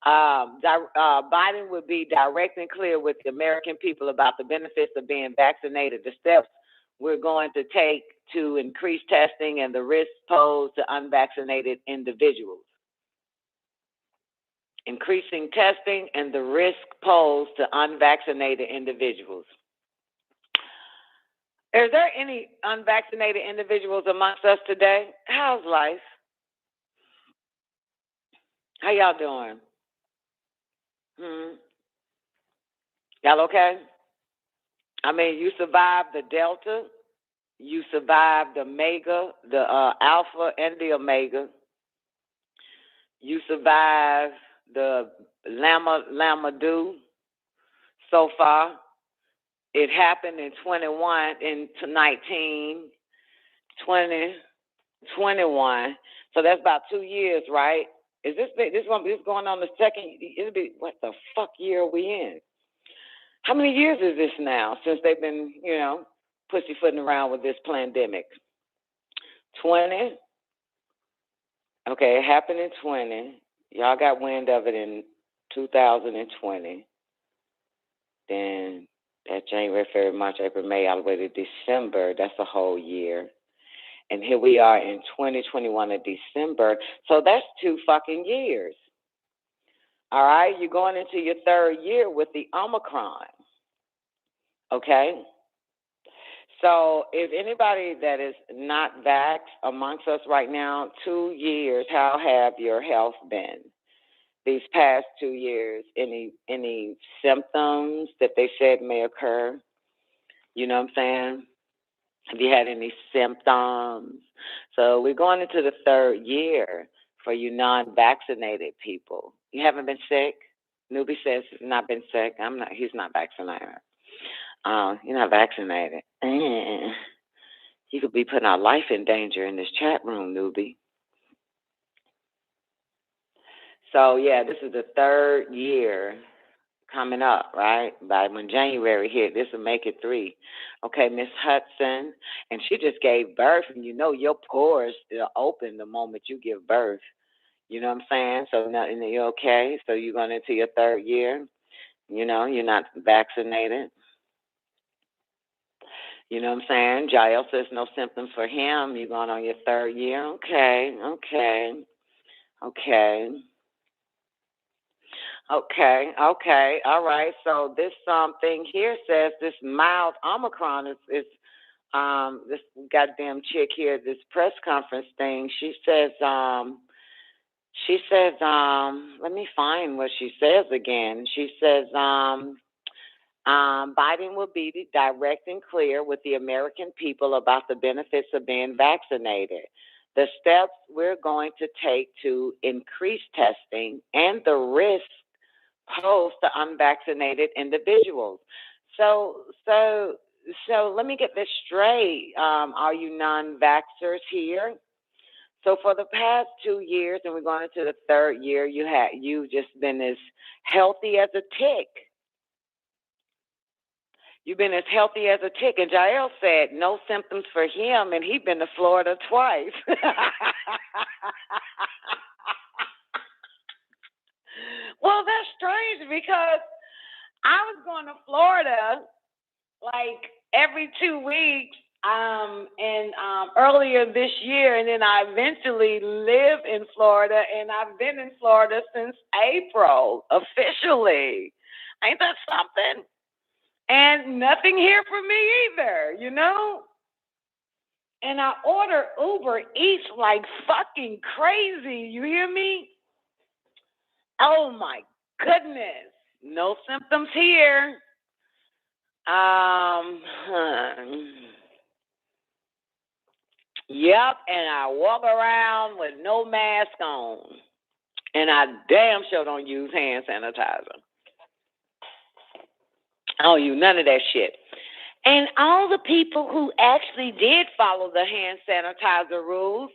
S10: Biden will be direct and clear with the American people about the benefits of being vaccinated, the steps we're going to take to increase testing and the risks posed to unvaccinated individuals. Increasing testing and the risk posed to unvaccinated individuals. Is there any unvaccinated individuals amongst us today? How's life? How y'all doing? Y'all okay? I mean, you survived the Delta. You survived the Omega, the Alpha and the Omega. You survived the Lambda. so far. It happened in 21, in 19, 20, 21. So that's about 2 years, right? Is this going on the second? It'll be, what the fuck year are we in? How many years is this now since they've been, pussyfooting around with this pandemic? 20. Okay, it happened in 20. Y'all got wind of it in 2020. Then that January, February, March, April, May, all the way to December. That's a whole year. And here we are in 2021 in December. So that's 2 fucking years. All right? You're going into your 3rd year with the Omicron. Okay? So if anybody that is not vaxxed amongst us right now, 2 years, how have your health been? These past 2 years, any symptoms that they said may occur? You know what I'm saying? Have you had any symptoms? So we're going into the 3rd year for you non-vaccinated people. You haven't been sick? Newbie says he's not been sick. He's not vaccinated. You're not vaccinated. You could be putting our life in danger in this chat room, Newbie. So, yeah, this is the 3rd year coming up, right? By when January hit, this will make it 3. Okay, Miss Hudson, and she just gave birth, and your pores still open the moment you give birth. You know what I'm saying? So, you're okay. So, you're going into your 3rd year. You're not vaccinated. You know what I'm saying? Jael says no symptoms for him. You're going on your 3rd year. Okay. All right. So this thing here says this mild Omicron is this goddamn chick here, this press conference thing. She says, let me find what she says again. She says, Biden will be direct and clear with the American people about the benefits of being vaccinated, the steps we're going to take to increase testing, and the risk posed to unvaccinated individuals. So let me get this straight. Are you non-vaxxers here? So for the past 2 years, and we're going into the 3rd year, you've just been as healthy as a tick. You've been as healthy as a tick. And Jael said no symptoms for him, and he's been to Florida twice. Well, that's strange because I was going to Florida like every 2 weeks earlier this year, and then I eventually live in Florida, and I've been in Florida since April, officially. Ain't that something? And nothing here for me either, And I order Uber Eats like fucking crazy. You hear me? Oh my goodness. No symptoms here. Yep, and I walk around with no mask on. And I damn sure don't use hand sanitizer. I don't use none of that shit. And all the people who actually did follow the hand sanitizer rules,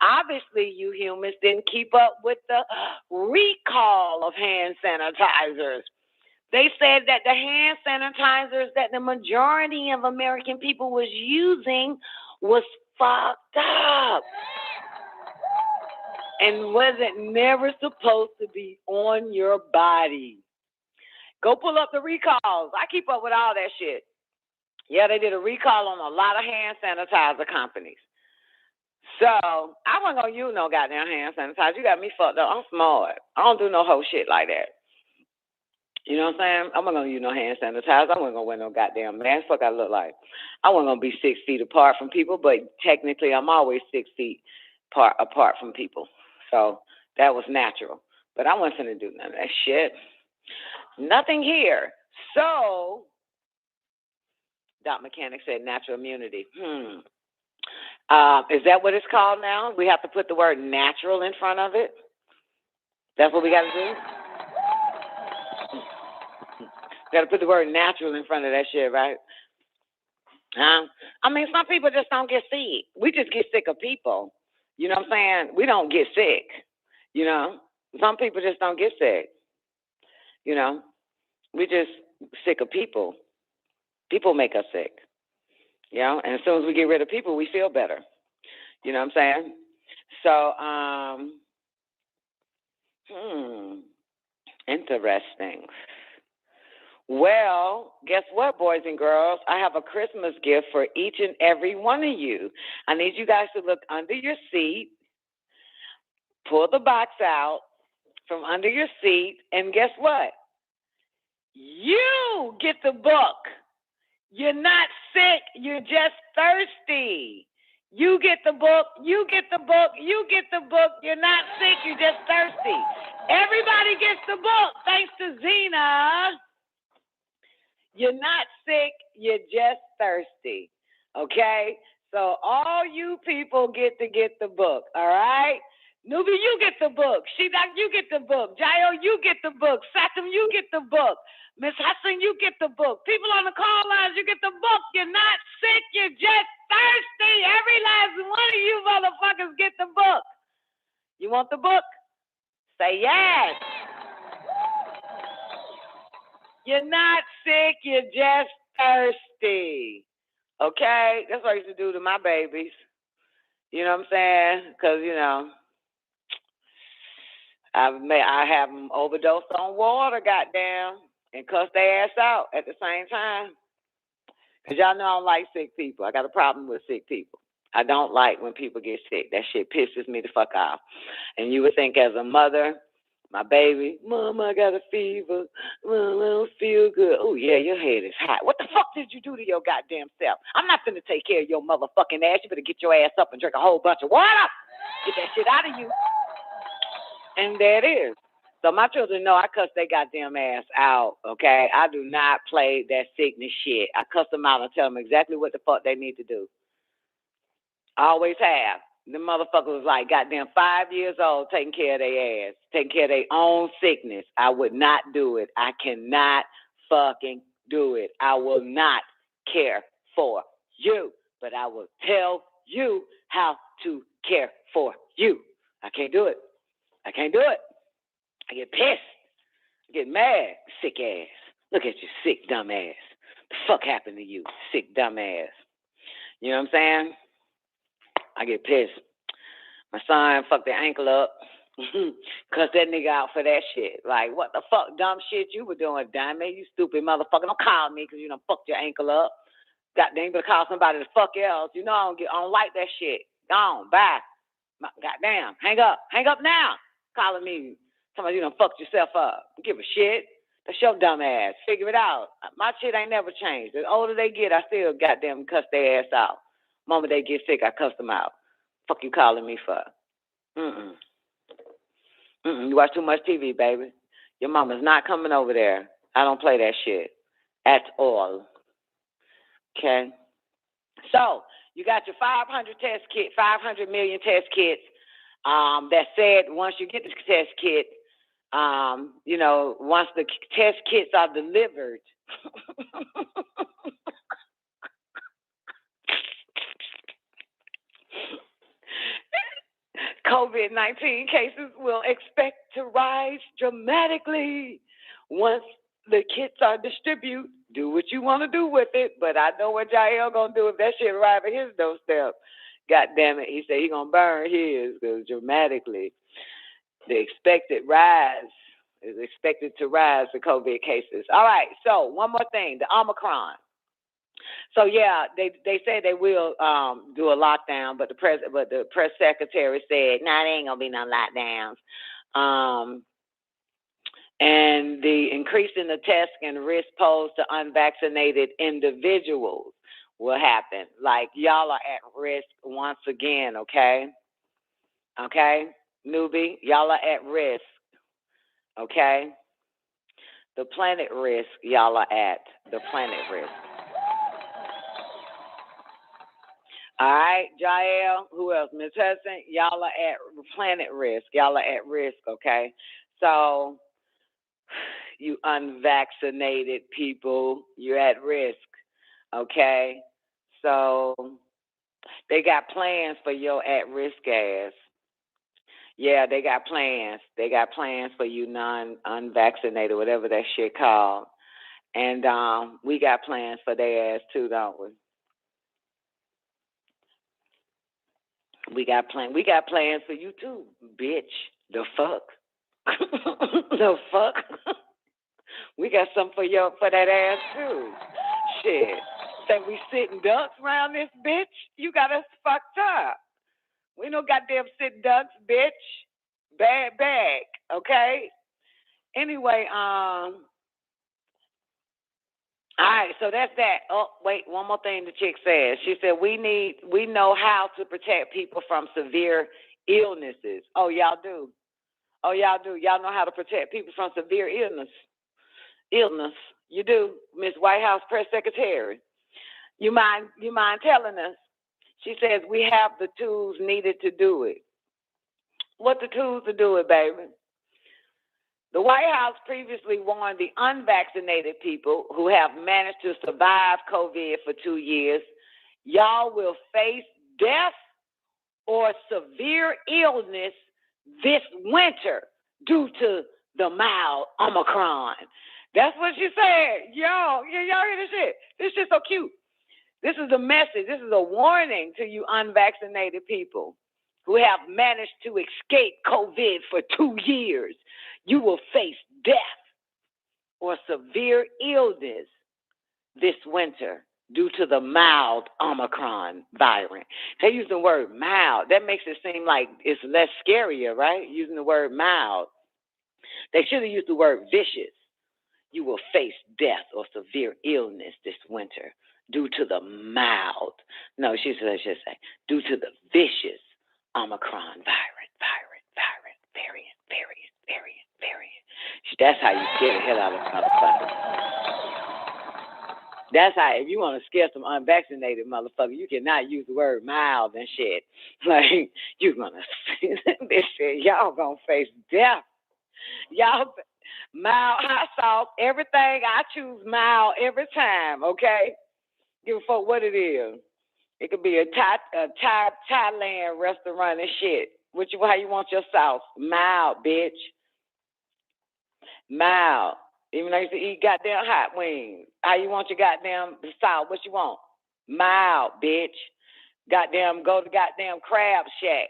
S10: obviously you humans didn't keep up with the recall of hand sanitizers. They said that the hand sanitizers that the majority of American people was using was fucked up and wasn't never supposed to be on your body. Go pull up the recalls. I keep up with all that shit. Yeah, they did a recall on a lot of hand sanitizer companies. So I wasn't going to use no goddamn hand sanitizer. You got me fucked up. I'm smart. I don't do no whole shit like that. You know what I'm saying? I'm not going to use no hand sanitizer. I wasn't going to wear no goddamn mask. Fuck I look like. I wasn't going to be 6 feet apart from people, but technically I'm always 6 feet apart from people. So that was natural. But I wasn't going to do none of that shit. Nothing here. So, Doc Mechanic said natural immunity. Is that what it's called now? We have to put the word natural in front of it? That's what we got to do? Got to put the word natural in front of that shit, right? I mean, some people just don't get sick. We just get sick of people. You know what I'm saying? We don't get sick. You know, some people just don't get sick. You know, we just sick of people. People make us sick. You know, and as soon as we get rid of people, we feel better. You know what I'm saying? So, interesting. Well, guess what, boys and girls? I have a Christmas gift for each and every one of you. I need you guys to look under your seat, pull the box out from under your seat, and guess what? You get the book. You're not sick. You're just thirsty. You get the book. You get the book. You get the book. You're not sick. You're just thirsty. Everybody gets the book, thanks to Zena. You're not sick. You're just thirsty. Okay? So all you people get the book. All right? Newbie, you get the book. She-Doc, you get the book. Jayo, you get the book. Satum, you get the book. Miss Hudson, you get the book. People on the call lines, you get the book. You're not sick. You're just thirsty. Every last one of you motherfuckers get the book. You want the book? Say yes. You're not sick. You're just thirsty. Okay? That's what I used to do to my babies. You know what I'm saying? Because, you know, I have them overdose on water, goddamn, and cuss their ass out at the same time. Because y'all know I don't like sick people. I got a problem with sick people. I don't like when people get sick. That shit pisses me the fuck off. And you would think as a mother, my baby, Mom, I got a fever. Mom, I don't feel good. Oh, yeah, your head is hot. What the fuck did you do to your goddamn self? I'm not finna take care of your motherfucking ass. You better get your ass up and drink a whole bunch of water. Get that shit out of you. And there it is. So my children know I cuss their goddamn ass out, okay? I do not play that sickness shit. I cuss them out and tell them exactly what the fuck they need to do. I always have. The motherfucker was like goddamn 5 years old taking care of their ass, taking care of their own sickness. I would not do it. I cannot fucking do it. I will not care for you, but I will tell you how to care for you. I can't do it. I can't do it. I get pissed. I get mad. Sick ass. Look at you, sick dumb ass. The fuck happened to you, sick dumb ass? You know what I'm saying? I get pissed. My son fucked their ankle up. Cuss that nigga out for that shit. Like, what the fuck dumb shit you were doing, Diamond? You stupid motherfucker. Don't call me because you done fucked your ankle up. Goddamn, you better call somebody to fuck else. You know I don't like that shit. Gone, bye. Goddamn, hang up. Hang up now. Calling me. Somebody you done fucked yourself up. Don't give a shit. That's your dumb ass. Figure it out. My shit ain't never changed. The older they get, I still goddamn cuss their ass out. Moment they get sick, I cuss them out. Fuck you calling me for? You watch too much TV, baby. Your mama's not coming over there. I don't play that shit at all. Okay? So, you got your 500 test kit, 500 million test kits. That said, once you get the test kit, you know, once the test kits are delivered, COVID-19 cases will expect to rise dramatically once the kits are distributed. Do what you want to do with it, but I know what Jael gonna do if that shit arrive at his doorstep. God damn it, he said he gonna burn his because dramatically the expected rise is expected to rise the COVID cases. All right, so one more thing, the Omicron. So yeah, they say they will do a lockdown, but the press secretary said, "Nah, there ain't gonna be no lockdowns." And the increase in the test and risk posed to unvaccinated individuals will happen. Like y'all are at risk once again, okay? Okay, newbie, y'all are at risk. Okay, the planet risk, y'all are at the planet risk. All right, Jael, who else? Ms. Hudson, y'all are at planet risk. Y'all are at risk, okay? So, you unvaccinated people. You're at risk, okay? So they got plans for your at-risk ass. Yeah, they got plans. They got plans for you unvaccinated, whatever that shit called. And we got plans for their ass too, don't we? We got plans for you too, bitch. The fuck? The fuck? We got something for that ass too. Shit. Say we sitting ducks around this bitch? You got us fucked up. We no goddamn sitting ducks, bitch. Bad bag, okay? Anyway, all right, so that's that. Oh, wait, one more thing the chick says. She said, we know how to protect people from severe illnesses. Oh, y'all do? Oh, y'all do? Y'all know how to protect people from severe illness? You do, Miss White House Press Secretary. You mind telling us? She says, we have the tools needed to do it. What the tools to do it, baby? The White House previously warned the unvaccinated people who have managed to survive COVID for 2 years, y'all will face death or severe illness this winter due to the mild Omicron. That's what she said. Y'all hear this shit? This shit's so cute. This is a message. This is a warning to you unvaccinated people who have managed to escape COVID for 2 years. You will face death or severe illness this winter due to the mild Omicron variant. They use the word mild. That makes it seem like it's less scarier, right? Using the word mild. They should have used the word vicious. You will face death or severe illness this winter due to the mild. No, she should say, due to the vicious Omicron variant. That's how you scare the hell out of motherfuckers. That's how, if you want to scare some unvaccinated motherfuckers, you cannot use the word mild and shit. Like, you're going to, this shit, y'all going to face death. Y'all, mild, hot sauce, everything, I choose mild every time, okay? Give a fuck what it is. It could be a Thailand restaurant and shit. How you want your sauce? Mild, bitch. Mild. Even though you used to eat goddamn hot wings. How you want your goddamn sauce? What you want? Mild, bitch. Goddamn, go to goddamn Crab Shack.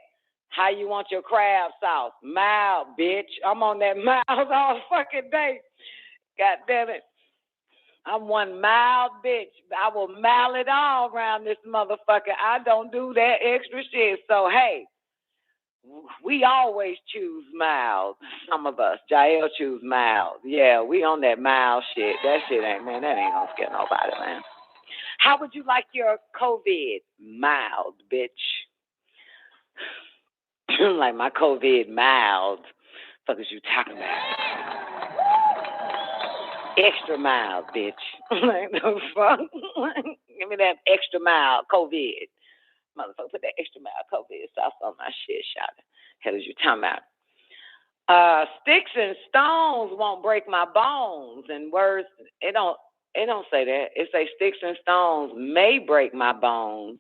S10: How you want your crab sauce? Mild, bitch. I'm on that mild all fucking day. God damn it. I'm one mild bitch. I will mild it all around this motherfucker. I don't do that extra shit. So, hey, we always choose mild. Some of us. Jael choose mild. Yeah, we on that mild shit. That shit ain't gonna scare nobody, man. How would you like your COVID? Mild, bitch. Like my COVID mild. What the fuck is you talking about? Extra mild, bitch. Like the fuck? Give me that extra mild COVID. Motherfucker, put that extra mild COVID sauce on my shit, shout it. Hell is you talking about? Sticks and stones won't break my bones. And words, it don't say that. It say sticks and stones may break my bones,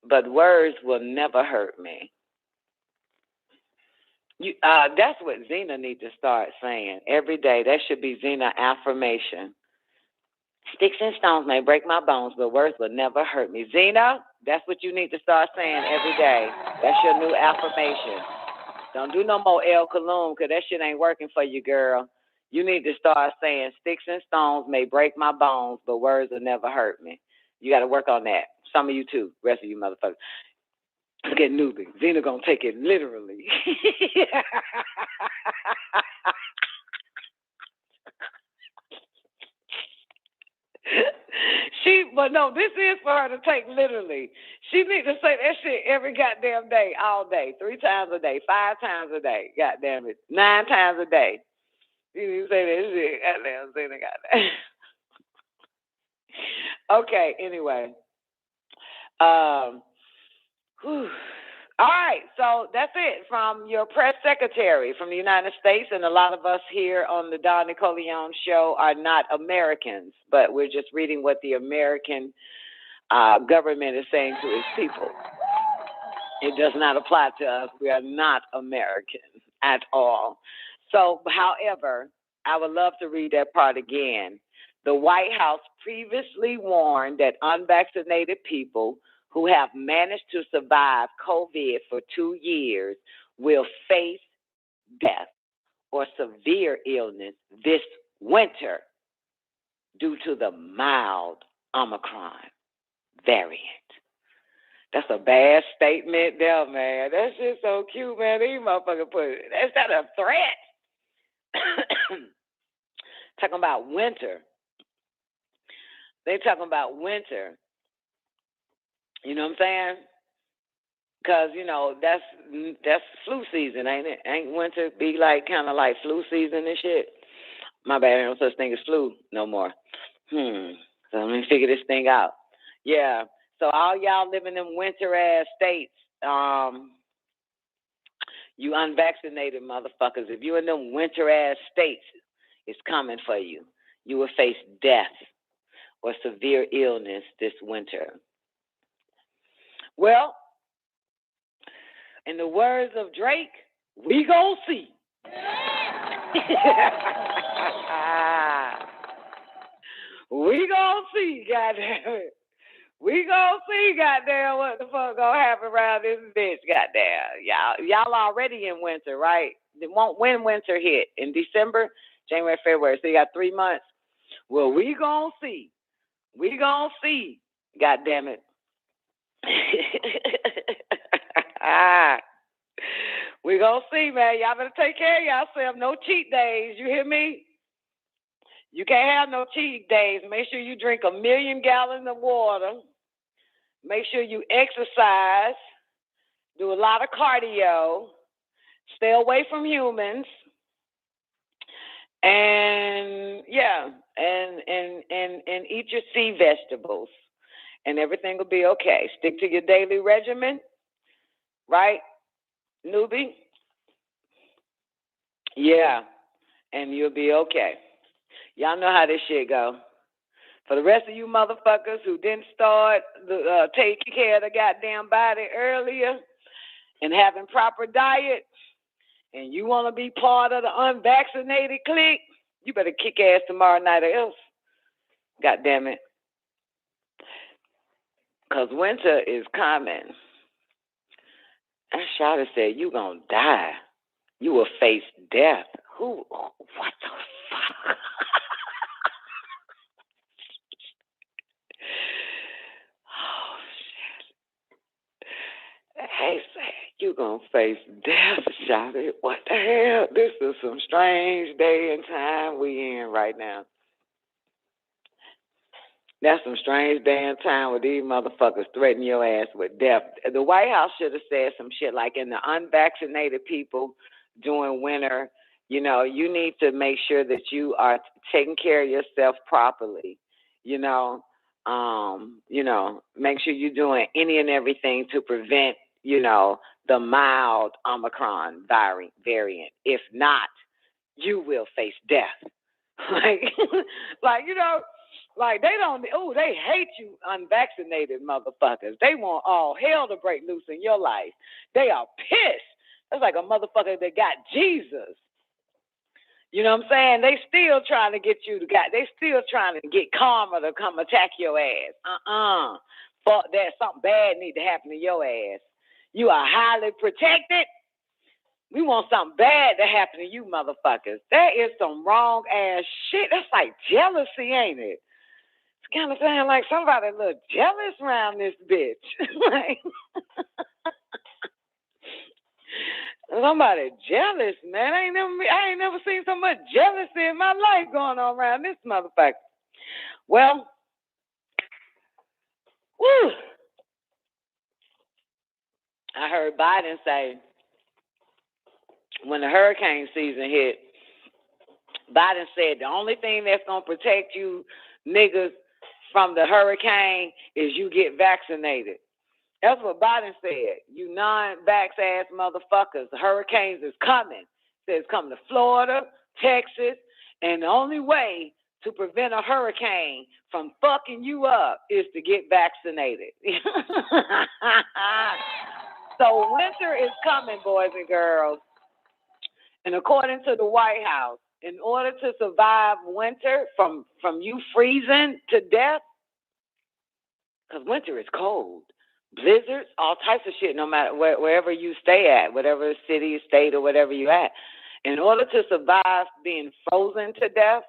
S10: but words will never hurt me. That's what Zena needs to start saying every day. That should be Zena affirmation. Sticks and stones may break my bones, but words will never hurt me. Zena, that's what you need to start saying every day. That's your new affirmation. Don't do no more El Cologne, because that shit ain't working for you, girl. You need to start saying sticks and stones may break my bones, but words will never hurt me. You got to work on that. Some of you too. Rest of you motherfuckers. Look at Newbie. Zena gonna take it literally. But no, this is for her to take literally. She needs to say that shit every goddamn day, all day, 3 times a day, 5 times a day, goddamn it, 9 times a day. You need to say that shit, goddamn Zena, goddamn. Okay, anyway. All right, so that's it from your press secretary from the United States, and a lot of us here on the Don Nicoleone show are not Americans, but we're just reading what the American government is saying to its people. It does not apply to us. We are not American at all. So, however, I would love to read that part again. The White House previously warned that unvaccinated people who have managed to survive COVID for 2 years will face death or severe illness this winter due to the mild Omicron variant. That's a bad statement there, man. That's just so cute, man. These motherfuckers put it. That's not a threat. Talking about winter. They talking about winter. You know what I'm saying? Because, you know, that's flu season, ain't it? Ain't winter be like kind of like flu season and shit? My bad, ain't no such thing as flu no more. So let me figure this thing out. Yeah. So all y'all living in winter-ass states, you unvaccinated motherfuckers, if you in them winter-ass states, it's coming for you. You will face death or severe illness this winter. Well, in the words of Drake, we gon' see. We gon' see, goddamn it. We gon' see, goddamn, what the fuck gonna happen around this bitch, goddamn. Y'all already in winter, right? When winter hit? In December, January, February. So you got 3 months. Well, we gon' see. We gon' see, goddamn it. We gon' see, man. Y'all better take care of yourself. No cheat days. You hear me? You can't have no cheat days. Make sure you drink 1 million gallons of water. Make sure you exercise. Do a lot of cardio. Stay away from humans. And yeah, and eat your sea vegetables. And everything will be okay. Stick to your daily regimen. Right, newbie? Yeah, and you'll be okay. Y'all know how this shit go. For the rest of you motherfuckers who didn't start taking care of the goddamn body earlier and having proper diet, and you want to be part of the unvaccinated clique, you better kick ass tomorrow night or else. God damn it. Because winter is coming. That shouter said, you gonna die. You will face death. Who? What the fuck? Oh, shit. Hey, say, you gonna face death, shouter. What the hell? This is some strange day and time we in right now. That's some strange day and time where these motherfuckers threaten your ass with death. The White House should have said some shit like, in the unvaccinated people during winter, you know, you need to make sure that you are taking care of yourself properly. You know, make sure you're doing any and everything to prevent, you know, the mild Omicron variant. If not, you will face death. Like, you know, like they hate you unvaccinated motherfuckers. They want all hell to break loose in your life. They are pissed. That's like a motherfucker that got Jesus. You know what I'm saying? They still trying to get you they still trying to get karma to come attack your ass. Fuck that. Something bad need to happen to your ass. You are highly protected. We want something bad to happen to you motherfuckers. That is some wrong ass shit. That's like jealousy, ain't it? It's kind of saying like somebody a little jealous around this bitch. Like, somebody jealous, man. I ain't never seen so much jealousy in my life going on around this motherfucker. Well, whew. I heard Biden say when the hurricane season hit, Biden said the only thing that's going to protect you niggas from the hurricane is you get vaccinated. That's what Biden said. You non-vax ass motherfuckers. The hurricanes is coming. It's coming to Florida, Texas, and the only way to prevent a hurricane from fucking you up is to get vaccinated. So winter is coming, boys and girls. And according to the White House, in order to survive winter from you freezing to death, because winter is cold, blizzards, all types of shit, no matter wherever you stay at, whatever city, state, or whatever you at. In order to survive being frozen to death,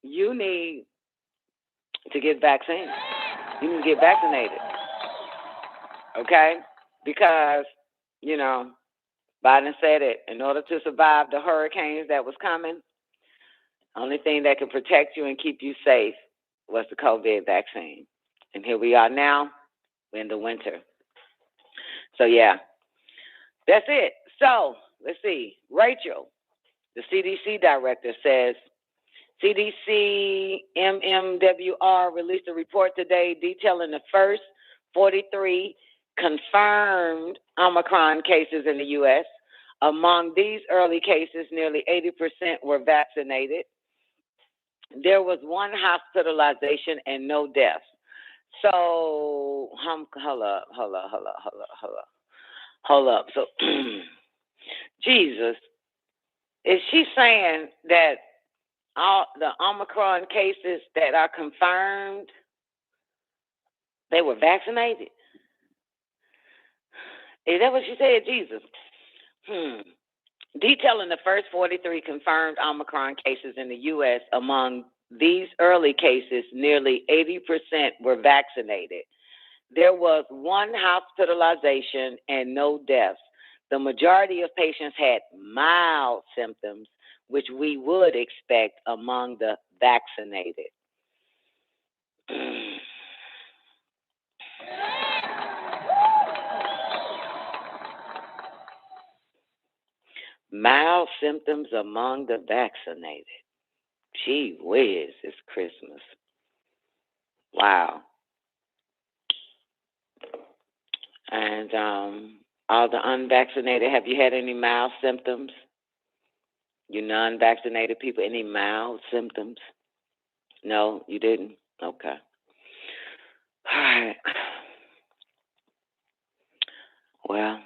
S10: you need to get vaccinated. You need to get vaccinated. Okay? Because, you know, Biden said it. In order to survive the hurricanes that was coming, the only thing that can protect you and keep you safe was the COVID vaccine. And here we are now. We're in the winter. So, yeah, that's it. So, let's see. Rachel, the CDC director, says, CDC MMWR released a report today detailing the first 43 confirmed Omicron cases in the U.S. Among these early cases, nearly 80% were vaccinated. There was one hospitalization and no deaths. So, hold up. So, Jesus, is she saying that all the Omicron cases that are confirmed, they were vaccinated? Is that what she said, Jesus? Detailing the first 43 confirmed Omicron cases in the U.S., among these early cases, nearly 80% were vaccinated. There was one hospitalization and no deaths. The majority of patients had mild symptoms, which we would expect among the vaccinated. Mild symptoms among the vaccinated. Gee whiz, it's Christmas. Wow. And all the unvaccinated, have you had any mild symptoms? You non-vaccinated people, any mild symptoms? No, you didn't? Okay. All right. Well,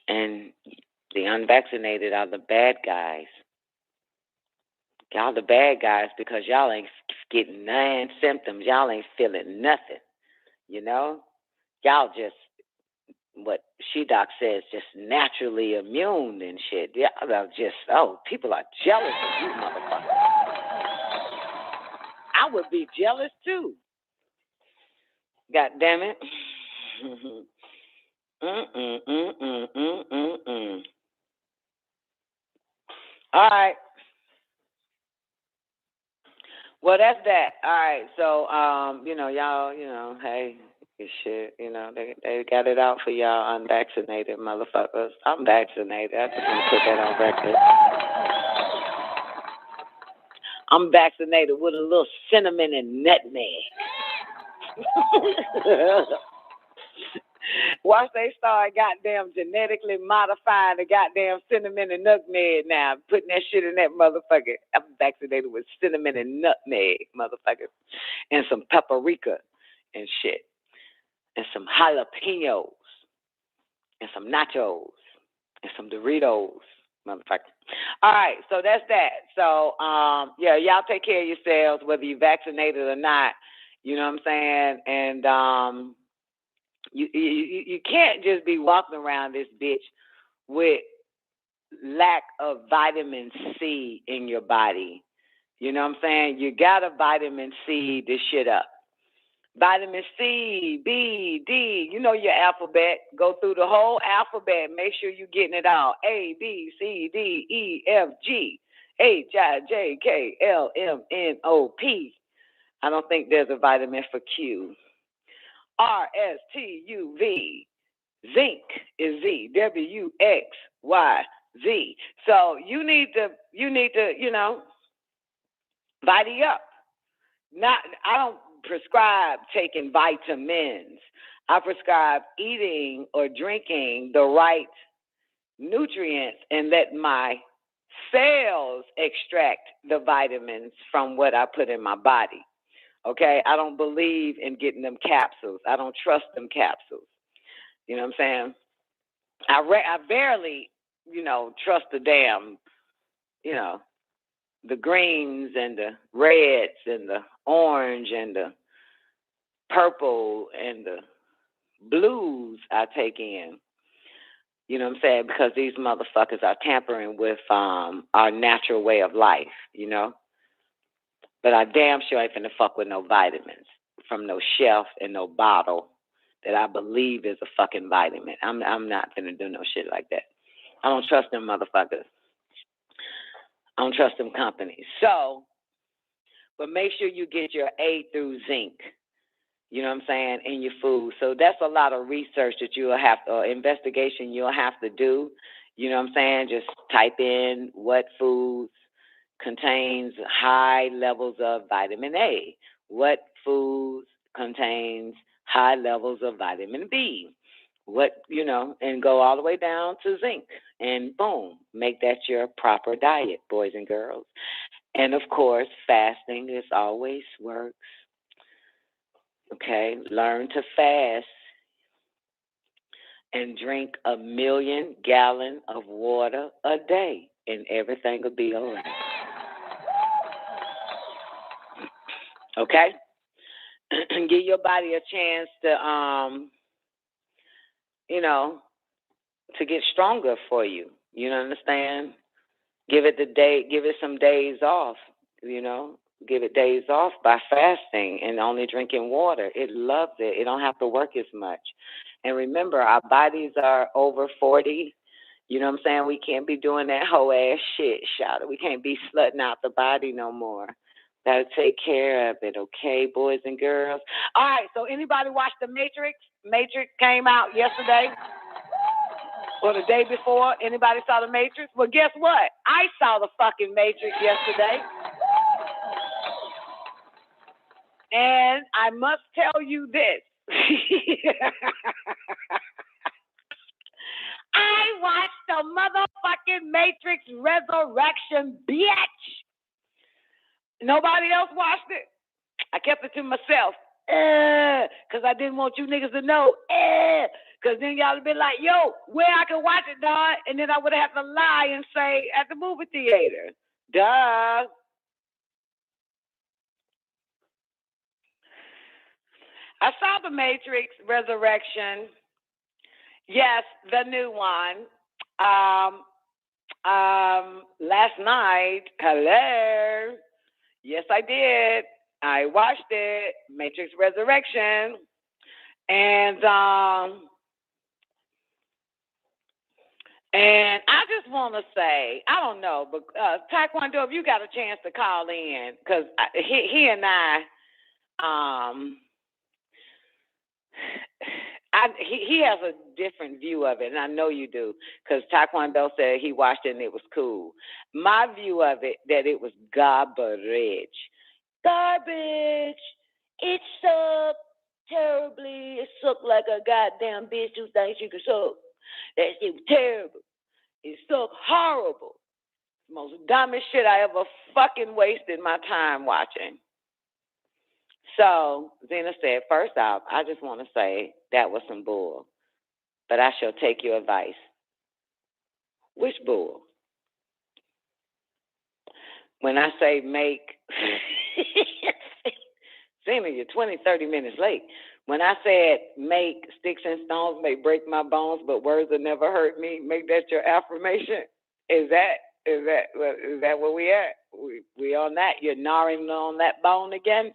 S10: and the unvaccinated are the bad guys. Y'all the bad guys because y'all ain't getting none symptoms. Y'all ain't feeling nothing. You know? Y'all just, what She-Doc says, just naturally immune and shit. Y'all are just, people are jealous of you motherfuckers. I would be jealous too. God damn it. All right. Well, that's that. All right. So, y'all, hey, this shit, they got it out for y'all unvaccinated motherfuckers. I'm vaccinated. I just want to put that on record. I'm vaccinated with a little cinnamon and nutmeg. Once they start goddamn genetically modifying the goddamn cinnamon and nutmeg now, putting that shit in that motherfucker. I'm vaccinated with cinnamon and nutmeg, motherfucker. And some paprika and shit. And some jalapenos. And some nachos. And some Doritos, motherfucker. All right, so that's that. So, y'all take care of yourselves, whether you're vaccinated or not. You know what I'm saying? And, You can't just be walking around this bitch with lack of vitamin C in your body. You know what I'm saying? You gotta vitamin C this shit up. Vitamin C, B, D, you know your alphabet. Go through the whole alphabet. Make sure you're getting it all. A, B, C, D, E, F, G, H, I, J, K, L, M, N, O, P. I don't think there's a vitamin for Q. R, S, T, U, V. Zinc is Z. W, X, Y, Z. So you need to, vitamin up. I don't prescribe taking vitamins. I prescribe eating or drinking the right nutrients and let my cells extract the vitamins from what I put in my body. Okay? I don't believe in getting them capsules. I don't trust them capsules. You know what I'm saying? I barely, trust the damn, the greens and the reds and the orange and the purple and the blues I take in. You know what I'm saying? Because these motherfuckers are tampering with our natural way of life, But I damn sure ain't finna fuck with no vitamins from no shelf and no bottle that I believe is a fucking vitamin. I'm not finna do no shit like that. I don't trust them motherfuckers. I don't trust them companies. So, but make sure you get your A through zinc, you know what I'm saying, in your food. So that's a lot of research that you'll have to, investigation you'll have to do. You know what I'm saying? Just type in what foods contains high levels of vitamin A. What foods contains high levels of vitamin B. What, and go all the way down to zinc. And boom, make that your proper diet, boys and girls. And of course, fasting is always works. Okay, learn to fast and drink 1 million gallons of water a day, and everything will be all right. Okay? Give your body a chance to, to get stronger for you. You understand? Give it some days off, Give it days off by fasting and only drinking water. It loves it. It don't have to work as much. And remember, our bodies are over 40. You know what I'm saying? We can't be doing that whole ass shit, shout. We can't be slutting out the body no more. Gotta take care of it, okay, boys and girls? All right, so anybody watch The Matrix? Matrix came out yesterday or the day before. Anybody saw The Matrix? Well, guess what? I saw the fucking Matrix yesterday. And I must tell you this. I watched the motherfucking Matrix Resurrection, bitch. Nobody else watched it. I kept it to myself. Because I didn't want you niggas to know. Because then y'all would be like, yo, where I can watch it, dog? And then I would have to lie and say, at the movie theater. Duh. I saw The Matrix Resurrection. Yes, the new one. Last night. Hello. Yes, I did. I watched it. Matrix Resurrection. And I just want to say, I don't know, but Taekwondo, if you got a chance to call in, because he and he has a different view of it, and I know you do, because Taekwondo said he watched it and it was cool. My view of it, that it was garbage. Garbage. It sucked terribly. It sucked like a goddamn bitch who thinks you can suck. That shit was terrible. It sucked horrible. The most dumbest shit I ever fucking wasted my time watching. So, Zena said, first off, I just want to say that was some bull. But I shall take your advice. Which bull? When I say make... Zena, you're 20, 30 minutes late. When I said make sticks and stones may break my bones, but words will never hurt me, make that your affirmation. Is that where we at? We on that? You're gnawing on that bone again?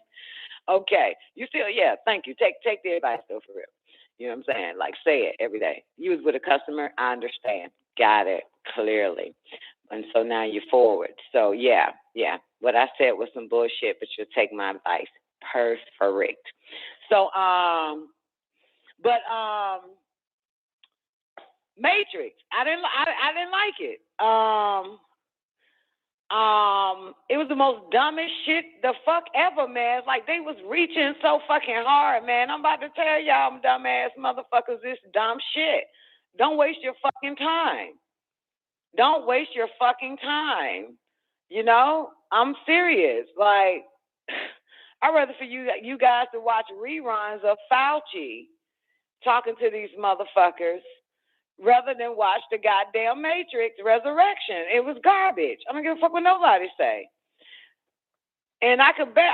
S10: Okay. You still, yeah, thank you. Take the advice though, for real. You know what I'm saying? Like, say it every day. You was with a customer, I understand. Got it, clearly. And so now you're forward. So yeah. What I said was some bullshit, but you'll take my advice. Perfect. So, Matrix, I didn't like it. It was the most dumbest shit the fuck ever, man. It's like they was reaching so fucking hard, man. I'm about to tell y'all, dumbass motherfuckers, this dumb shit. Don't waste your fucking time. Don't waste your fucking time. You know, I'm serious. Like, I'd rather for you guys to watch reruns of Fauci talking to these motherfuckers rather than watch the goddamn Matrix Resurrection. It was garbage. I don't give a fuck what nobody say. And I could bet,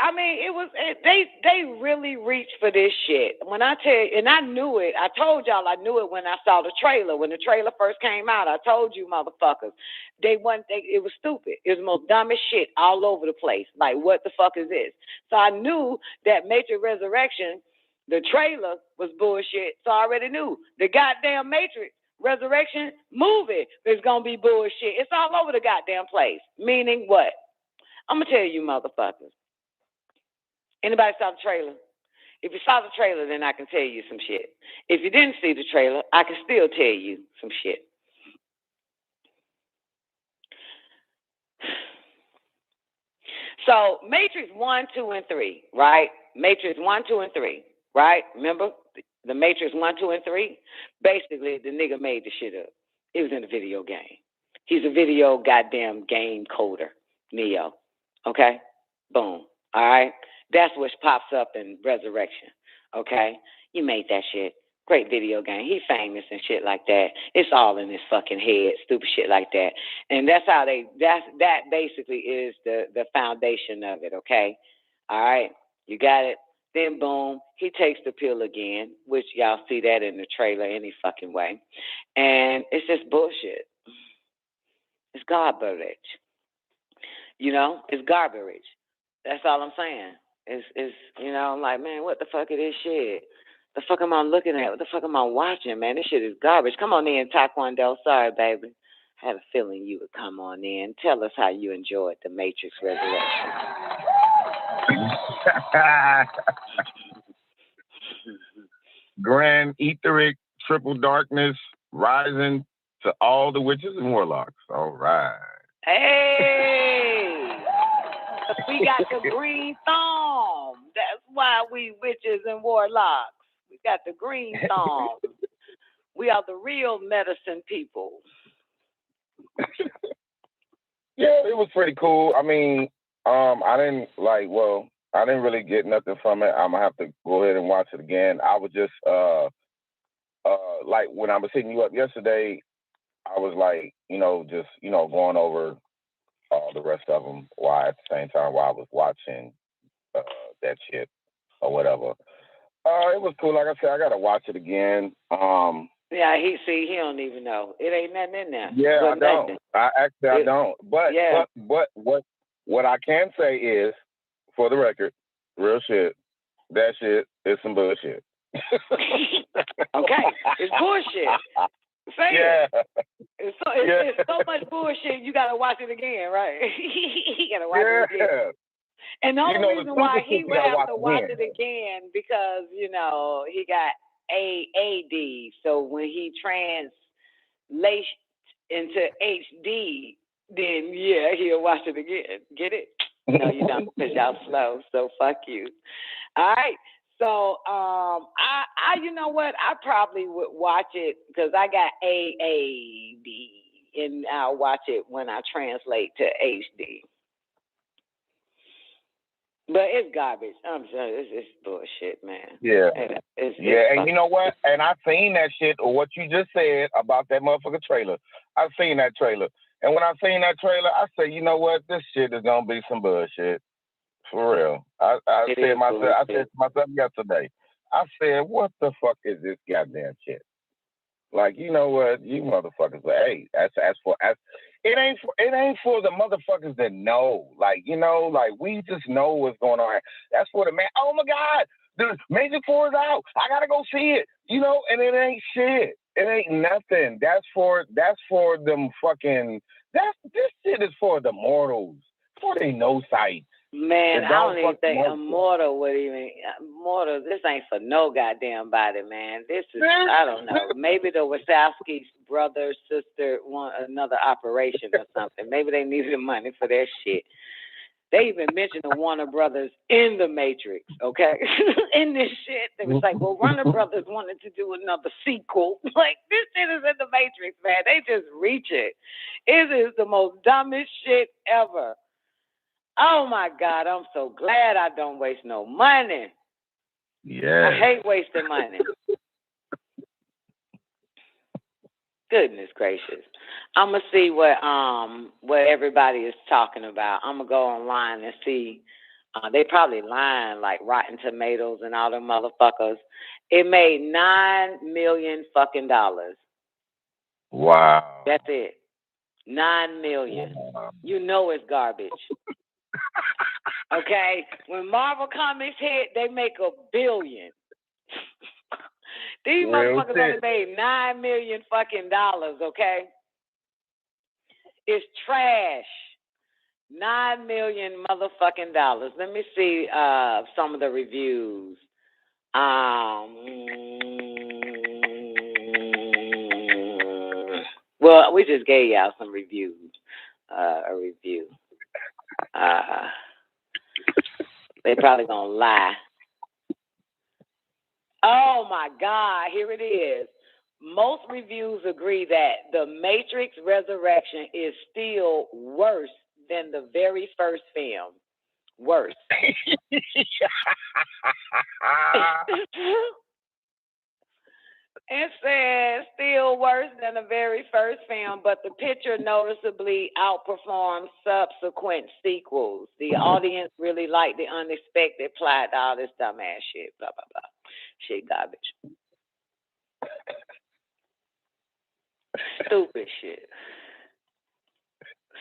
S10: they really reached for this shit. When I tell you, and I knew it, I told y'all I knew it when I saw the trailer. When the trailer first came out, I told you motherfuckers, it was stupid. It was the most dumbest shit all over the place. Like, what the fuck is this? So I knew that Matrix Resurrection, the trailer was bullshit. So I already knew the goddamn Matrix Resurrection movie is going to be bullshit. It's all over the goddamn place. Meaning what? I'm going to tell you motherfuckers. Anybody saw the trailer? If you saw the trailer, then I can tell you some shit. If you didn't see the trailer, I can still tell you some shit. So Matrix 1, 2, and 3, right? Matrix 1, 2, and 3, right? Remember the Matrix 1, 2, and 3? Basically, the nigga made the shit up. It was in a video game. He's a video goddamn game coder, Neo. Okay? Boom. All right? That's what pops up in Resurrection. Okay? You made that shit. Great video game. He famous and shit like that. It's all in his fucking head, stupid shit like that. And that's how that basically is the foundation of it, okay? All right? You got it? Then boom, he takes the pill again, which y'all see that in the trailer any fucking way. And it's just bullshit. It's garbage. You know, it's garbage. That's all I'm saying. It's you know, I'm like, man, what the fuck is this shit? The fuck am I looking at? What the fuck am I watching, man? This shit is garbage. Come on in, Taekwondo. Sorry, baby. I had a feeling you would come on in. Tell us how you enjoyed the Matrix Resurrection.
S12: Grand etheric triple darkness rising to all the witches and warlocks. All right.
S10: Hey, we got the green thumb. That's why we witches and warlocks. We got the green thumb. We are the real medicine people.
S12: Yeah, it was pretty cool. I mean, I didn't really get nothing from it. I'm gonna have to go ahead and watch it again. I was just like when I was hitting you up yesterday, I was like, just going over all the rest of them while at the same time while I was watching that shit or whatever. It was cool. Like I said, I gotta watch it again.
S10: Yeah, he don't even know. It ain't nothing in there.
S12: Yeah, I don't. I don't. But yeah. But what I can say is, for the record, real shit, that shit is some bullshit.
S10: Okay, it's bullshit. Say
S12: yeah.
S10: it. It's so much bullshit. You gotta watch it again, right? You gotta watch it again. And the only reason why he would have to watch it again because he got AAD. So when he translates into HD, then he'll watch it again. Get it? No, you don't, because y'all slow. So fuck you. All right. So I you know what? I probably would watch it because I got AAD, and I'll watch it when I translate to HD. But it's garbage. I'm sorry, it's bullshit, man.
S12: Yeah.
S10: It's
S12: and you know what? And I seen that shit, or what you just said about that motherfucker trailer. I seen that trailer. And when I seen that trailer, I said, you know what? This shit is gonna be some bullshit. For real. I said to myself yesterday, I said, what the fuck is this goddamn shit? Like, you know what? You motherfuckers, hey, it ain't for the motherfuckers that know. Like, we just know what's going on. That's for the man. Oh my God, the Major 4 is out. I gotta go see it. And it ain't shit. It ain't nothing. That's for them fucking. This shit is for the mortals. For they no sight.
S10: Man, I don't even think Immortal would even. Immortal, this ain't for no goddamn body, man. This is, I don't know. Maybe the Wachowski's brother, sister want another operation or something. Maybe they needed money for their shit. They even mentioned the Warner Brothers in the Matrix, okay? In this shit. They was like, well, Warner Brothers wanted to do another sequel. Like, this shit is in the Matrix, man. They just reach it. It is the most dumbest shit ever. Oh, my God. I'm so glad I don't waste no money.
S12: Yeah.
S10: I hate wasting money. Goodness gracious. I'm going to see what everybody is talking about. I'm going to go online and see. They probably lying like Rotten Tomatoes and all them motherfuckers. It made $9 million fucking dollars.
S12: Wow.
S10: That's it. $9 million. Wow. You know it's garbage. Okay? When Marvel Comics hit, they make $1 billion. These motherfuckers only made $9 million fucking dollars, okay? It's trash. $9 million motherfucking dollars. Let me see some of the reviews. Well, we just gave y'all some reviews. A review. They probably gonna lie. Oh my God, here it is. Most reviews agree that The Matrix Resurrection is still worse than the very first film. Worse. It says still worse than the very first film, but the picture noticeably outperforms subsequent sequels. The audience really liked the unexpected plot, all this dumbass shit, blah, blah, blah. Shit garbage. Stupid shit.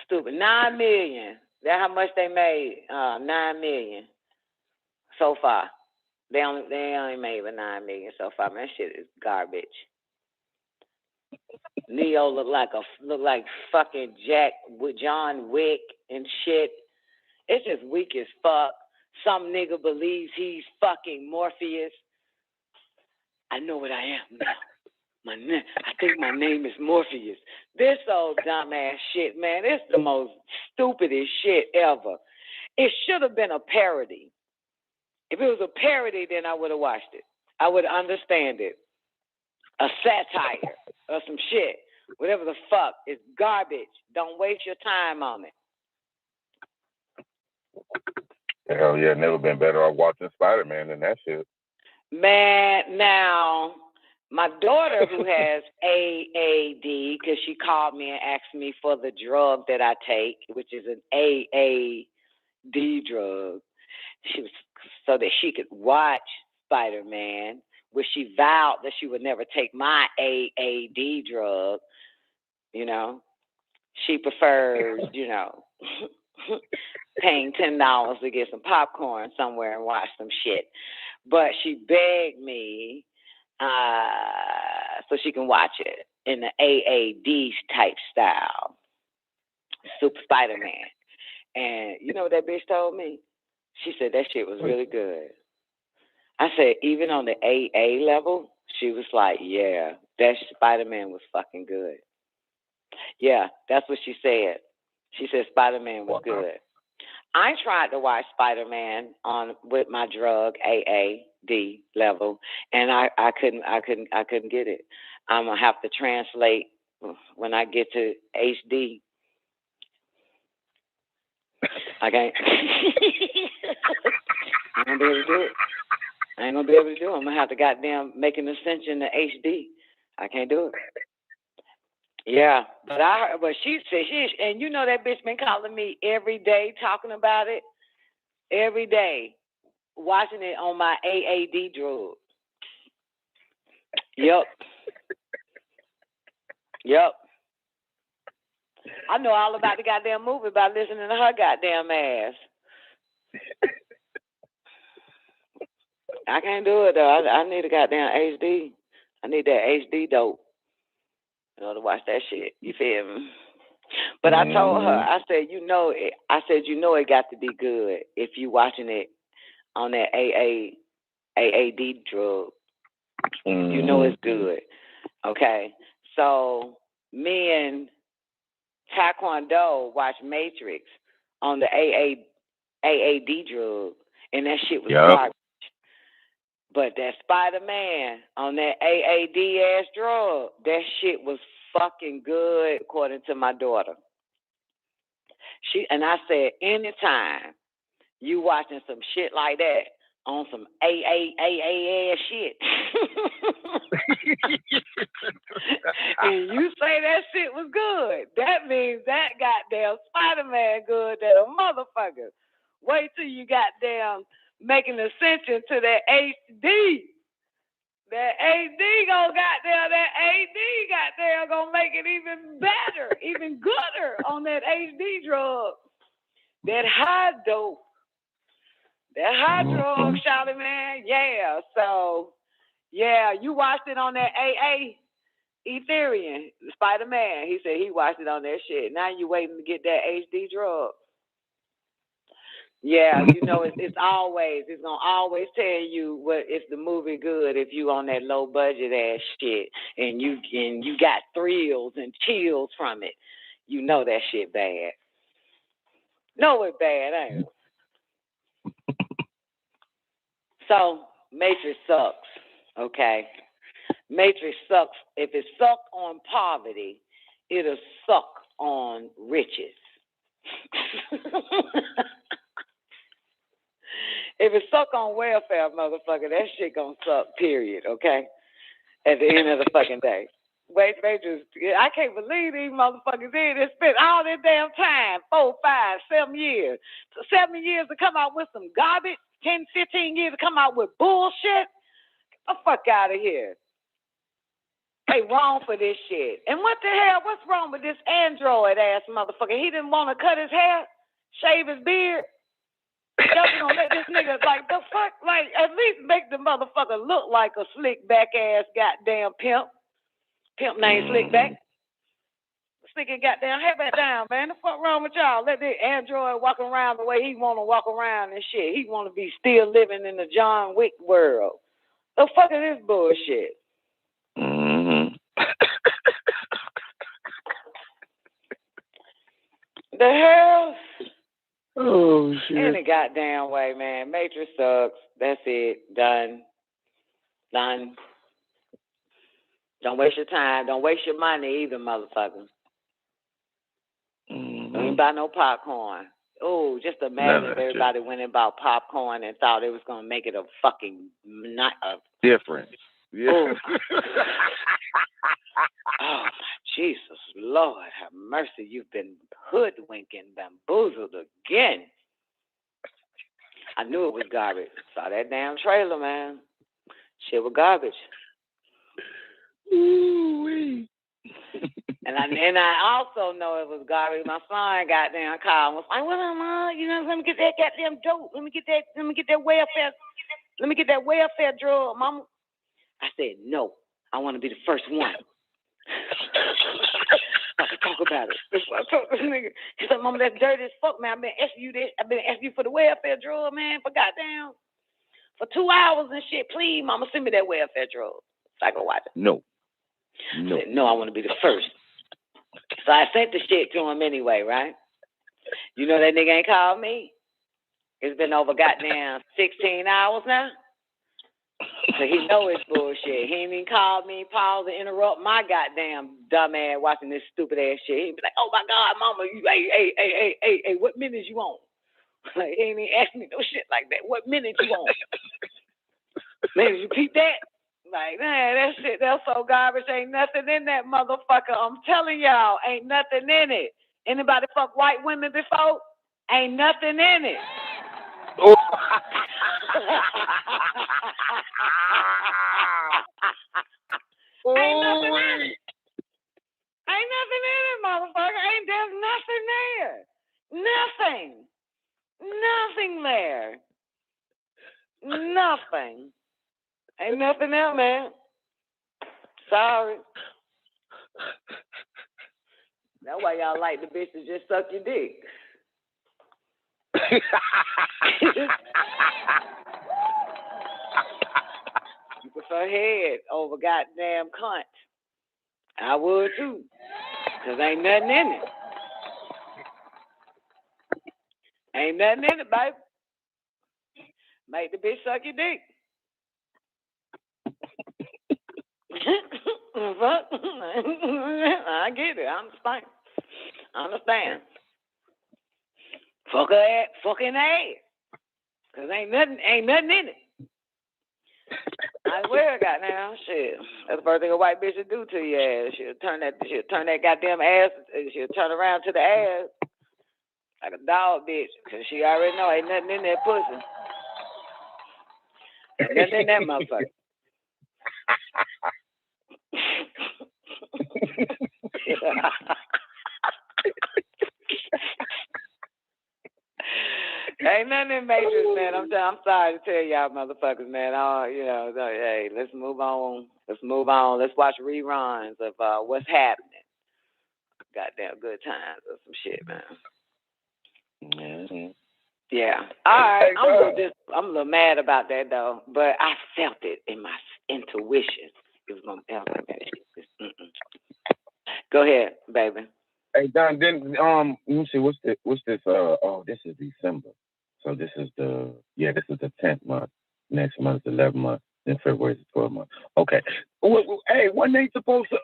S10: Stupid. $9 million. That's how much they made. $9 million so far. They only made $9 million so far. Man, that shit is garbage. Neo look like fucking Jack with John Wick and shit. It's just weak as fuck. Some nigga believes he's fucking Morpheus. I know what I am now. I think my name is Morpheus. This old dumbass shit, man. It's the most stupidest shit ever. It should have been a parody. If it was a parody, then I would have watched it. I would understand it. A satire or some shit. Whatever the fuck. It's garbage. Don't waste your time on it.
S12: Hell yeah, never been better off watching Spider-Man than that shit.
S10: Man, now, my daughter who has AAD, because she called me and asked me for the drug that I take, which is an AAD drug, so that she could watch Spider-Man, which she vowed that she would never take my AAD drug, you know. She prefers, you know, paying $10 to get some popcorn somewhere and watch some shit. But she begged me so she can watch it in the AAD type style. Super Spider-Man. And you know what that bitch told me? She said that shit was really good. I said, even on the AA level? She was like, yeah, that Spider-Man was fucking good. Yeah, that's what she said. She said Spider-Man was good. I tried to watch Spider-Man with my drug AAD level, and I couldn't get it. I'm gonna have to translate when I get to HD. I can't. I ain't gonna be able to do it. I ain't gonna be able to do it. I'm gonna have to goddamn make an ascension to HD. I can't do it. Yeah, but she said and you know that bitch been calling me every day, talking about it every day, watching it on my AAD drug. Yep. I know all about the goddamn movie by listening to her goddamn ass. I can't do it though. I need a goddamn HD. I need that HD dope in order to watch that shit. You feel me? But I told her, I said, you know it got to be good if you watching it on that AAD drug. You know it's good. Okay. So me and Taekwondo watched Matrix on the AAD drug, and that shit was garbage. But that Spider-Man on that AAD ass drug, that shit was fucking good, according to my daughter. I said, anytime you watching some shit like that on some AAA ass shit, and you say that shit was good, that means that goddamn Spider-Man good that a motherfucker. Wait till you goddamn making ascension to that HD. That AD gonna make it even better, even gooder on that HD drug. That high dope. That high drug, shouty man. Yeah. So, yeah, you watched it on that AA Ethereum, Spider-Man. He said he watched it on that shit. Now you waiting to get that HD drug. Yeah, you know it's gonna always tell you what if the movie good if you on that low budget ass shit and you got thrills and chills from it. You know that shit bad. No, it's bad, ain't it? So Matrix sucks. Okay, Matrix sucks. If it sucked on poverty, it'll suck on riches. If it suck on welfare, motherfucker, that shit gonna suck, period, okay? At the end of the fucking day. I can't believe these motherfuckers in this spent all this damn time, 4, 5, 7 years. 7 years to come out with some garbage, 10, 15 years to come out with bullshit. Get the fuck out of here. They wrong for this shit. And what the hell, what's wrong with this android ass motherfucker? He didn't want to cut his hair, shave his beard. Y'all gonna let this nigga, like, the fuck, like, at least make the motherfucker look like a slick back ass goddamn pimp. Pimp named Slickback. Stick your goddamn hair back down, man. The fuck wrong with y'all? Let the android walk around the way he want to walk around and shit. He want to be still living in the John Wick world. The fuck is this bullshit? The hell?
S7: Oh, shit.
S10: Any goddamn way, man. Matrix sucks. That's it. Done. Don't waste your time. Don't waste your money either, motherfucker. Don't buy no popcorn. Oh, just imagine if everybody went and bought popcorn and thought it was going to make it a fucking
S7: difference. Yeah.
S10: Oh, my Jesus, Lord, have mercy. You've been hoodwinked and bamboozled again. I knew it was garbage. Saw that damn trailer, man. Shit was garbage.
S7: Ooh-wee.
S10: And I also know it was garbage. My son got down called and was like, well, Mom, let me get that goddamn dope. Let me get that welfare. Let me get that welfare drug, Mama. I said, no, I want to be the first one. I could talk about it. That's what I told this nigga. He said, Mama, that's dirty as fuck, man. I've been asking you this. I've been asking you for the welfare drug, man, for 2 hours and shit. Please, Mama, send me that welfare drug. So I go watch it.
S7: No.
S10: I said, no, I want to be the first. So I sent the shit to him anyway, right? You know that nigga ain't called me? It's been over goddamn 16 hours now. So he know it's bullshit. He ain't even called me, pause and interrupt my goddamn dumb ass watching this stupid ass shit. He'd be like, oh my God, Mama, you hey, what minutes you on? Like, he ain't even ask me no shit like that. What minutes you on? Man, you peep that? Like, man, that shit, that's so garbage. Ain't nothing in that motherfucker. I'm telling y'all, ain't nothing in it. Anybody fuck white women before? Ain't nothing in it.
S7: Oh.
S10: Ain't nothing in it. Ain't nothing in it, motherfucker. There's nothing there. Nothing. Nothing there. Nothing. Ain't nothing there, man. Sorry. That's why y'all like the bitch to just suck your dick. You prefer head over goddamn cunt. I would too. Cause ain't nothing in it. Ain't nothing in it, baby. Make the bitch suck your dick. I get it. I understand. Fuck her fucking ass. Cause ain't nothing in it. I swear, goddamn shit. That's the first thing a white bitch will do to your ass. She'll turn that goddamn ass. She'll turn around to the ass like a dog bitch. Cause she already know ain't nothing in that pussy. Ain't nothing in that motherfucker. Ain't nothing in Matrix, man. I'm sorry to tell y'all motherfuckers, man. Hey, let's move on. Let's watch reruns of what's happening. Goddamn good times or some shit, man.
S12: Mm-hmm.
S10: Yeah. All right. I'm a little mad about that though, but I felt it in my intuition. It was gonna happen. Go ahead, baby.
S12: Hey Don, then let me see what's this? This is December. So this is the 10th month. Next month is the 11th month. Then February is the 12th month. Okay. Hey, when they supposed to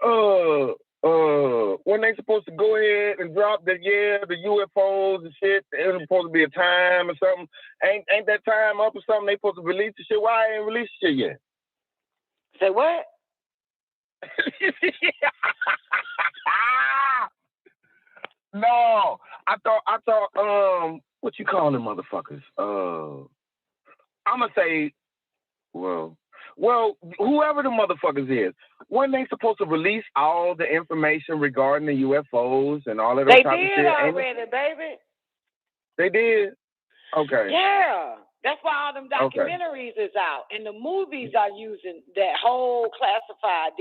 S12: go ahead and drop the UFOs and shit? There's supposed to be a time or something. Ain't that time up or something? They supposed to release the shit. Why ain't released shit yet?
S10: Say what?
S12: No, I thought what you call them motherfuckers? I'ma say, well, whoever the motherfuckers is, when they supposed to release all the information regarding the UFOs and all of that type of shit?
S10: They did already, baby.
S12: They did? Okay.
S10: Yeah. That's why all them documentaries is out. And the movies are using that whole declassified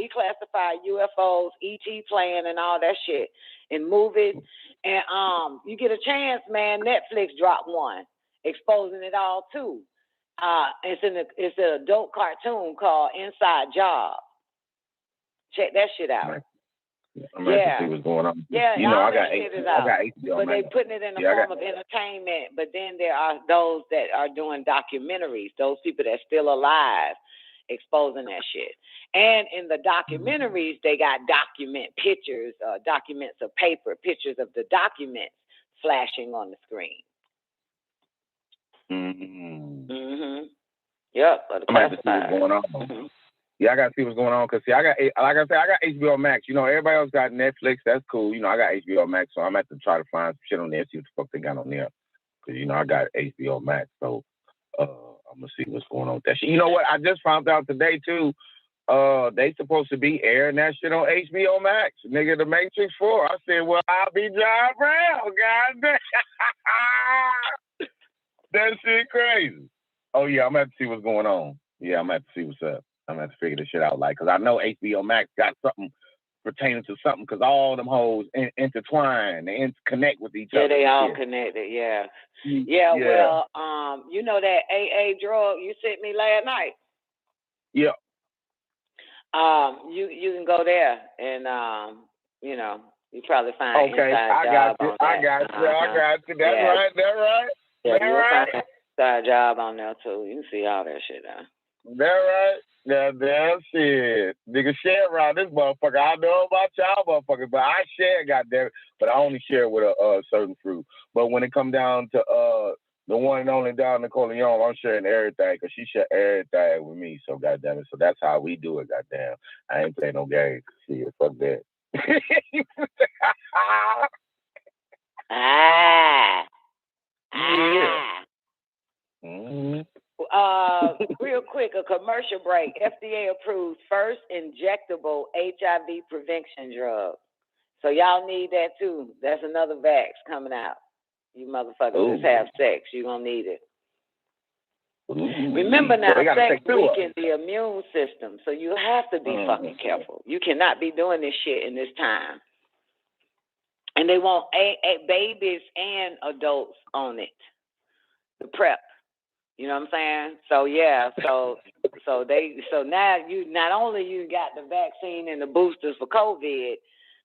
S10: UFOs, ET plane and all that shit in movies. And you get a chance, man, Netflix dropped one exposing it all too. It's an adult cartoon called Inside Job. Check that shit out.
S12: I'm going to see what's going on.
S10: Yeah,
S12: you know, I got
S10: HBO, but they putting it in the form of entertainment. But then there are those that are doing documentaries. Those people that's still alive, exposing that shit. And in the documentaries, they got documents of paper, pictures of the documents flashing on the screen.
S12: Mm-hmm.
S10: Yep.
S12: I'm going to see what's going on. Mm-hmm. Yeah, I got to see what's going on because, I got HBO Max. You know, everybody else got Netflix. That's cool. You know, I got HBO Max, so I'm going to have to try to find some shit on there, see what the fuck they got on there. Because, you know, I got HBO Max, so I'm going to see what's going on with that shit. You know what? I just found out today, too, they supposed to be airing that shit on HBO Max. Nigga, The Matrix 4. I said, well, I'll be John Brown, goddamn. That shit crazy. Oh, yeah, I'm going to have to see what's going on. Yeah, I'm going to have to see what's up. I'm going to have to figure this shit out, because I know HBO Max got something pertaining to something, because all them hoes intertwine, they interconnect with each other.
S10: Yeah, they all connected, yeah. Yeah, well, you know that AA drug you sent me last night?
S12: Yeah.
S10: You can go there and, you know, you probably find
S12: okay,
S10: inside job on that. I got
S12: you. That's right.
S10: Yeah, you'll find inside job on there, too. You can see all that shit now.
S12: That right? Goddamn shit. Nigga share around this motherfucker. I know about y'all motherfuckers, but I share, goddamn, but I only share with a certain fruit. But when it come down to the one and only down Nicoleone, I'm sharing everything because she share everything with me. So goddamn it. So that's how we do it, goddamn. I ain't playing no games. Shit, fuck that.
S10: Mm-hmm. Real quick, a commercial break. FDA approves first injectable HIV prevention drug. So y'all need that too. That's another vax coming out. You motherfuckers just have sex. You're going to need it. Remember now, sex weakens the immune system. So you have to be fucking careful. You cannot be doing this shit in this time. And they want babies and adults on it, the PrEP. You know what I'm saying? So yeah, so now you not only you got the vaccine and the boosters for COVID,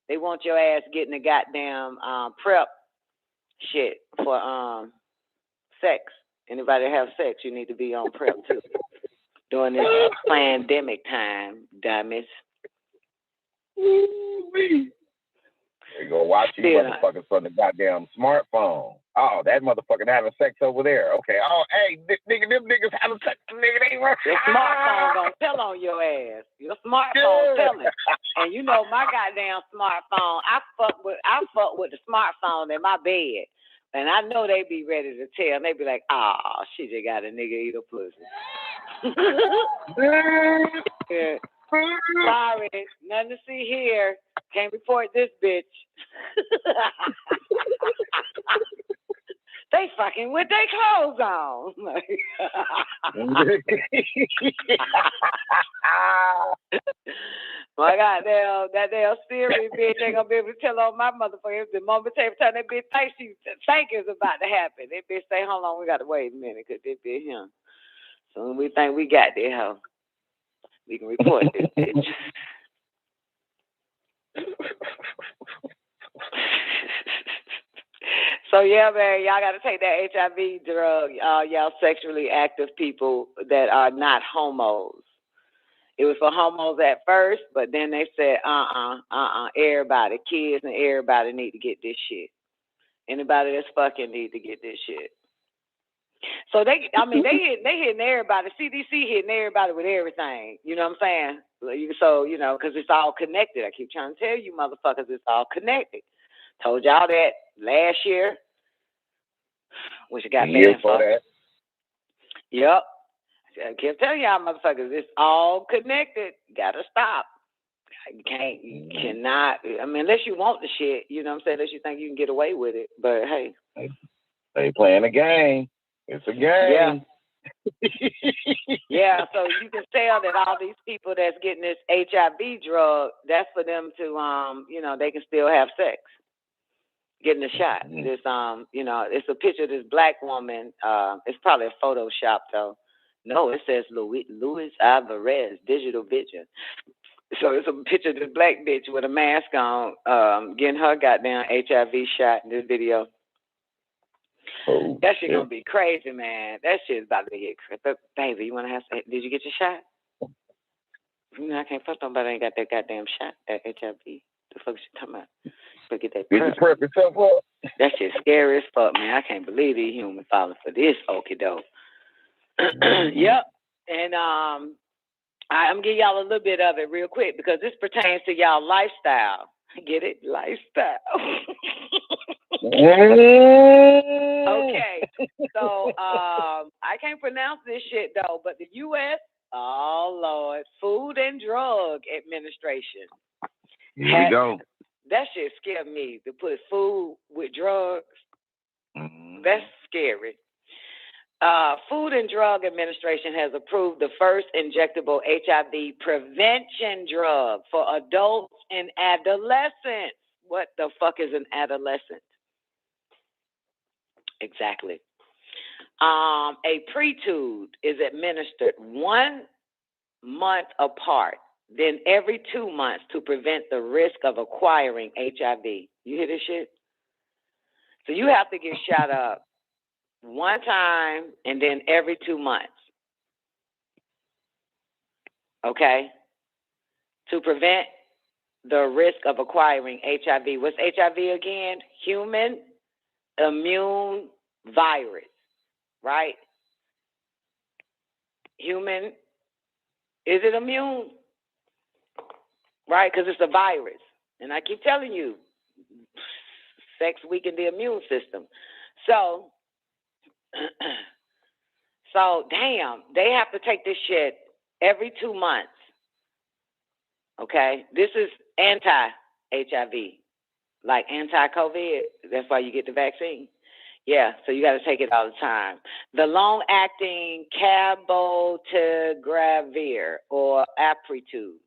S10: they want your ass getting the goddamn PrEP shit for sex. Anybody have sex, you need to be on PrEP too. During this pandemic time, dummies.
S12: You go watch these motherfuckers from the goddamn smartphone. Oh, that motherfucker having sex over there. Okay. Oh, hey, nigga, them niggas having sex. Nigga, they work.
S10: Your smartphone gonna tell on your ass. Your smartphone telling. And you know my goddamn smartphone. I fuck with the smartphone in my bed. And I know they be ready to tell. They be like, oh, she just got a nigga eat a pussy. Yeah. Sorry, nothing to see here. Can't report this bitch. They fucking with their clothes on. My goddamn, that damn Siri bitch ain't gonna be able to tell on my motherfucker. The moment every time that bitch thinks it's about to happen, that bitch say, hold on, we gotta wait a minute, cause this bitch him. So when we think we got this hoe, we can report this bitch. So yeah, man, y'all gotta take that HIV drug, y'all sexually active people that are not homos. It was for homos at first, but then they said, everybody, kids and everybody need to get this shit. Anybody that's fucking need to get this shit. So they hitting everybody. CDC hitting everybody with everything. You know what I'm saying? So, you know, because it's all connected. I keep trying to tell you motherfuckers, it's all connected. Told y'all that last year, which I got banned for. That. Yep. I keep telling y'all motherfuckers, it's all connected. Gotta stop. You cannot. I mean, unless you want the shit, you know what I'm saying? Unless you think you can get away with it. But hey.
S12: They playing a game. It's a game.
S10: Yeah. Yeah, so you can tell that all these people that's getting this HIV drug, that's for them to, you know, they can still have sex. Getting a shot. This, you know, it's a picture of this black woman. It's probably a Photoshop, though. No, it says Luis Alvarez, digital vision. So it's a picture of this black bitch with a mask on, getting her goddamn HIV shot in this video. Oh, that shit gonna be crazy, man. That shit's about to get crazy. But baby, you wanna have? Did you get your shot? You know, I can't fuck nobody ain't got that goddamn shot. That HIV. The fuck you talking about? But get that. Get your PrEP yourself up. That shit's scary as fuck, man. I can't believe these humans falling for this okie doke. Yep. And I'm gonna give y'all a little bit of it real quick because this pertains to y'all lifestyle. Get it? Lifestyle. Okay, so I can't pronounce this shit though, but the U.S. Oh Lord, Food and Drug Administration.
S12: Here we go.
S10: That shit scared me to put food with drugs. That's scary. Food and Drug Administration has approved the first injectable HIV prevention drug for adults and adolescents. What the fuck is an adolescent? Exactly. A pre-tube is administered 1 month apart, then every 2 months to prevent the risk of acquiring HIV. You hear this shit? So you have to get shot up 1 time and then every 2 months. Okay? To prevent the risk of acquiring HIV. What's HIV again? Human immune virus, right? Human, is it immune? Right, because it's a virus. And I keep telling you, sex weakened the immune system. So damn, they have to take this shit every 2 months. Okay? This is anti-HIV, like anti-COVID. That's why you get the vaccine. Yeah, so you got to take it all the time. The long-acting cabotegravir or Apretude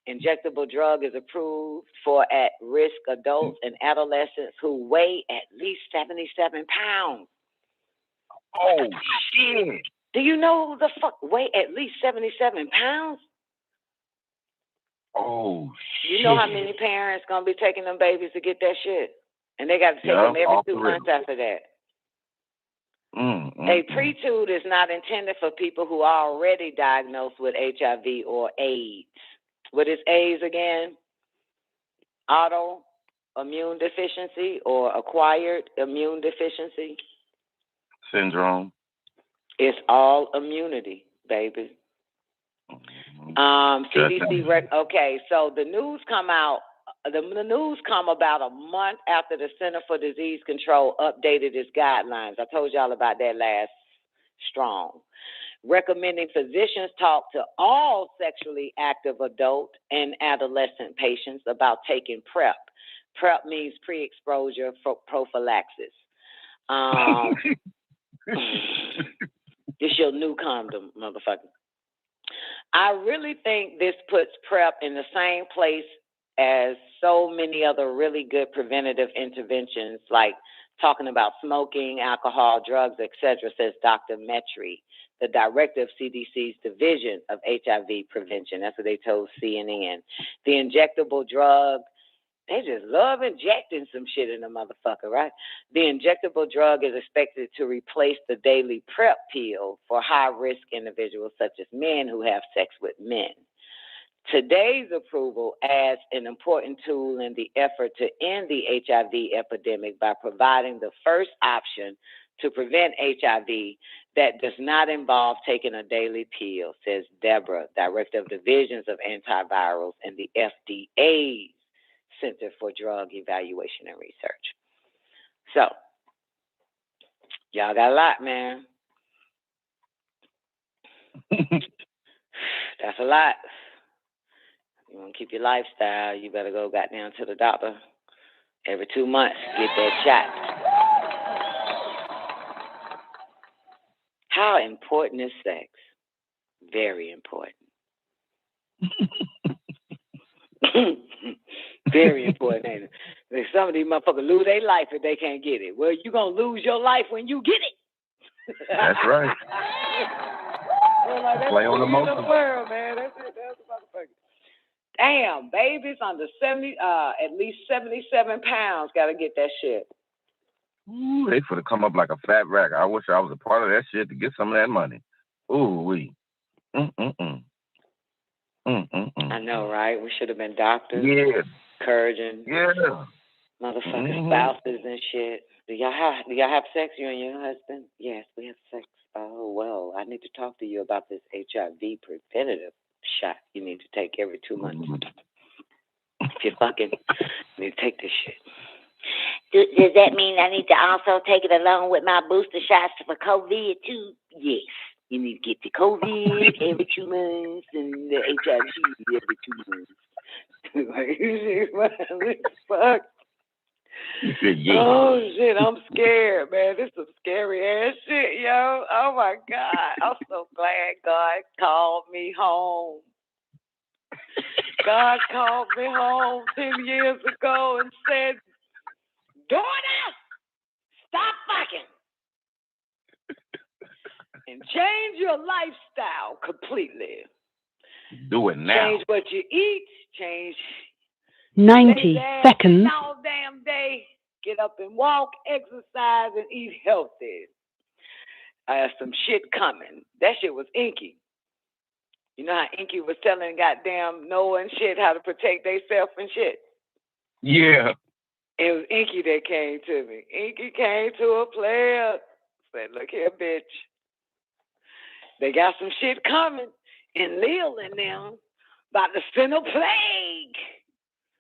S10: Injectable drug is approved for at-risk adults and adolescents who weigh at least 77 pounds.
S12: Oh, shit.
S10: Do you know who the fuck weigh at least 77 pounds?
S12: Oh, shit.
S10: You know how many parents going to be taking them babies to get that shit? And they got to take them every 2 months after that. A pre-tube is not intended for people who are already diagnosed with HIV or AIDS. What is AIDS again? Autoimmune deficiency or acquired immune deficiency?
S12: Syndrome.
S10: It's all immunity, baby. CDC. Okay, so the news come out. The news come about a month after the Center for Disease Control updated its guidelines. I told y'all about that last strong. Recommending physicians talk to all sexually active adult and adolescent patients about taking PrEP. PrEP means pre-exposure prophylaxis. It's your new condom, motherfucker. I really think this puts PrEP in the same place as so many other really good preventative interventions, like talking about smoking, alcohol, drugs, etc., says Dr. Metry, the director of CDC's Division of HIV Prevention. That's what they told CNN. The injectable drug, they just love injecting some shit in the motherfucker, right? The injectable drug is expected to replace the daily PrEP pill for high-risk individuals such as men who have sex with men. Today's approval adds an important tool in the effort to end the HIV epidemic by providing the first option to prevent HIV that does not involve taking a daily pill, says Deborah, Director of Divisions of Antivirals in the FDA's Center for Drug Evaluation and Research. So, y'all got a lot, man. That's a lot. You want to keep your lifestyle, you better go goddamn to the doctor every 2 months, get that shot. How important is sex? Very important. Very important, ain't it? Some of these motherfuckers lose their life if they can't get it. Well, you're going to lose your life when you get it.
S12: That's right.
S10: Well, like,
S12: Play on the motion.
S10: World, man. That's it. That's the motherfucker. Damn, babies under 70, at least 77 pounds got to get that shit.
S12: Ooh, they finna come up like a fat rack. I wish I was a part of that shit to get some of that money. Ooh, wee. I
S10: know, right? We should have been doctors.
S12: Yeah.
S10: Encouraging.
S12: Yeah.
S10: Motherfucking spouses and shit. Do y'all have sex, you and your husband? Yes, we have sex. Oh, well, I need to talk to you about this HIV preventative shot you need to take every 2 months. If you're fucking, you need to take this shit.
S6: Does that mean I need to also take it along with my booster shots for COVID too? Yes. You need to get the COVID every 2 months and the HIV every 2 months. Fuck.
S12: Yeah.
S10: Oh shit, I'm scared, man. This is some scary ass shit, yo. Oh my God. I'm so glad God called me home. God called me home 10 years ago and said, daughter, stop fucking. And change your lifestyle completely.
S12: Do it now.
S10: Change what you eat. Change
S13: 90 seconds.
S10: All damn day. Get up and walk, exercise, and eat healthy. I have some shit coming. That shit was Inky. You know how Inky was telling goddamn Noah and shit how to protect themselves and shit?
S12: Yeah.
S10: It was Inky that came to me. Inky came to a player. Said, look here, bitch. They got some shit coming. And Lil and them about to send a plague.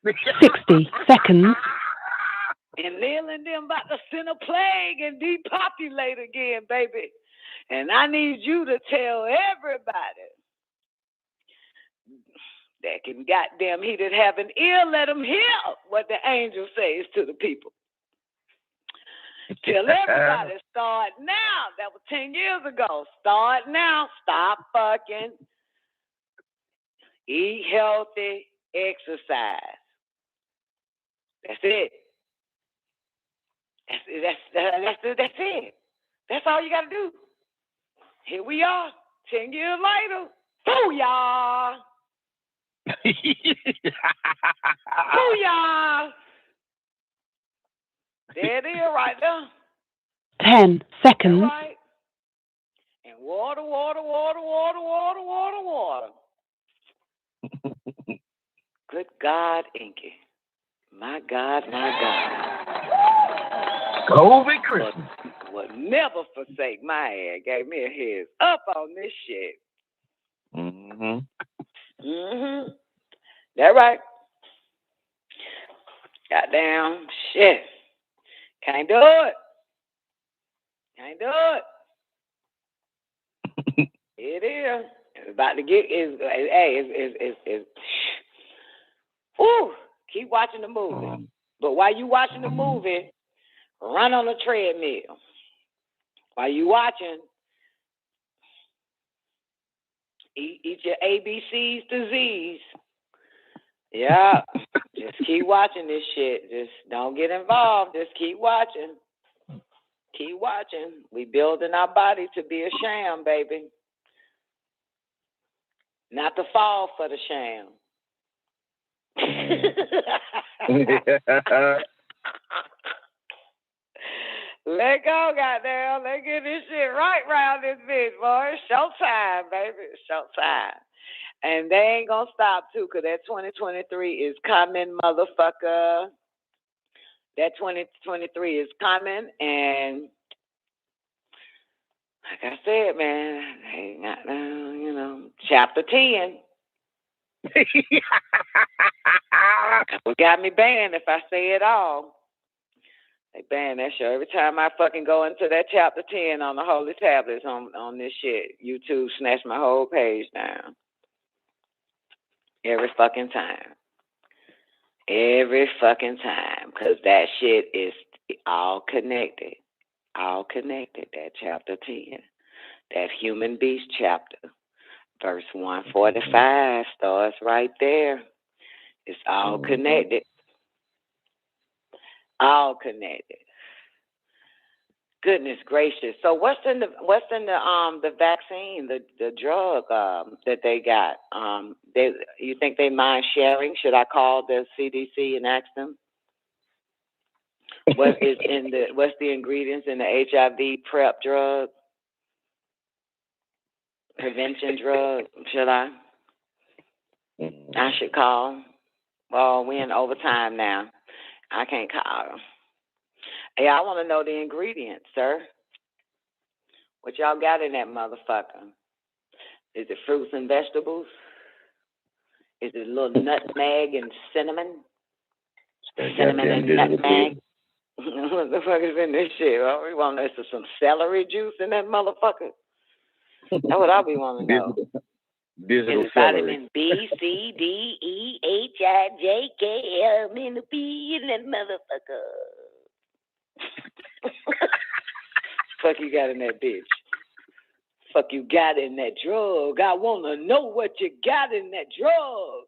S13: 60 seconds.
S10: And Lil and them about to send a plague and depopulate again, baby. And I need you to tell everybody that can goddamn he that have an ear, let him hear what the angel says to the people. Tell everybody, start now. That was 10 years ago. Start now. Stop fucking. Eat healthy. exercise. That's it. That's it. That's all you got to do. Here we are, 10 years later. Booyah! Booyah! There it is right there.
S13: 10 seconds.
S10: Right. And water. Good God, Inky. My God.
S12: COVID Christmas.
S10: Would never forsake my ass. Gave me a heads up on this shit. That right. Goddamn shit. Can't do it. It is. It's about to get. Whew. Keep watching the movie. But while you watching the movie, run on the treadmill. While you watching, eat your ABCs to Z's. Yeah. Just keep watching this shit. Just don't get involved. Just keep watching. Keep watching. We building our body to be a sham, baby. Not to fall for the sham. Let go, goddamn. Let's get this shit right round this bitch, boy. It's showtime, baby. It's showtime. And they ain't gonna stop, too, because that 2023 is coming, motherfucker. That 2023 is coming, and like I said, man, they got, chapter 10. What got me banned if I say it all? They ban that show every time I fucking go into that chapter 10 on the holy tablets on this shit. YouTube snatched my whole page down. Every fucking time. Because that shit is all connected. All connected, that chapter 10. That human beast chapter. Verse 145 starts right there. It's all connected. All connected. Goodness gracious. So what's in the vaccine, the drug that they got? You think they mind sharing? Should I call the CDC and ask them? What's the ingredients in the HIV PrEP drug? Prevention drug, should I? I should call. Well, we're in overtime now. I can't call them. Hey, I want to know the ingredients, sir. What y'all got in that motherfucker? Is it fruits and vegetables? Is it a little nutmeg and cinnamon? Cinnamon and nutmeg? What the fuck is in this shit? Well, we want some celery juice in that motherfucker. That's what I be wanting to know.
S12: Digital
S10: is vitamin B, C, D, E, H, I, J, K, L, and the P in that motherfucker. Fuck you got in that bitch. Fuck you got in that drug. I want to know what you got in that drug.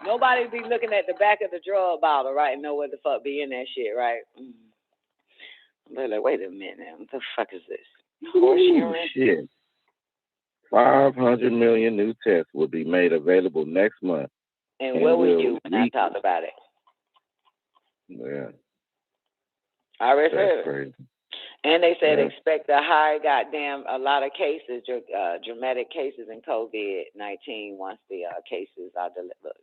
S10: Nobody be looking at the back of the drug bottle, right, and know what the fuck be in that shit, right? They're like, wait a minute, what the fuck is this? Horse urine?
S12: Shit. 500 million new tests will be made available next month.
S10: And where were you when I talked about it?
S12: Yeah.
S10: I already heard it.
S12: Crazy.
S10: And they said expect a high a lot of cases, dramatic cases in COVID-19 once the cases are delivered.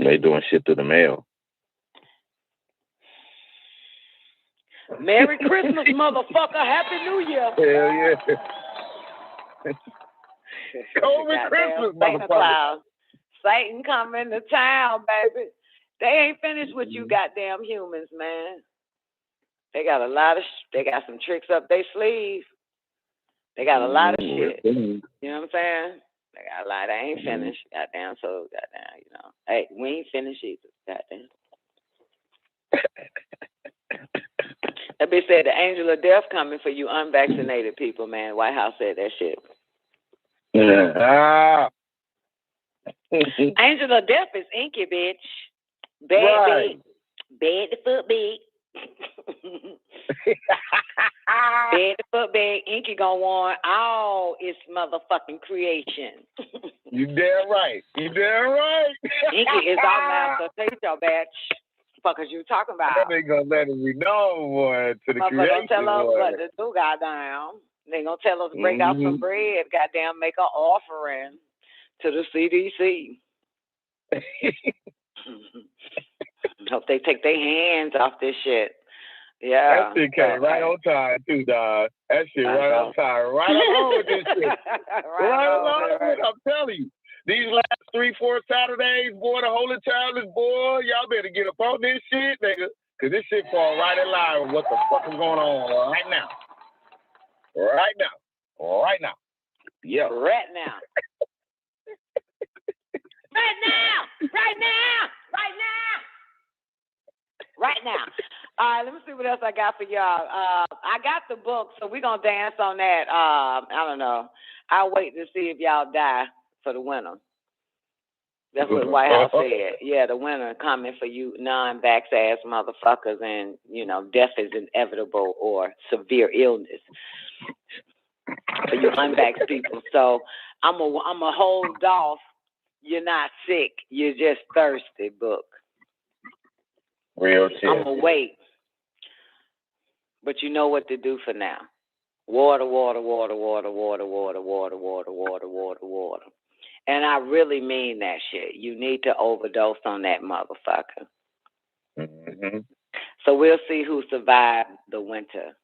S12: They doing shit through the mail.
S10: Merry Christmas, motherfucker. Happy New Year.
S12: Hell yeah. COVID Christmas, motherfucker.
S10: Satan coming to town, baby. They ain't finished with you goddamn humans, man. They got they got some tricks up their sleeve. They got a lot of shit. You know what I'm saying? They got a lot. They ain't finished. Goddamn, so goddamn, Hey, we ain't finished either. Goddamn. That bitch said the angel of death coming for you unvaccinated people, man. White House said that shit. Angel of Death is inky, bitch. Bad
S12: Right.
S10: big. Bad the foot big. Bad the foot big. Inky gonna want all its motherfucking creation.
S12: You damn right. You damn right.
S10: Inky is our master teacher, bitch. Fuckers you talking about?
S12: That ain't gonna let us be known, boy, to the creation,
S10: Gonna tell us
S12: boy.
S10: what to do, goddamn. They gonna tell us to break out some bread, goddamn, make an offering to the CDC. Hope they take their hands off this shit. Yeah.
S12: That shit came right on time, too, dog. That shit right on time. Right along with this shit. right along with it, I'm telling you. These last 3-4 Saturdays, boy, the Holy Child is, boy, y'all better get up on this shit, nigga. Because this shit fall right in line with what the fuck is going on right now. Right now. Right now. Yeah.
S10: Right now. Right now. Right now. Right now. Right now. All right, let me see what else I got for y'all. I got the book, so we're going to dance on that. I don't know. I'll wait to see if y'all die for the winter. That's what the White House said. Yeah, the winter coming for you non-vax ass motherfuckers, and, you know, death is inevitable or severe illness for you unvaxxed people. So I'm a hold off. You're not sick. You're just thirsty book.
S12: Real shit.
S10: I'm going to wait. But you know what to do for now. Water, water, water, water, water, water, water, water, water, water, water. And I really mean that shit. You need to overdose on that motherfucker.
S12: Mm-hmm.
S10: So we'll see who survived the winter.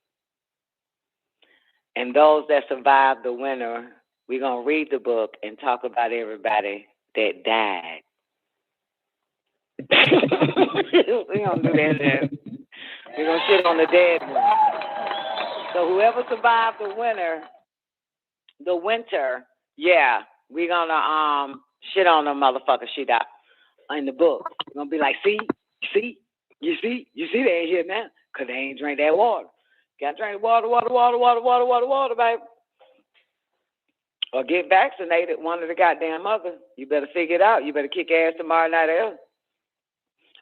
S10: And those that survived the winter, we're going to read the book and talk about everybody that died. We're going to do that then. We're going to shit on the dead one. So whoever survived the winter, yeah, we're going to shit on them motherfuckers shit out in the book. We're going to be like, you see they ain't here now because they ain't drink that water. Got to drink water, baby. Or get vaccinated, one of the goddamn other. You better figure it out. You better kick ass tomorrow night else.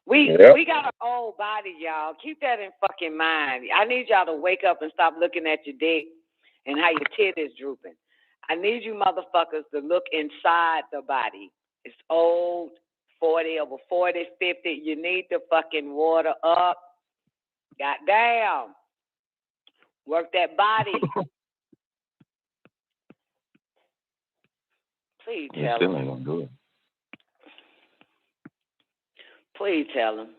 S10: We got an old body, y'all. Keep that in fucking mind. I need y'all to wake up and stop looking at your dick and how your tit is drooping. I need you motherfuckers to look inside the body. It's old, 40, over 40, 50. You need to fucking water up. Goddamn. Work that body. Please tell
S12: Still
S10: them.
S12: ain't gonna do it.
S10: Please tell them.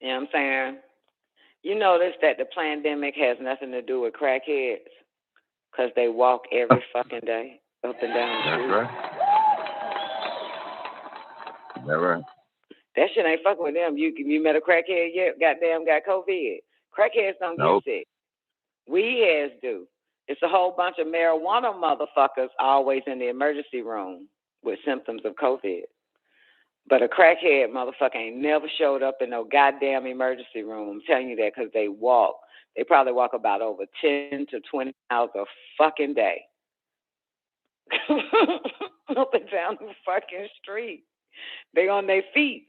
S10: You know what I'm saying? You notice that the pandemic has nothing to do with crackheads because they walk every fucking day up and down the street.
S12: That's right. That's right.
S10: That shit ain't fucking with them. You met a crackhead yet? Goddamn got COVID. Crackheads don't get sick. Weedheads do. It's a whole bunch of marijuana motherfuckers always in the emergency room with symptoms of COVID. But a crackhead motherfucker ain't never showed up in no goddamn emergency room. I'm telling you that because they walk. They probably walk about over 10 to 20 miles a fucking day. Up and down the fucking street. They on their feet.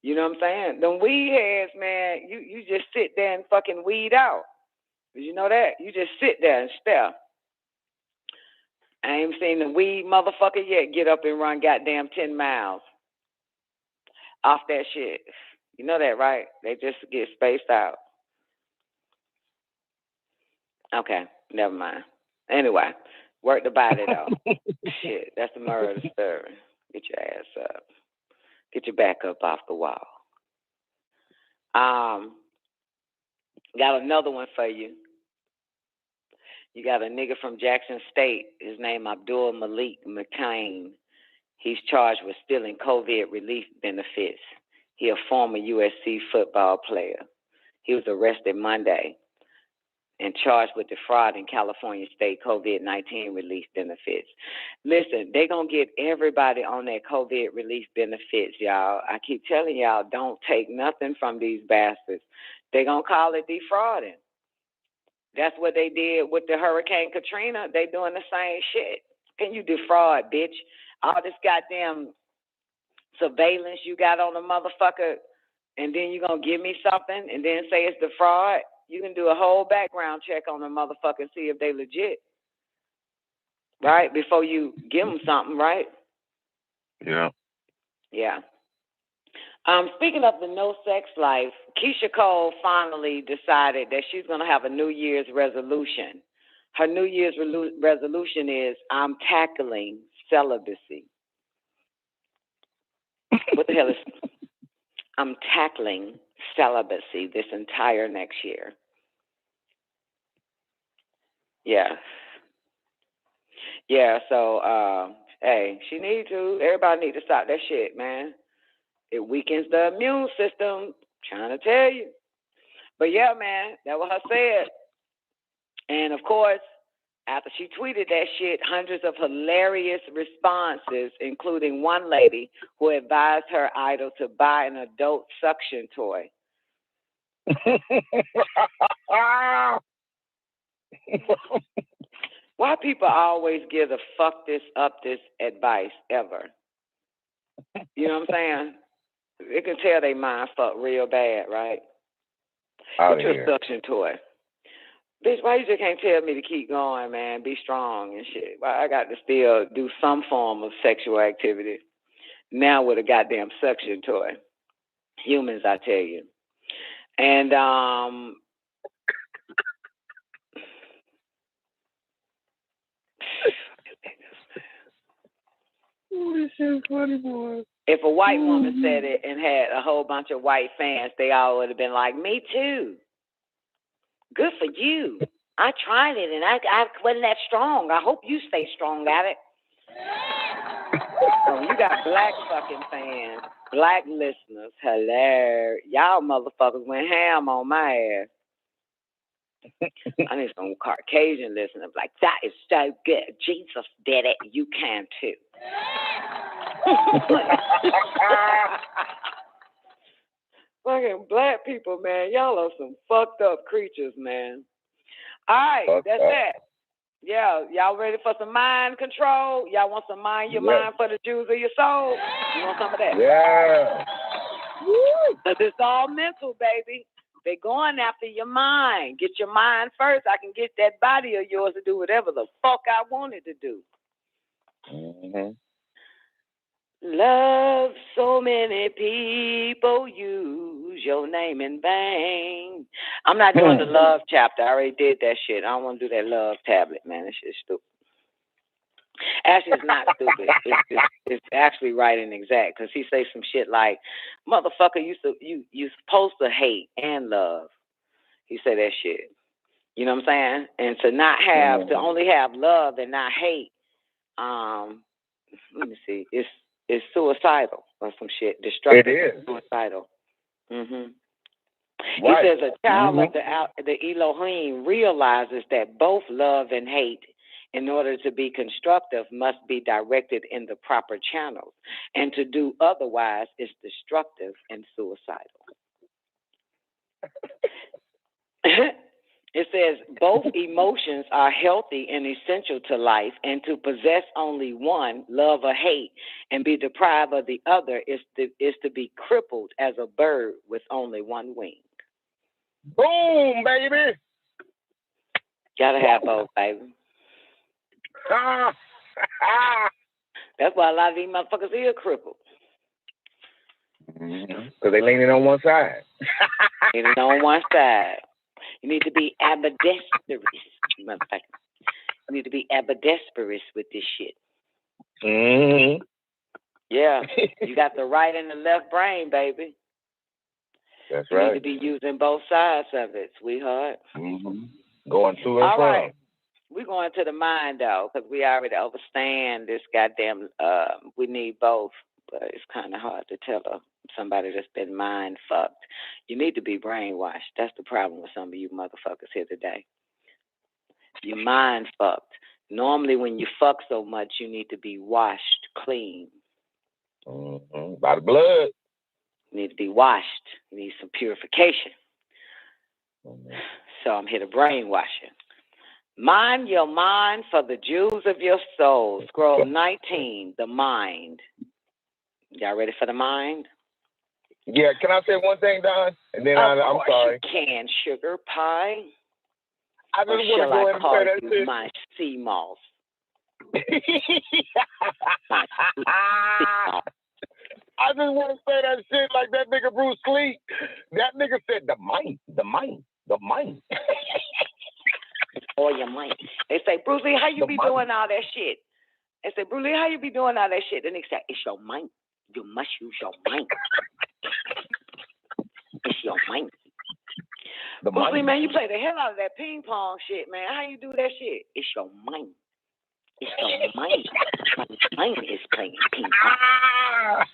S10: You know what I'm saying? Them weed heads, man, you just sit there and fucking weed out. Did you know that? You just sit there and stare. I ain't seen the weed motherfucker yet get up and run goddamn 10 miles off that shit. You know that, right? They just get spaced out. Okay, never mind. Anyway, work the body though. Shit, that's the murder story. Get your ass up. Get your back up off the wall. Got another one for you. You got a nigga from Jackson State. His name Abdul Malik McCain. He's charged with stealing COVID relief benefits. He a former USC football player. He was arrested Monday and charged with defrauding California state COVID-19 relief benefits. Listen, they going to get everybody on that COVID relief benefits, y'all. I keep telling y'all, don't take nothing from these bastards. They going to call it defrauding. That's what they did with the Hurricane Katrina. They doing the same shit. can you defraud, bitch? All this goddamn surveillance you got on the motherfucker, and then you gonna give me something and then say it's the fraud? You can do a whole background check on the motherfucker and see if they legit, right? Before you give them something, right?
S12: Yeah.
S10: Yeah. Speaking of the no sex life, Keisha Cole finally decided that she's gonna have a New Year's resolution. Her New Year's resolution is, I'm tackling celibacy. What the hell is? I'm tackling celibacy this entire next year. Yeah. Yeah, so, hey, she need to. Everybody need to stop that shit, man. It weakens the immune system. Trying to tell you. But yeah, man, that was her said. And of course, after she tweeted that shit, hundreds of hilarious responses, including one lady who advised her idol to buy an adult suction toy. Why people always give the fuck this up this advice ever? You know what I'm saying? It can tell they mind fuck real bad, right? Get you a suction toy. Bitch, why you just can't tell me to keep going, man? Be strong and shit. Why I got to still do some form of sexual activity now with a goddamn suction toy? Humans, I tell you. And
S12: oh, this shit's funny, boy.
S10: If a white woman said it and had a whole bunch of white fans, they all would have been like, me too. Good for you. I tried it and I wasn't that strong. I hope you stay strong at it. So you got black fucking fans, black listeners. Hilarious. Y'all motherfuckers went ham on my ass. I need some Caucasian listeners like, that is so good. Jesus did it. You can too. Fucking black people, man. Y'all are some fucked up creatures, man. All right, that's it. Yeah, y'all ready for some mind control? Y'all want some mind your mind for the Jews of your soul? You want some of that?
S12: Yeah.
S10: Because it's all mental, baby. They're going after your mind. Get your mind first. I can get that body of yours to do whatever the fuck I wanted to do.
S12: Mm-hmm.
S10: Love so many people, use your name in vain. I'm not doing the love chapter. I already did that shit. I don't want to do that love tablet, man. That shit's stupid. Actually, it's not stupid. It's actually right and exact, because he say some shit like, motherfucker, you supposed to hate and love. He say that shit. You know what I'm saying? And to only have love and not hate, let me see, it's suicidal or some shit. Destructive. It is. Suicidal. Mm-hmm. Right. He says a child of the Elohim realizes that both love and hate, in order to be constructive, must be directed in the proper channels, and to do otherwise is destructive and suicidal. It says both emotions are healthy and essential to life, and to possess only one, love or hate, and be deprived of the other is to be crippled as a bird with only one wing.
S12: Boom, baby.
S10: Gotta have both, baby. That's why a lot of these motherfuckers are crippled.
S12: Because they leaning on one side.
S10: Leaning on one side. You need to be ambidextrous, motherfucker. You need to be ambidextrous with this shit.
S12: Mm-hmm.
S10: Yeah, you got the right and the left brain, baby.
S12: That's right.
S10: You need to be using both sides of it, sweetheart.
S12: Mm-hmm. Going to and
S10: all
S12: from.
S10: Right. We're going to the mind, though, because we already understand this goddamn, we need both. But it's kind of hard to tell somebody that's been mind fucked. You need to be brainwashed. That's the problem with some of you motherfuckers here today. You're mind fucked. Normally, when you fuck so much, you need to be washed clean.
S12: Mm-hmm. By the blood.
S10: You need to be washed. You need some purification. Mm-hmm. So I'm here to brainwash you. Mind your mind for the jewels of your soul. Scroll 19, the mind. Y'all ready for the mind?
S12: Yeah, can I say one thing, Don? And then I'm sorry.
S10: Of course you can, sugar pie.
S12: I just want to go ahead and say that shit.
S10: My sea moth.
S12: I just want to say that shit like that nigga Bruce Lee. That nigga said the mind.
S10: Or your mind. They say, Bruce Lee, how you be doing all that shit? They say, Bruce Lee, how you be doing all that shit? The nigga say, it's your mind. You must use your mind. It's your mind. Bruce Lee, man, you play the hell out of that ping pong shit, man. How you do that shit? It's your mind. It's your mind. My mind is playing ping pong.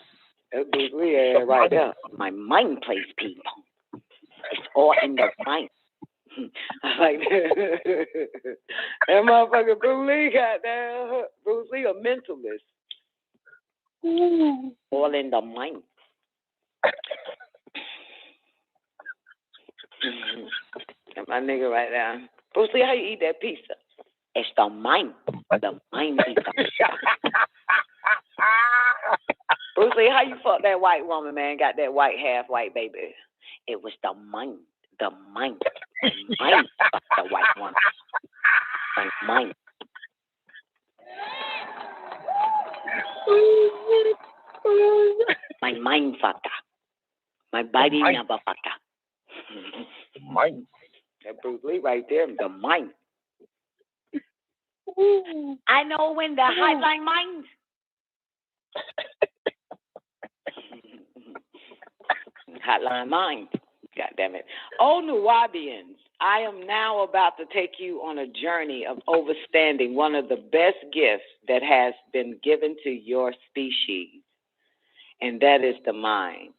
S10: That's Bruce Lee right there. My mind plays ping pong. It's all in the mind. I like that. That motherfucker Bruce Lee got there. Bruce Lee a mentalist. All in the mind. My nigga right there. Bruce Lee, how you eat that pizza? It's the mind. The mind eats the pizza. Bruce Lee, how you fuck that white woman, man? Got that white, half white baby. It was the mind. The mind. The mind fucked the white woman. My mind. My mind fucked her. My body never fucked her.
S12: Mind.
S10: That Bruce Lee right there, the mind. I know when the hotline mind. Hotline mind. God damn it. Oh, Nuwabians, I am now about to take you on a journey of overstanding one of the best gifts that has been given to your species, and that is the mind.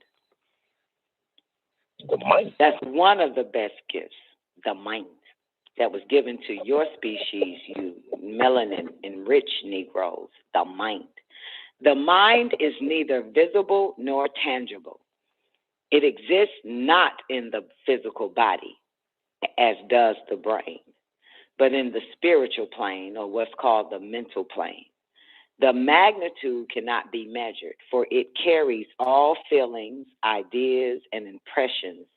S12: The mind.
S10: That's one of the best gifts, the mind, that was given to your species, you melanin-enriched Negroes, the mind. The mind is neither visible nor tangible. It exists not in the physical body, as does the brain, but in the spiritual plane, or what's called the mental plane. The magnitude cannot be measured, for it carries all feelings, ideas, and impressions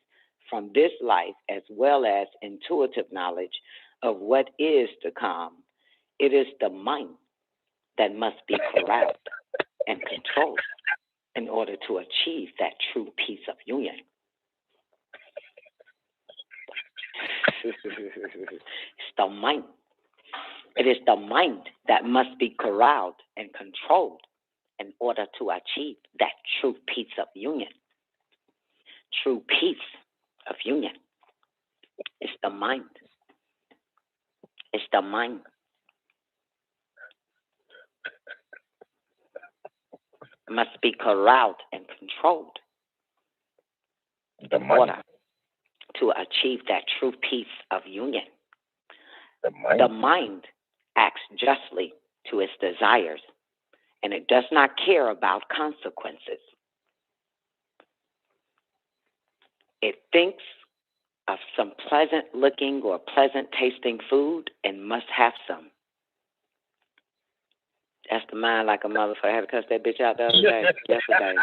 S10: from this life, as well as intuitive knowledge of what is to come. It is the mind that must be corralled and controlled in order to achieve that true peace of union. It's the mind. It is the mind that must be corralled and controlled in order to achieve that true peace of union. True peace of union. It's the mind. It's the mind. It must be corralled and controlled in order to achieve that true peace of union. The mind acts justly to its desires, and it does not care about consequences. It thinks of some pleasant looking or pleasant tasting food and must have some. That's the mind like a motherfucker. I had to cuss that bitch out the other day. Yesterday.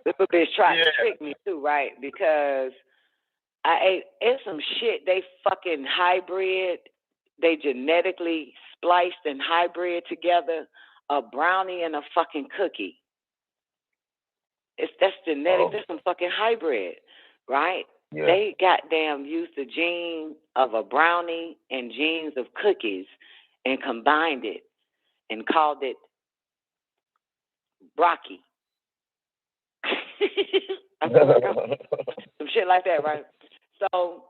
S10: This bitch tried to trick me too, right? Because I ate some shit. They fucking hybrid. They genetically spliced and hybrid together a brownie and a fucking cookie. That's genetic. That's some fucking hybrid, right? Yeah. They goddamn used the gene of a brownie and genes of cookies and combined it and called it broccoli. Some shit like that, right? So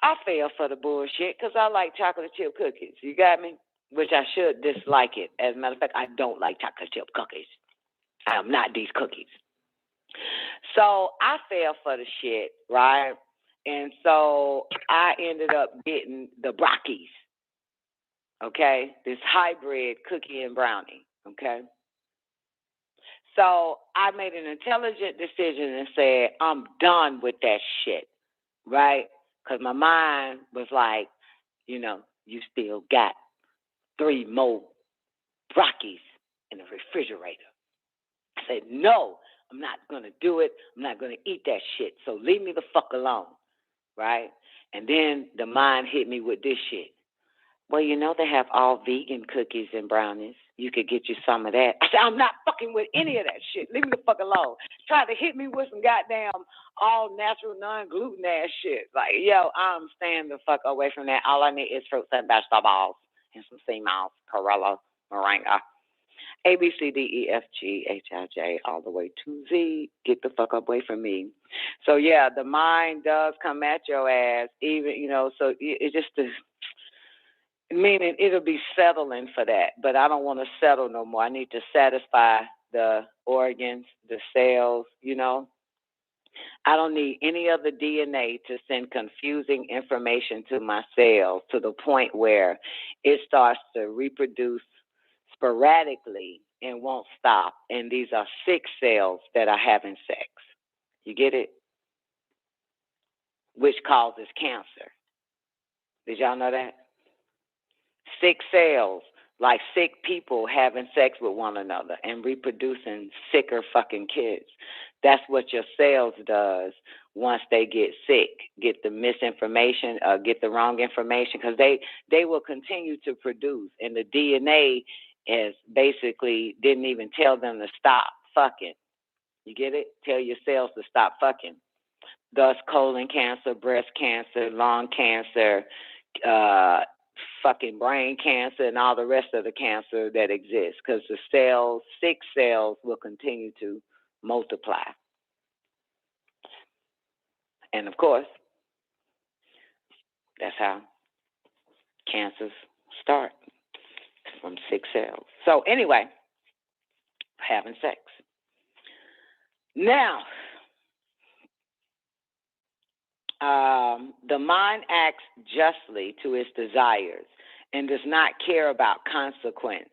S10: I fell for the bullshit because I like chocolate chip cookies. You got me? Which I should dislike it. As a matter of fact, I don't like chocolate chip cookies. I am not these cookies. So I fell for the shit, right? And so I ended up getting the brockies. Okay, this hybrid cookie and brownie, okay? So I made an intelligent decision and said, I'm done with that shit, right? Because my mind was like, you know, you still got 3 more Rockies in the refrigerator. I said, no, I'm not going to do it. I'm not going to eat that shit. So leave me the fuck alone, right? And then the mind hit me with this shit. Well, you know they have all vegan cookies and brownies. You could get you some of that. I said, I'm not fucking with any of that shit. Leave me the fuck alone. Try to hit me with some goddamn all natural, non-gluten ass shit. Like, yo, I'm staying the fuck away from that. All I need is fruits and vegetables and some sea mouse, Corella, moringa. A, B, C, D, E, F, G, H, I, J, all the way to Z. Get the fuck away from me. So, yeah, the mind does come at your ass, even, you know, so it's just the... Meaning it'll be settling for that, but I don't want to settle no more. I need to satisfy the organs, the cells, you know. I don't need any other DNA to send confusing information to my cells to the point where it starts to reproduce sporadically and won't stop. And these are sick cells that are having sex. You get it? Which causes cancer. Did y'all know that? Sick cells, like sick people having sex with one another and reproducing sicker fucking kids. That's what your cells does once they get sick, get the misinformation, get the wrong information, because they will continue to produce. And the DNA is basically didn't even tell them to stop fucking. You get it? Tell your cells to stop fucking. Thus, colon cancer, breast cancer, lung cancer, fucking brain cancer, and all the rest of the cancer that exists, because the cells, sick cells, will continue to multiply. And of course, that's how cancers start, from sick cells. So anyway, having sex. Now, the mind acts justly to its desires and does not care about consequence.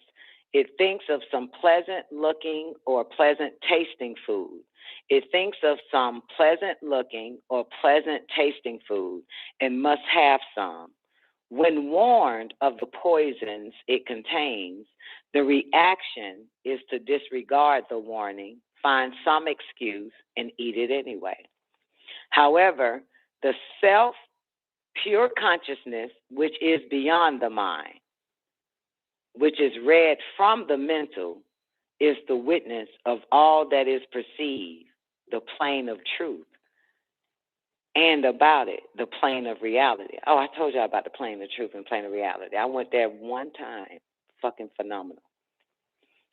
S10: It thinks of some pleasant looking or pleasant tasting food. It thinks of some pleasant looking or pleasant tasting food and must have some. When warned of the poisons it contains, the reaction is to disregard the warning, find some excuse, and eat it anyway. However, the self, pure consciousness, which is beyond the mind, which is read from the mental, is the witness of all that is perceived, the plane of truth, and about it, the plane of reality. Oh, I told you about the plane of truth and plane of reality. I went there one time. Fucking phenomenal.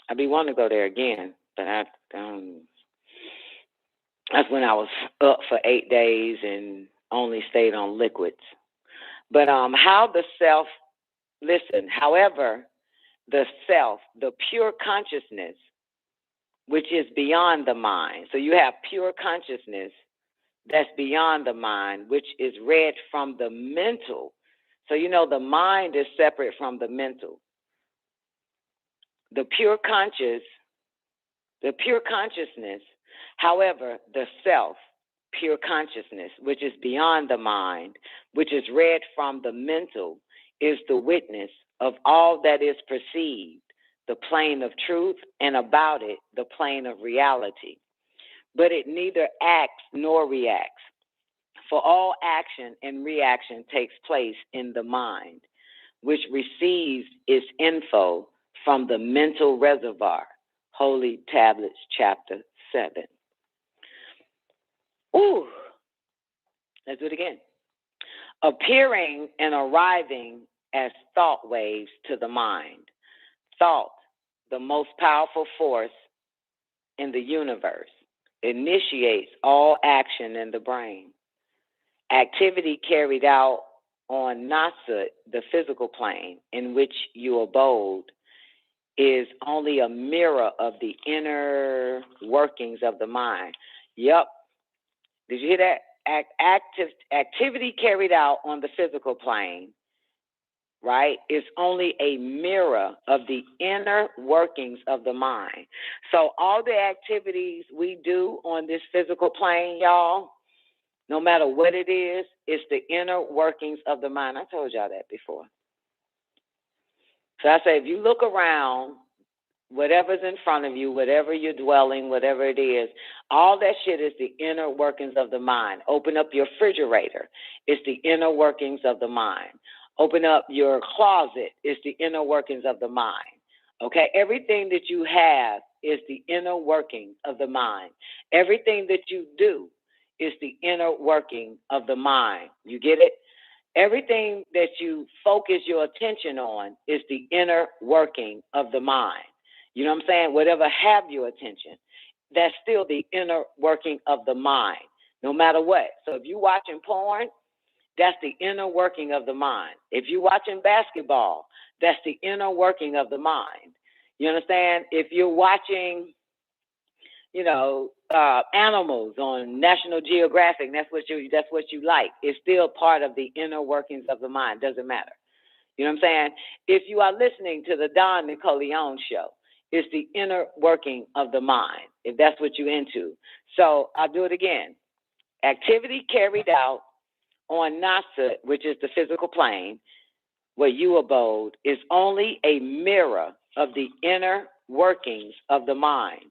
S10: I be wanting to go there again, but that's when I was up for 8 days and only stayed on liquids. But how the self, listen, however, the self, the pure consciousness, which is beyond the mind. So you have pure consciousness that's beyond the mind, which is read from the mental. So you know the mind is separate from the mental. The pure consciousness, however, the self, pure consciousness, which is beyond the mind, which is read from the mental, is the witness of all that is perceived, the plane of truth, and about it, the plane of reality. But it neither acts nor reacts, for all action and reaction takes place in the mind, which receives its info from the mental reservoir. Holy Tablets, Chapter 7. Ooh, let's do it again. Appearing and arriving as thought waves to the mind. Thought, the most powerful force in the universe, initiates all action in the brain. Activity carried out on Nasut, the physical plane in which you abode, is only a mirror of the inner workings of the mind. Yep. Did you hear that? Activity carried out on the physical plane, right, is only a mirror of the inner workings of the mind. So all the activities we do on this physical plane, y'all, No matter what it is, it's the inner workings of the mind. I told y'all that before. So I say, if you look around, whatever's in front of you, whatever you're dwelling, whatever it is, all that shit is the inner workings of the mind. Open up your refrigerator. It's the inner workings of the mind. Open up your closet. It's the inner workings of the mind. Okay? Everything that you have is the inner working of the mind. Everything that you do is the inner working of the mind. You get it? Everything that you focus your attention on is the inner working of the mind. You know what I'm saying? Whatever have your attention, that's still the inner working of the mind, no matter what. So if you're watching porn, that's the inner working of the mind. If you're watching basketball, that's the inner working of the mind. You understand? If you're watching, animals on National Geographic, that's what you like. It's still part of the inner workings of the mind. Doesn't matter. You know what I'm saying? If you are listening to the Don Nicoleone show, it's the inner working of the mind, if that's what you're into. So I'll do it again. Activity carried out on Nasa, which is the physical plane, where you abode, is only a mirror of the inner workings of the mind.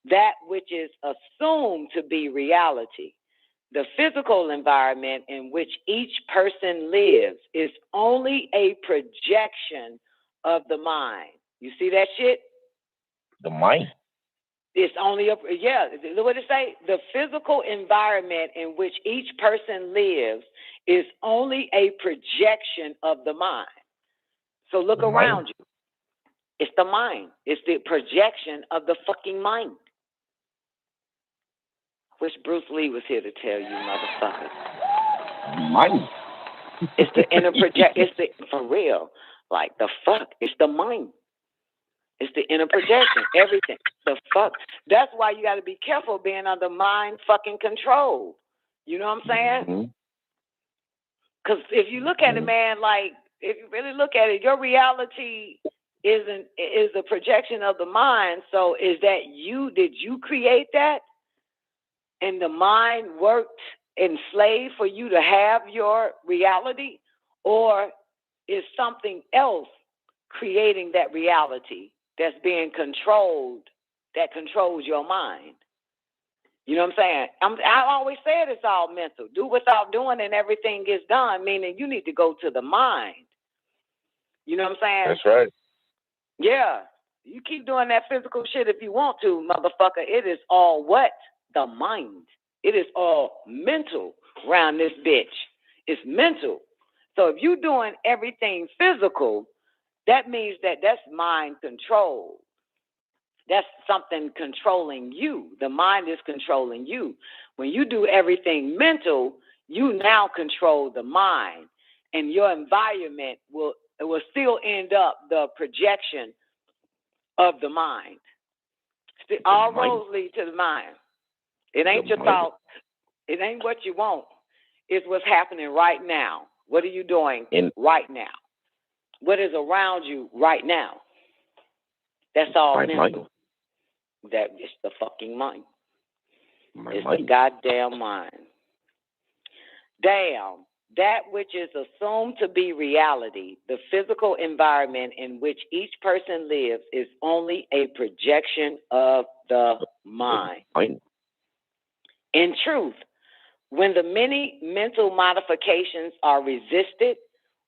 S10: That which is assumed to be reality, the physical environment in which each person lives, is only a projection of the mind. You see that shit?
S12: The mind?
S10: It's only look what it say? The physical environment in which each person lives is only a projection of the mind. So look around you. It's the mind. It's the projection of the fucking mind. Wish Bruce Lee was here to tell you, motherfuckers.
S12: Mind.
S10: It's the inner for real. Like the fuck. It's the mind. It's the inner projection. Everything. The fuck. That's why you got to be careful being under mind fucking control. You know what I'm saying? Because if you look at it, man, like if you really look at it, your reality is a projection of the mind. So is that you? Did you create that? And the mind worked enslaved for you to have your reality? Or is something else creating that reality that's being controlled, that controls your mind? You know what I'm saying? I always said it's all mental. Do without doing and everything gets done, meaning you need to go to the mind. You know what I'm saying?
S12: That's right.
S10: Yeah. You keep doing that physical shit if you want to, motherfucker. It is all what? The mind. It is all mental around this bitch. It's mental. So if you're doing everything physical, that means that's mind control. That's something controlling you. The mind is controlling you. When you do everything mental, you now control the mind. And your environment will still end up the projection of the mind. All roads lead to the mind. It ain't your thought. It ain't what you want. It's what's happening right now. What are you doing right now? What is around you right now? That's all mental.
S12: Mind.
S10: That is the fucking mind. It's
S12: mind.
S10: the goddamn mind. Damn. That which is assumed to be reality, the physical environment in which each person lives, is only a projection of the mind. In truth, when the many mental modifications are resisted,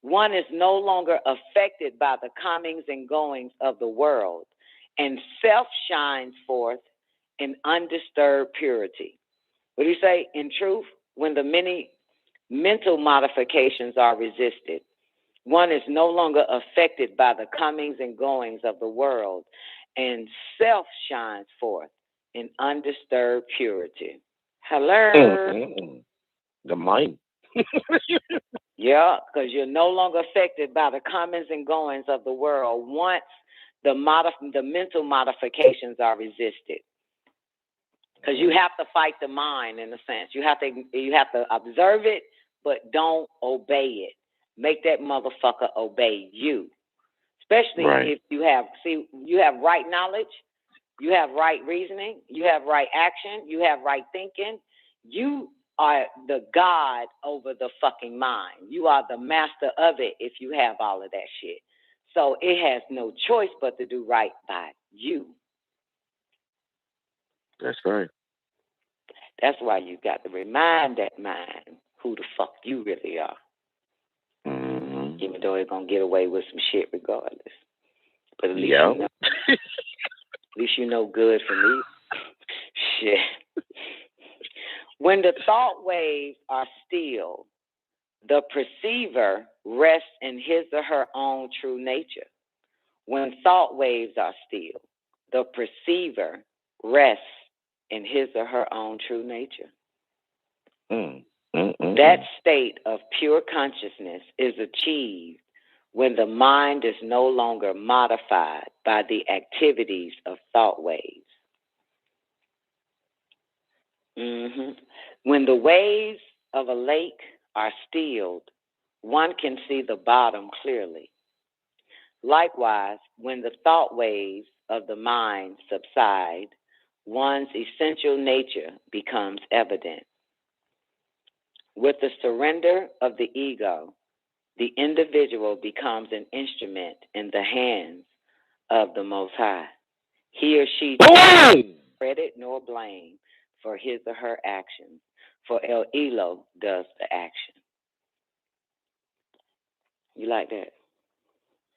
S10: one is no longer affected by the comings and goings of the world, and self shines forth in undisturbed purity. What do you say? In truth, when the many mental modifications are resisted, one is no longer affected by the comings and goings of the world, and self shines forth in undisturbed purity. Hello?
S12: The mind.
S10: Yeah, because you're no longer affected by the comings and goings of the world once the mental modifications are resisted. Because you have to fight the mind in a sense. You have to observe it, but don't obey it. Make that motherfucker obey you. Especially if you have right knowledge, you have right reasoning, you have right action, you have right thinking. You are the God over the fucking mind. You are the master of it if you have all of that shit. So it has no choice but to do right by you.
S12: That's right.
S10: That's why you got to remind that mind who the fuck you really are.
S12: Mm-hmm.
S10: Even though it's going to get away with some shit regardless. But at least, at least you know good for me. Shit. When the thought waves are still, the perceiver rests in his or her own true nature. When thought waves are still, the perceiver rests in his or her own true nature. That state of pure consciousness is achieved when the mind is no longer modified by the activities of thought waves. When the waves of a lake are stilled, one can see the bottom clearly. Likewise, when the thought waves of the mind subside, one's essential nature becomes evident. With the surrender of the ego, the individual becomes an instrument in the hands of the Most High. He or she takes no credit nor blame for his or her actions, for El Elo does the action. You like that?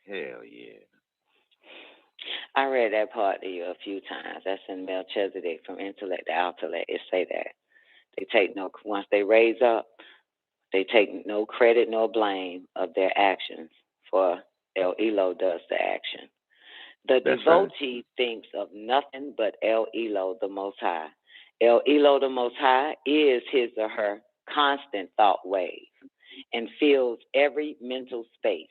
S12: Hell yeah.
S10: I read that part to you a few times. That's in Melchizedek, From Intellect to Intellect. It say that. They take no, once they raise up, they take no credit nor blame of their actions, for El Elo does the action. The devotee thinks of nothing but El Elo, the Most High. El Elo, the Most High, is his or her constant thought wave and fills every mental space.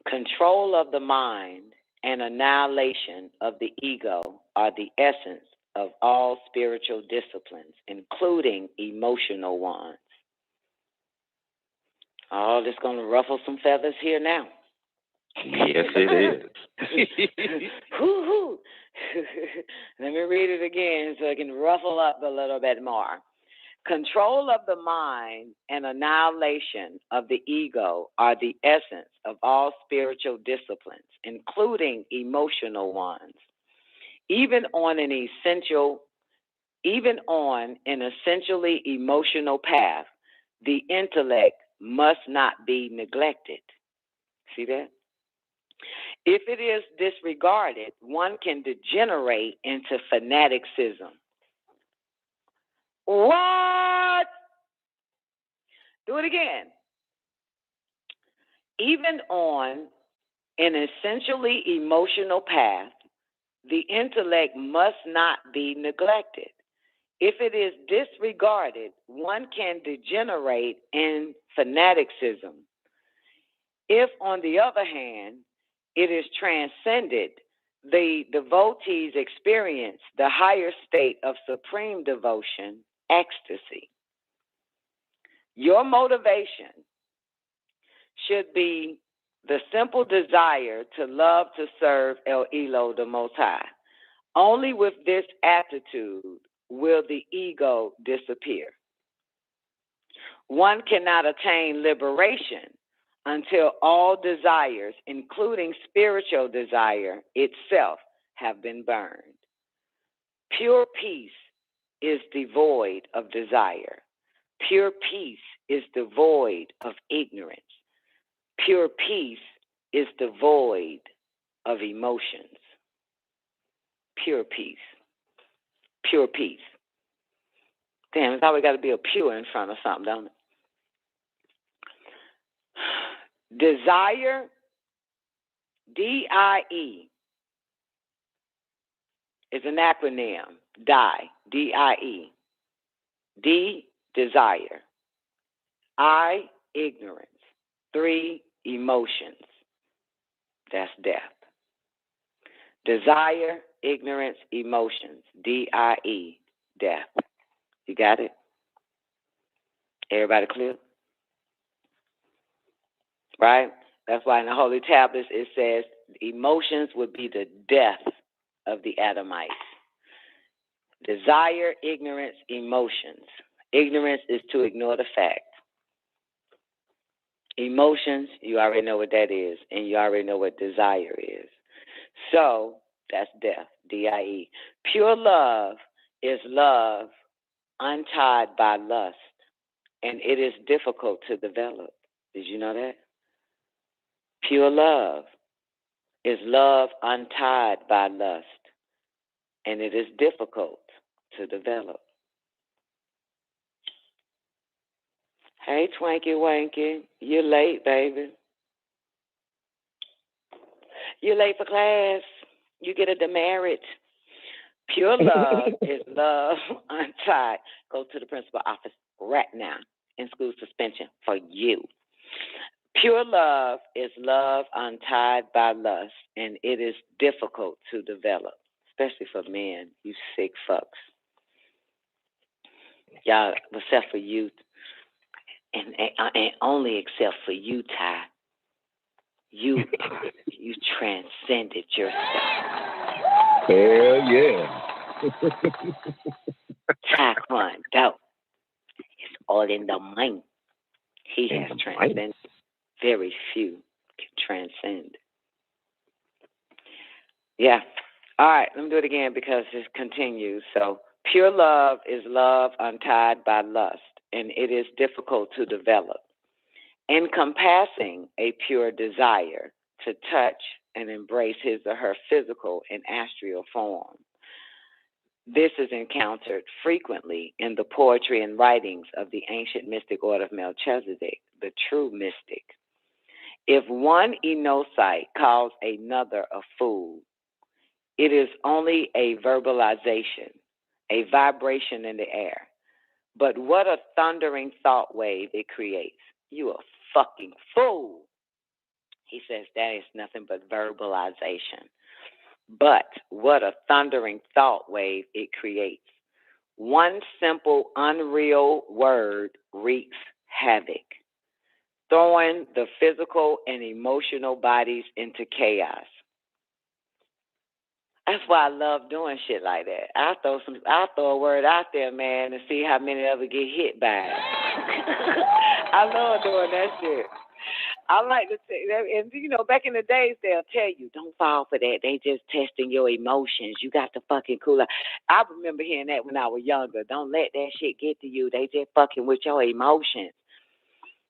S10: Control of the mind and annihilation of the ego are the essence of all spiritual disciplines, including emotional ones. Oh, this going to ruffle some feathers here now.
S12: Yes, it is.
S10: Hoo-hoo. Let me read it again so I can ruffle up a little bit more. Control of the mind and annihilation of the ego are the essence of all spiritual disciplines, including emotional ones. Even on an essentially emotional path, the intellect must not be neglected. See that? If it is disregarded, one can degenerate into fanaticism. What? Do it again. Even on an essentially emotional path, the intellect must not be neglected. If it is disregarded, one can degenerate in fanaticism. If, on the other hand, it is transcended, the devotees experience the higher state of supreme devotion, ecstasy. Your motivation should be the simple desire to love to serve El Elo, the Most High. Only with this attitude will the ego disappear. One cannot attain liberation until all desires, including spiritual desire itself, have been burned. Pure peace is devoid of desire. Pure peace is devoid of ignorance. Pure peace is devoid of emotions. Pure peace. Pure peace. Damn, it's always got to be a pure in front of something, don't it? Desire, D-I-E, is an acronym. Die, D-I-E. D, desire. I, ignorance. 3, emotions. That's death. Desire, ignorance, emotions. D-I-E, death. You got it? Everybody clear? Right? That's why in the Holy Tablets it says emotions would be the death of the Adamites. Desire, ignorance, emotions. Ignorance is to ignore the fact. Emotions, you already know what that is, and you already know what desire is. So that's death, D-I-E. Pure love is love untied by lust, and it is difficult to develop. Did you know that? Pure love is love untied by lust, and it is difficult to develop. Hey, Twanky Wanky, you're late, baby. You're late for class. You get a demerit. Pure love is love untied. Go to the principal office right now in school suspension for you. Pure love is love untied by lust, and it is difficult to develop, especially for men, you sick fucks. Y'all, except for you, and only except for you, Ty. You transcended yourself.
S12: Hell yeah.
S10: Taekwondo. It's all in the mind. He has transcended. Very few can transcend. Yeah. All right, let me do it again because it continues. So, pure love is love untied by lust, and it is difficult to develop. Encompassing a pure desire to touch and embrace his or her physical and astral form. This is encountered frequently in the poetry and writings of the ancient mystic order of Melchizedek, the true mystic. If one Enocyte calls another a fool, it is only a verbalization, a vibration in the air. But what a thundering thought wave it creates. You a fucking fool. He says that is nothing but verbalization. But what a thundering thought wave it creates. One simple, unreal word wreaks havoc, throwing the physical and emotional bodies into chaos. That's why I love doing shit like that. I'll throw a word out there, man, and see how many of it get hit by it. I love doing that shit. I like to say that, and you know, back in the days, they'll tell you, don't fall for that. They just testing your emotions. You got to fucking cool out. I remember hearing that when I was younger. Don't let that shit get to you. They just fucking with your emotions.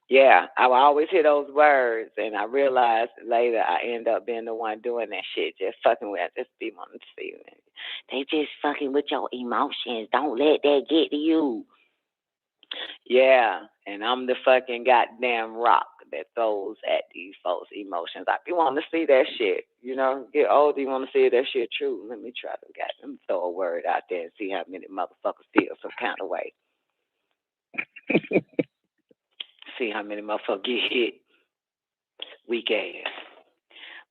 S10: Yeah, I would always hear those words, and I realized later I end up being the one doing that shit, just fucking with. I just be wanting to see them. They just fucking with your emotions. Don't let that get to you. Yeah, and I'm the fucking goddamn rock that throws at these folks' emotions. I be wanting to see that shit. You know, get older, you want to see if that shit true. Let me try to let them throw a word out there and see how many motherfuckers feel some kind of way. See how many motherfuckers get hit. Weak ass.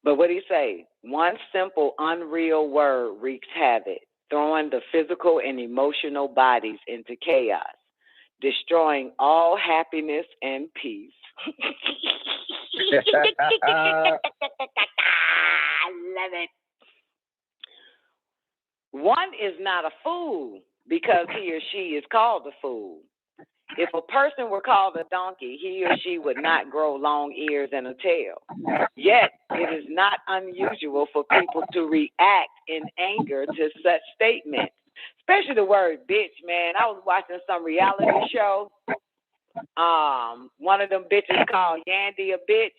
S10: But what do you say? One simple, unreal word wreaks havoc, throwing the physical and emotional bodies into chaos, destroying all happiness and peace. I love it. One is not a fool because he or she is called a fool. If a person were called a donkey, he or she would not grow long ears and a tail. Yet, it is not unusual for people to react in anger to such statements, especially the word bitch, man. I was watching some reality show. One of them bitches called Yandy a bitch.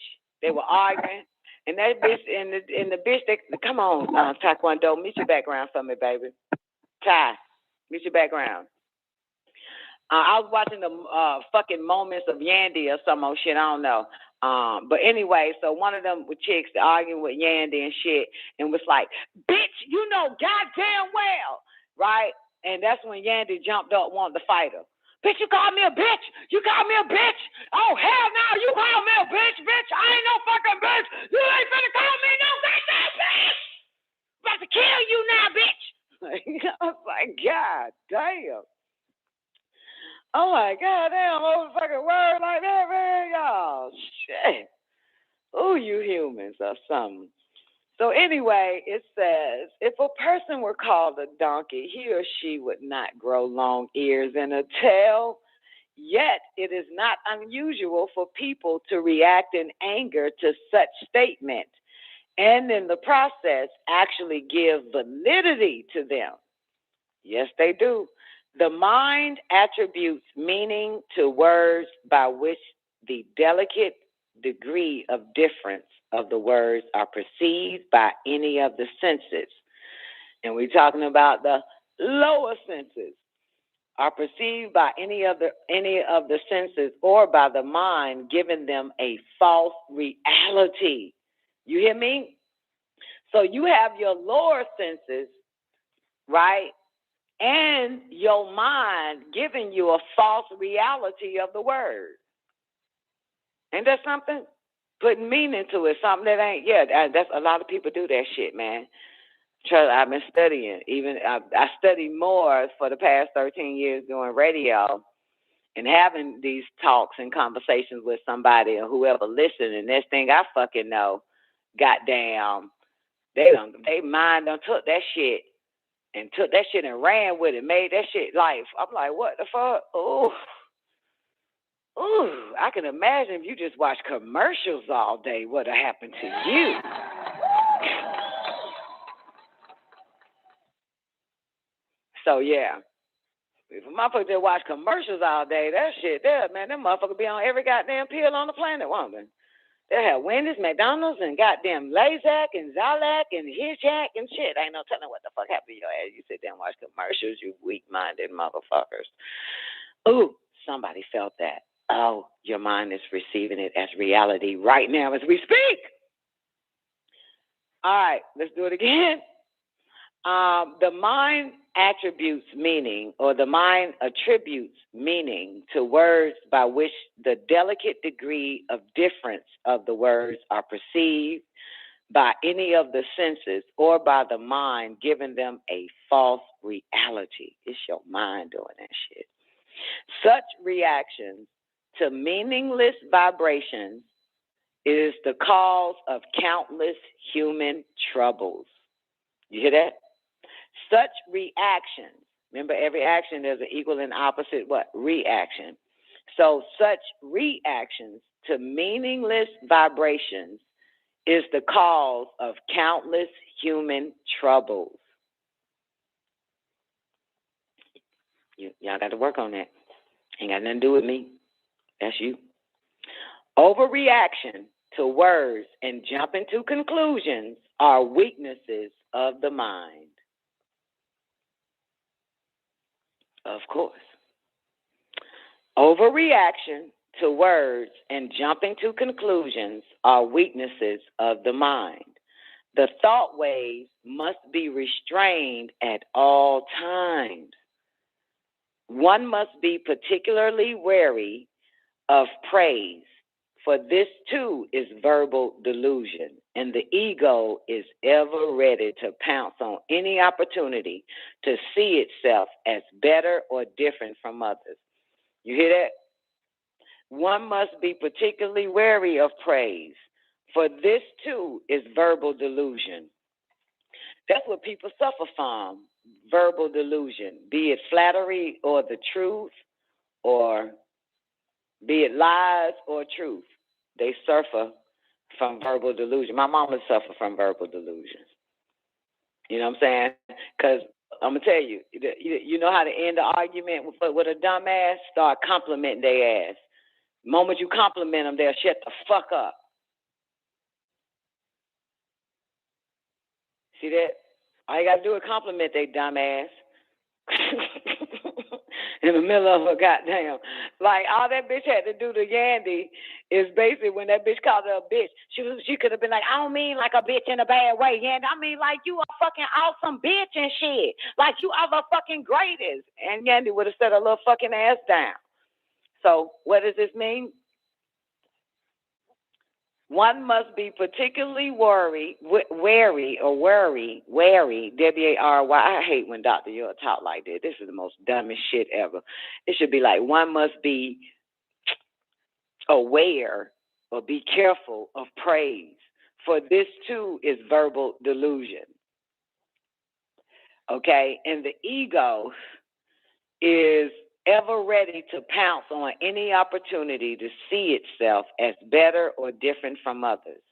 S10: They were arguing. And that bitch, and the bitch, they, come on, Taekwondo, meet your background for me, baby. Ty, meet your background. I was watching the fucking Moments of Yandy or some old shit, I don't know. But anyway, so one of them with chicks arguing with Yandy and shit, and was like, bitch, you know goddamn well, right? And that's when Yandy jumped up, wanted to fight her. Bitch, you called me a bitch? You called me a bitch? Oh, hell no, you called me a bitch, bitch. I ain't no fucking bitch. You ain't finna call me no goddamn bitch. I'm about to kill you now, bitch. I was like, God damn. Oh my goddamn motherfucking word like that, man. Y'all, shit. Oh, you humans are something. So anyway, it says, if a person were called a donkey, he or she would not grow long ears and a tail. Yet it is not unusual for people to react in anger to such statements and in the process actually give validity to them. Yes, they do. The mind attributes meaning to words by which the delicate degree of difference of the words are perceived by any of the senses. And we're talking about the lower senses. Are perceived by any of the senses or by the mind, giving them a false reality. You hear me? So you have your lower senses, right? And your mind giving you a false reality of the word. Ain't that something? Putting meaning to it, something that ain't. Yeah, that's a lot of people do that shit, man. I've been studying. Even I studied more for the past 13 years doing radio and having these talks and conversations with somebody or whoever listening. And next thing I fucking know, goddamn, they mind done took that shit and ran with it, made that shit life. I'm like, what the fuck? Ooh, I can imagine if you just watch commercials all day, what'd happen to you? So, yeah, if a motherfucker just watch commercials all day, that shit there, man, them motherfucker be on every goddamn pill on the planet, won't they? They'll have Wendy's, McDonald's, and goddamn Lazak and Zalac and Hijak and shit. Ain't no telling what the fuck happened to your ass. You sit there and watch commercials, you weak-minded motherfuckers. Ooh, somebody felt that. Oh, your mind is receiving it as reality right now as we speak. All right, let's do it again. The mind attributes meaning, or the mind attributes meaning to words by which the delicate degree of difference of the words are perceived by any of the senses or by the mind, giving them a false reality. It's your mind doing that shit. Such reactions to meaningless vibrations is the cause of countless human troubles. You hear that? Such reactions, remember every action there's an equal and opposite what? Reaction. So such reactions to meaningless vibrations is the cause of countless human troubles. Y'all got to work on that. Ain't got nothing to do with me. That's you. Overreaction to words and jumping to conclusions are weaknesses of the mind. Of course. Overreaction to words and jumping to conclusions are weaknesses of the mind. The thought waves must be restrained at all times. One must be particularly wary of praise, for this too is verbal delusion, and the ego is ever ready to pounce on any opportunity to see itself as better or different from others. You hear that? One must be particularly wary of praise, for this too is verbal delusion. That's what people suffer from, verbal delusion, be it flattery or the truth, or be it lies or truth. They suffer from verbal delusion. My mama suffered from verbal delusions. You know what I'm saying? Because I'm going to tell you, you know how to end the argument with a dumbass? Start complimenting their ass. The moment you compliment them, they'll shut the fuck up. See that? All you got to do is compliment their dumbass. In the middle of a goddamn, like all that bitch had to do to Yandy is basically when that bitch called her a bitch, she could have been like, I don't mean like a bitch in a bad way, Yandy. I mean like you a fucking awesome bitch and shit. Like you are the fucking greatest. And Yandy would have set her little fucking ass down. So what does this mean? One must be particularly wary, W-A-R-Y. I hate when Dr. Yor talk like that. This is the most dumbest shit ever. It should be like, one must be aware or be careful of praise. for this too is verbal delusion. Okay, and the ego is ever ready to pounce on any opportunity to see itself as better or different from others.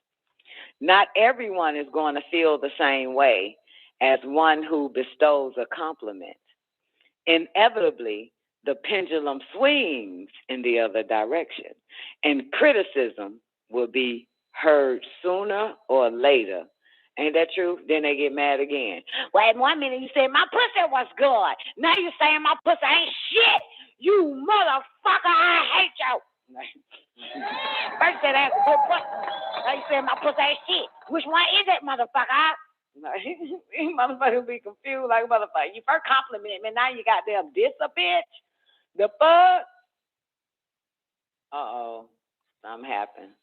S10: Not everyone is going to feel the same way as one who bestows a compliment. Inevitably, the pendulum swings in the other direction, and criticism will be heard sooner or later. Ain't that true? Then they get mad again. Well, in 1 minute you say my pussy was good. Now you saying my pussy ain't shit. You motherfucker, I hate you. First you said that's good pussy. Now you saying my pussy ain't shit. Which one is it, motherfucker? Motherfucker be confused like a motherfucker. You first compliment me, now you got them diss a bitch. The fuck? Uh-oh. Something happened.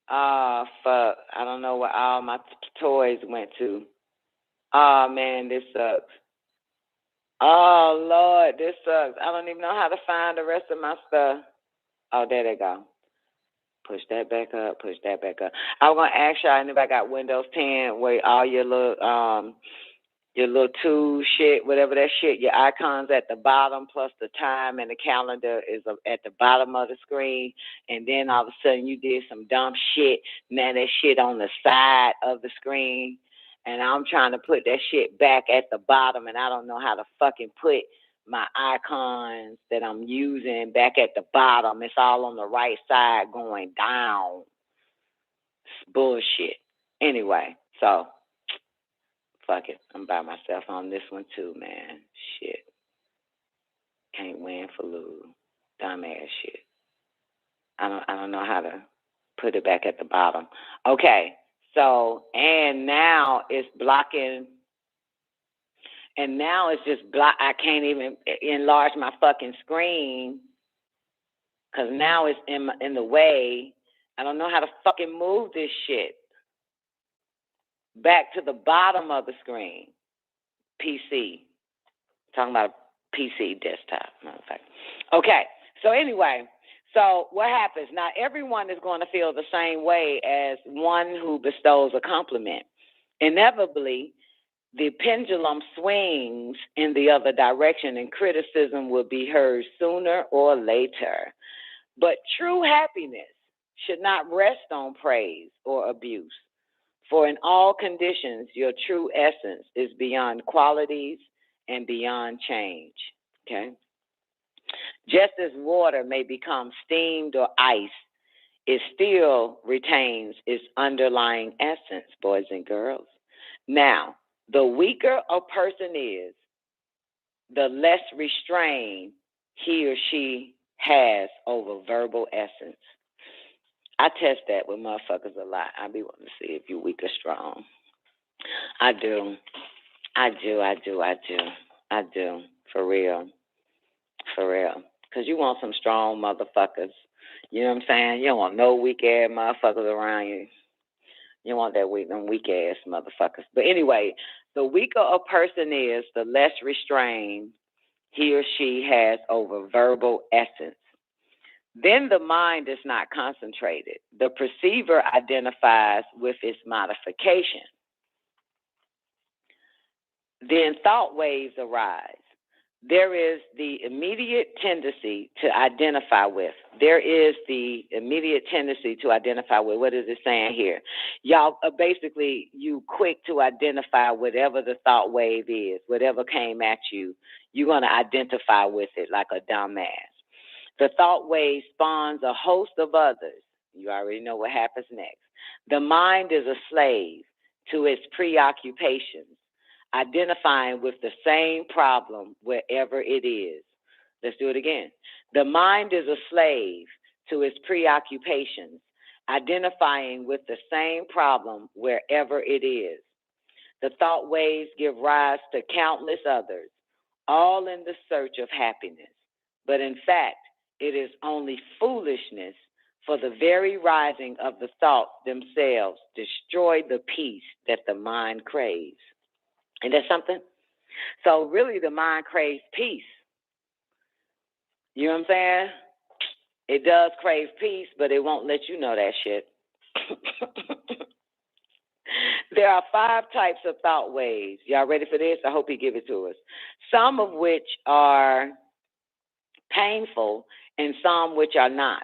S10: Ah, fuck. I don't know where all my toys went to. Oh, man, this sucks. Oh, Lord, this sucks. I don't even know how to find the rest of my stuff. Oh, there they go. Push that back up, push that back up. I was going to ask y'all if I got Windows 10 where all your little tools shit, whatever that shit, your icons at the bottom plus the time and the calendar is at the bottom of the screen. And then all of a sudden you did some dumb shit. Now that shit on the side of the screen. And I'm trying to put that shit back at the bottom and I don't know how to fucking put my icons that I'm using back at the bottom. It's all on the right side going down. It's bullshit. Anyway, so fuck it. I'm by myself on this one too, man. Shit. Can't win for lose. Dumbass shit. I don't know how to put it back at the bottom. Okay. So, and now it's blocking. And now it's just block. I can't even enlarge my fucking screen because now it's in the way. I don't know how to fucking move this shit back to the bottom of the screen. PC. Talking about PC desktop. Okay. So anyway, so what happens? Now everyone is going to feel the same way as one who bestows a compliment. Inevitably, the pendulum swings in the other direction and criticism will be heard sooner or later. But true happiness should not rest on praise or abuse. For in all conditions, your true essence is beyond qualities and beyond change. Okay? Just as water may become steamed or ice, it still retains its underlying essence, boys and girls. Now, the weaker a person is, the less restraint he or she has over verbal essence. I test that with motherfuckers a lot. I be wanting to see if you're weak or strong. I do. For real. Because you want some strong motherfuckers. You know what I'm saying? You don't want no weak-ass motherfuckers around you. You want them weak-ass motherfuckers. But anyway, the weaker a person is, the less restrained he or she has over verbal essence. Then the mind is not concentrated. The perceiver identifies with its modification. Then thought waves arise. There is the immediate tendency to identify with. What is it saying here? Y'all, basically, you quick to identify whatever the thought wave is, whatever came at you, you're going to identify with it like a dumbass. The thought wave spawns a host of others. You already know what happens next. The mind is a slave to its preoccupations, identifying with the same problem wherever it is. Let's do it again. The mind is a slave to its preoccupations, identifying with the same problem wherever it is. The thought waves give rise to countless others, all in the search of happiness. But in fact, it is only foolishness, for the very rising of the thoughts themselves destroy the peace that the mind craves. Ain't that something? So really the mind craves peace. You know what I'm saying? It does crave peace, but it won't let you know that shit. There are 5 types of thought waves. Y'all ready for this? I hope he give it to us. Some of which are painful and some which are not.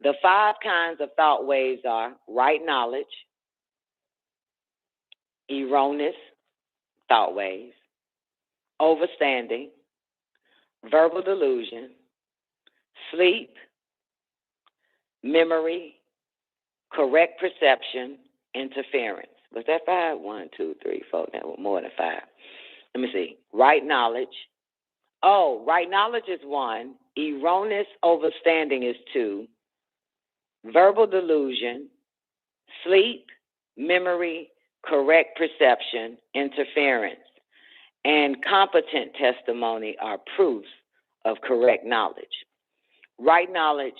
S10: The 5 kinds of thought waves are right knowledge, erroneous thought waves, overstanding, verbal delusion, sleep, memory, correct perception, interference. Was that 5? 1, 2, 3, 4. That was more than 5. Let me see. Right knowledge. Oh, right knowledge is 1. Erroneous overstanding is 2. Verbal delusion, sleep, memory, correct perception, interference, and competent testimony are proofs of correct knowledge. Right knowledge,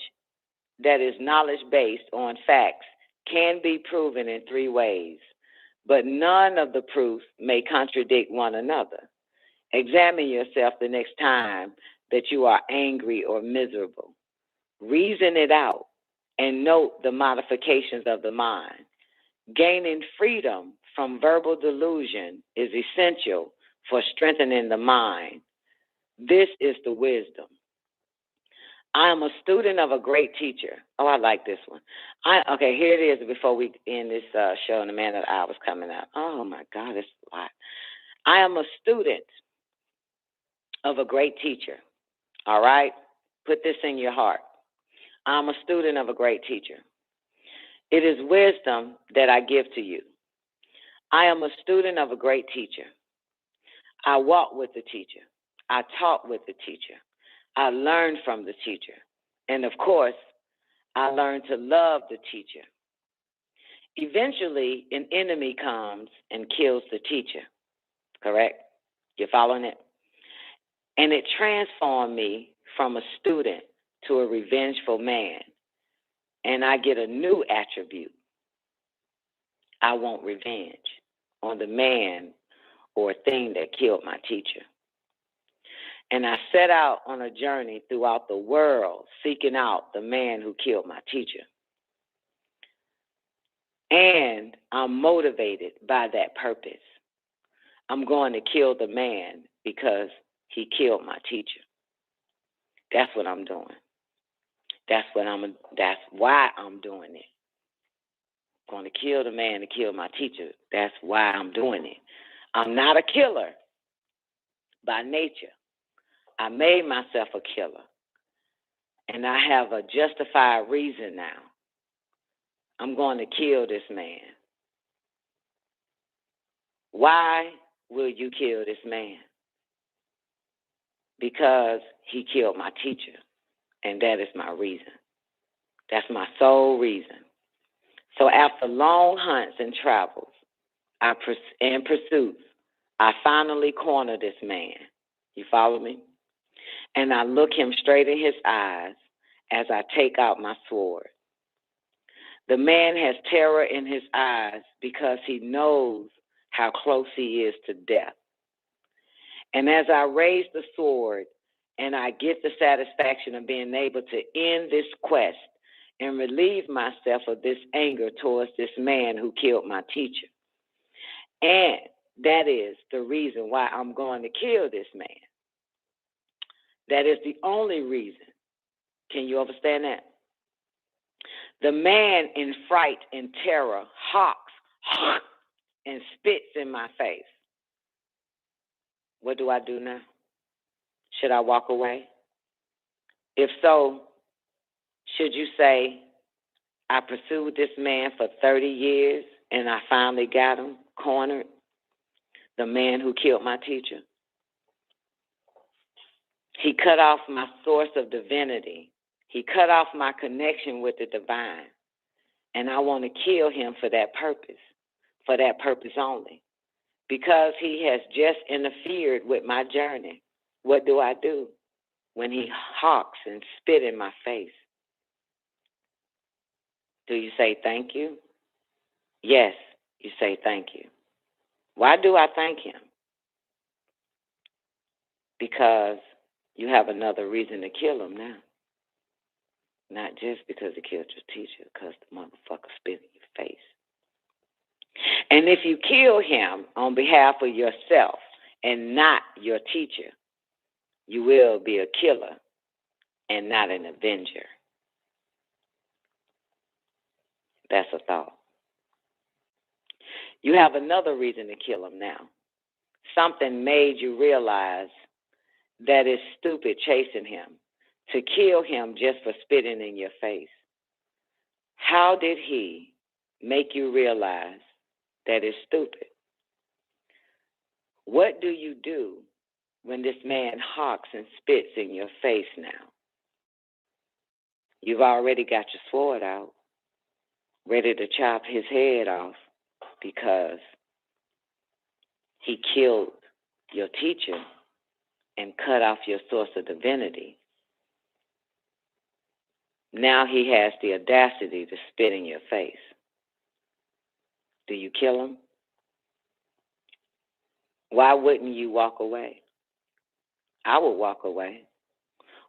S10: that is knowledge based on facts, can be proven in 3 ways, but none of the proofs may contradict one another. Examine yourself the next time that you are angry or miserable. Reason it out and note the modifications of the mind. Gaining freedom from verbal delusion is essential for strengthening the mind. This is the wisdom. I am a student of a great teacher. Oh, I like this one. Okay, here it is before we end this show and the man of the hour is coming up. Oh, my God, it's a lot. I am a student of a great teacher. All right? Put this in your heart. I'm a student of a great teacher. It is wisdom that I give to you. I am a student of a great teacher. I walk with the teacher. I talk with the teacher. I learn from the teacher. And of course, I learn to love the teacher. Eventually, an enemy comes and kills the teacher. Correct? You're following it? And it transformed me from a student to a revengeful man. And I get a new attribute. I want revenge on the man or thing that killed my teacher. And I set out on a journey throughout the world seeking out the man who killed my teacher. And I'm motivated by that purpose. I'm going to kill the man because he killed my teacher. That's what I'm doing. That's why I'm doing it. I'm going to kill the man to kill my teacher. That's why I'm doing it. I'm not a killer by nature. I made myself a killer. And I have a justified reason now. I'm going to kill this man. Why will you kill this man? Because he killed my teacher. And that is my reason. That's my sole reason. So after long hunts and travels and pursuits, I finally corner this man. You follow me? And I look him straight in his eyes as I take out my sword. The man has terror in his eyes because he knows how close he is to death. And as I raise the sword and I get the satisfaction of being able to end this quest and relieve myself of this anger towards this man who killed my teacher. And that is the reason why I'm going to kill this man. That is the only reason. Can you understand that? The man in fright and terror hawks and spits in my face. What do I do now? Should I walk away? If so, should you say, I pursued this man for 30 years and I finally got him cornered? The man who killed my teacher. He cut off my source of divinity. He cut off my connection with the divine. And I want to kill him for that purpose only. Because he has just interfered with my journey. What do I do when he hawks and spit in my face? Do you say thank you? Yes, you say thank you. Why do I thank him? Because you have another reason to kill him now. Not just because he killed your teacher, because the motherfucker spit in your face. And if you kill him on behalf of yourself and not your teacher, you will be a killer and not an avenger. That's a thought. You have another reason to kill him now. Something made you realize that it's stupid chasing him, to kill him just for spitting in your face. How did he make you realize that it's stupid? What do you do when this man hawks and spits in your face now? You've already got your sword out, ready to chop his head off because he killed your teacher and cut off your source of divinity. Now he has the audacity to spit in your face. Do you kill him? Why wouldn't you walk away? I would walk away.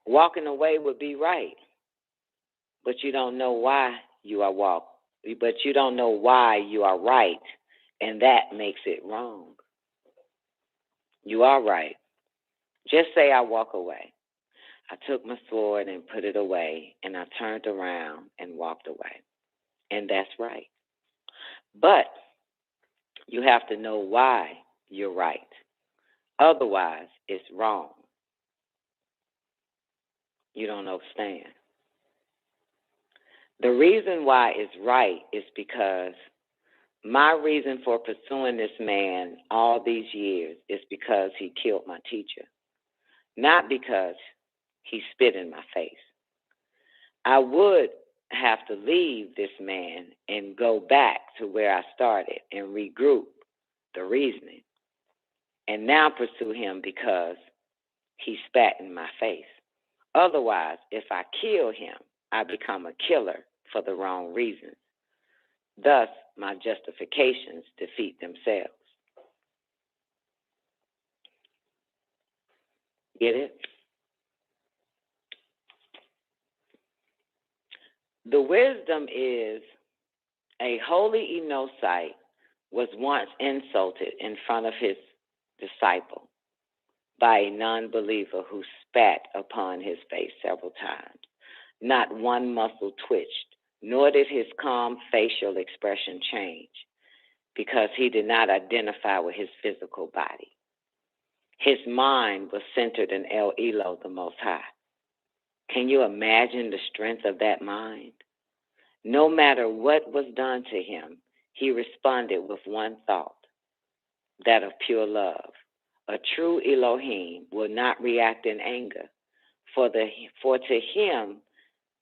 S10: Walking away would be right, but you don't know why you are right, and that makes it wrong. You are right. Just say I walk away. I took my sword and put it away, and I turned around and walked away. And that's right. But you have to know why you're right. Otherwise, it's wrong. You don't understand. The reason why it's right is because my reason for pursuing this man all these years is because he killed my teacher, not because he spit in my face. I would have to leave this man and go back to where I started and regroup the reasoning and now pursue him because he spat in my face. Otherwise, if I kill him, I become a killer for the wrong reasons. Thus, my justifications defeat themselves. Get it? The wisdom is a holy Enosite was once insulted in front of his disciple by a non-believer who spat upon his face several times. Not one muscle twitched, nor did his calm facial expression change, because he did not identify with his physical body. His mind was centered in El Elo, the Most High. Can you imagine the strength of that mind? No matter what was done to him, he responded with one thought, that of pure love. A true Elohim will not react in anger, for to him,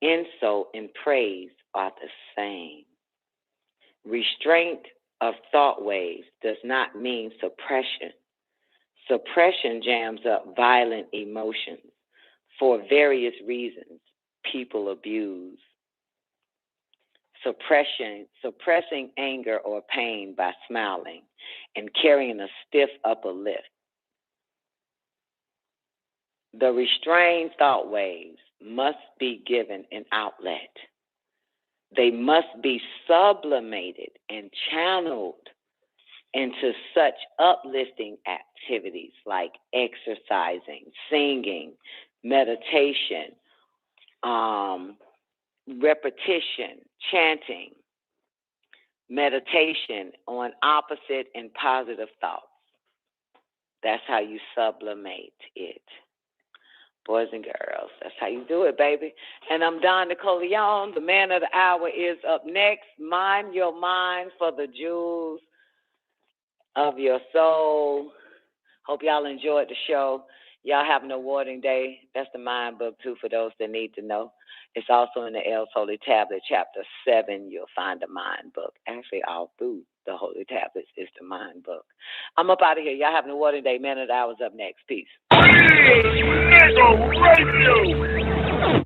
S10: insult and praise are the same. Restraint of thought waves does not mean suppression. Suppression jams up violent emotions. For various reasons, people abuse. Suppressing anger or pain by smiling and carrying a stiff upper lip. The restrained thought waves must be given an outlet. They must be sublimated and channeled into such uplifting activities like exercising, singing, meditation, repetition, chanting, meditation on opposite and positive thoughts. That's how you sublimate it. Boys and girls, that's how you do it, baby. And I'm Don Nicoleone. The man of the hour is up next. Mind your mind for the jewels of your soul. Hope y'all enjoyed the show. Y'all have an awarding day. That's the mind book, too, for those that need to know. It's also in the L's Holy Tablet, Chapter 7. You'll find the mind book. Actually, all through the Holy Tablets is the mind book. I'm up out of here. Y'all have an awarding day. Man of the hour's up next. Peace.
S3: WEEKDAYS Radio.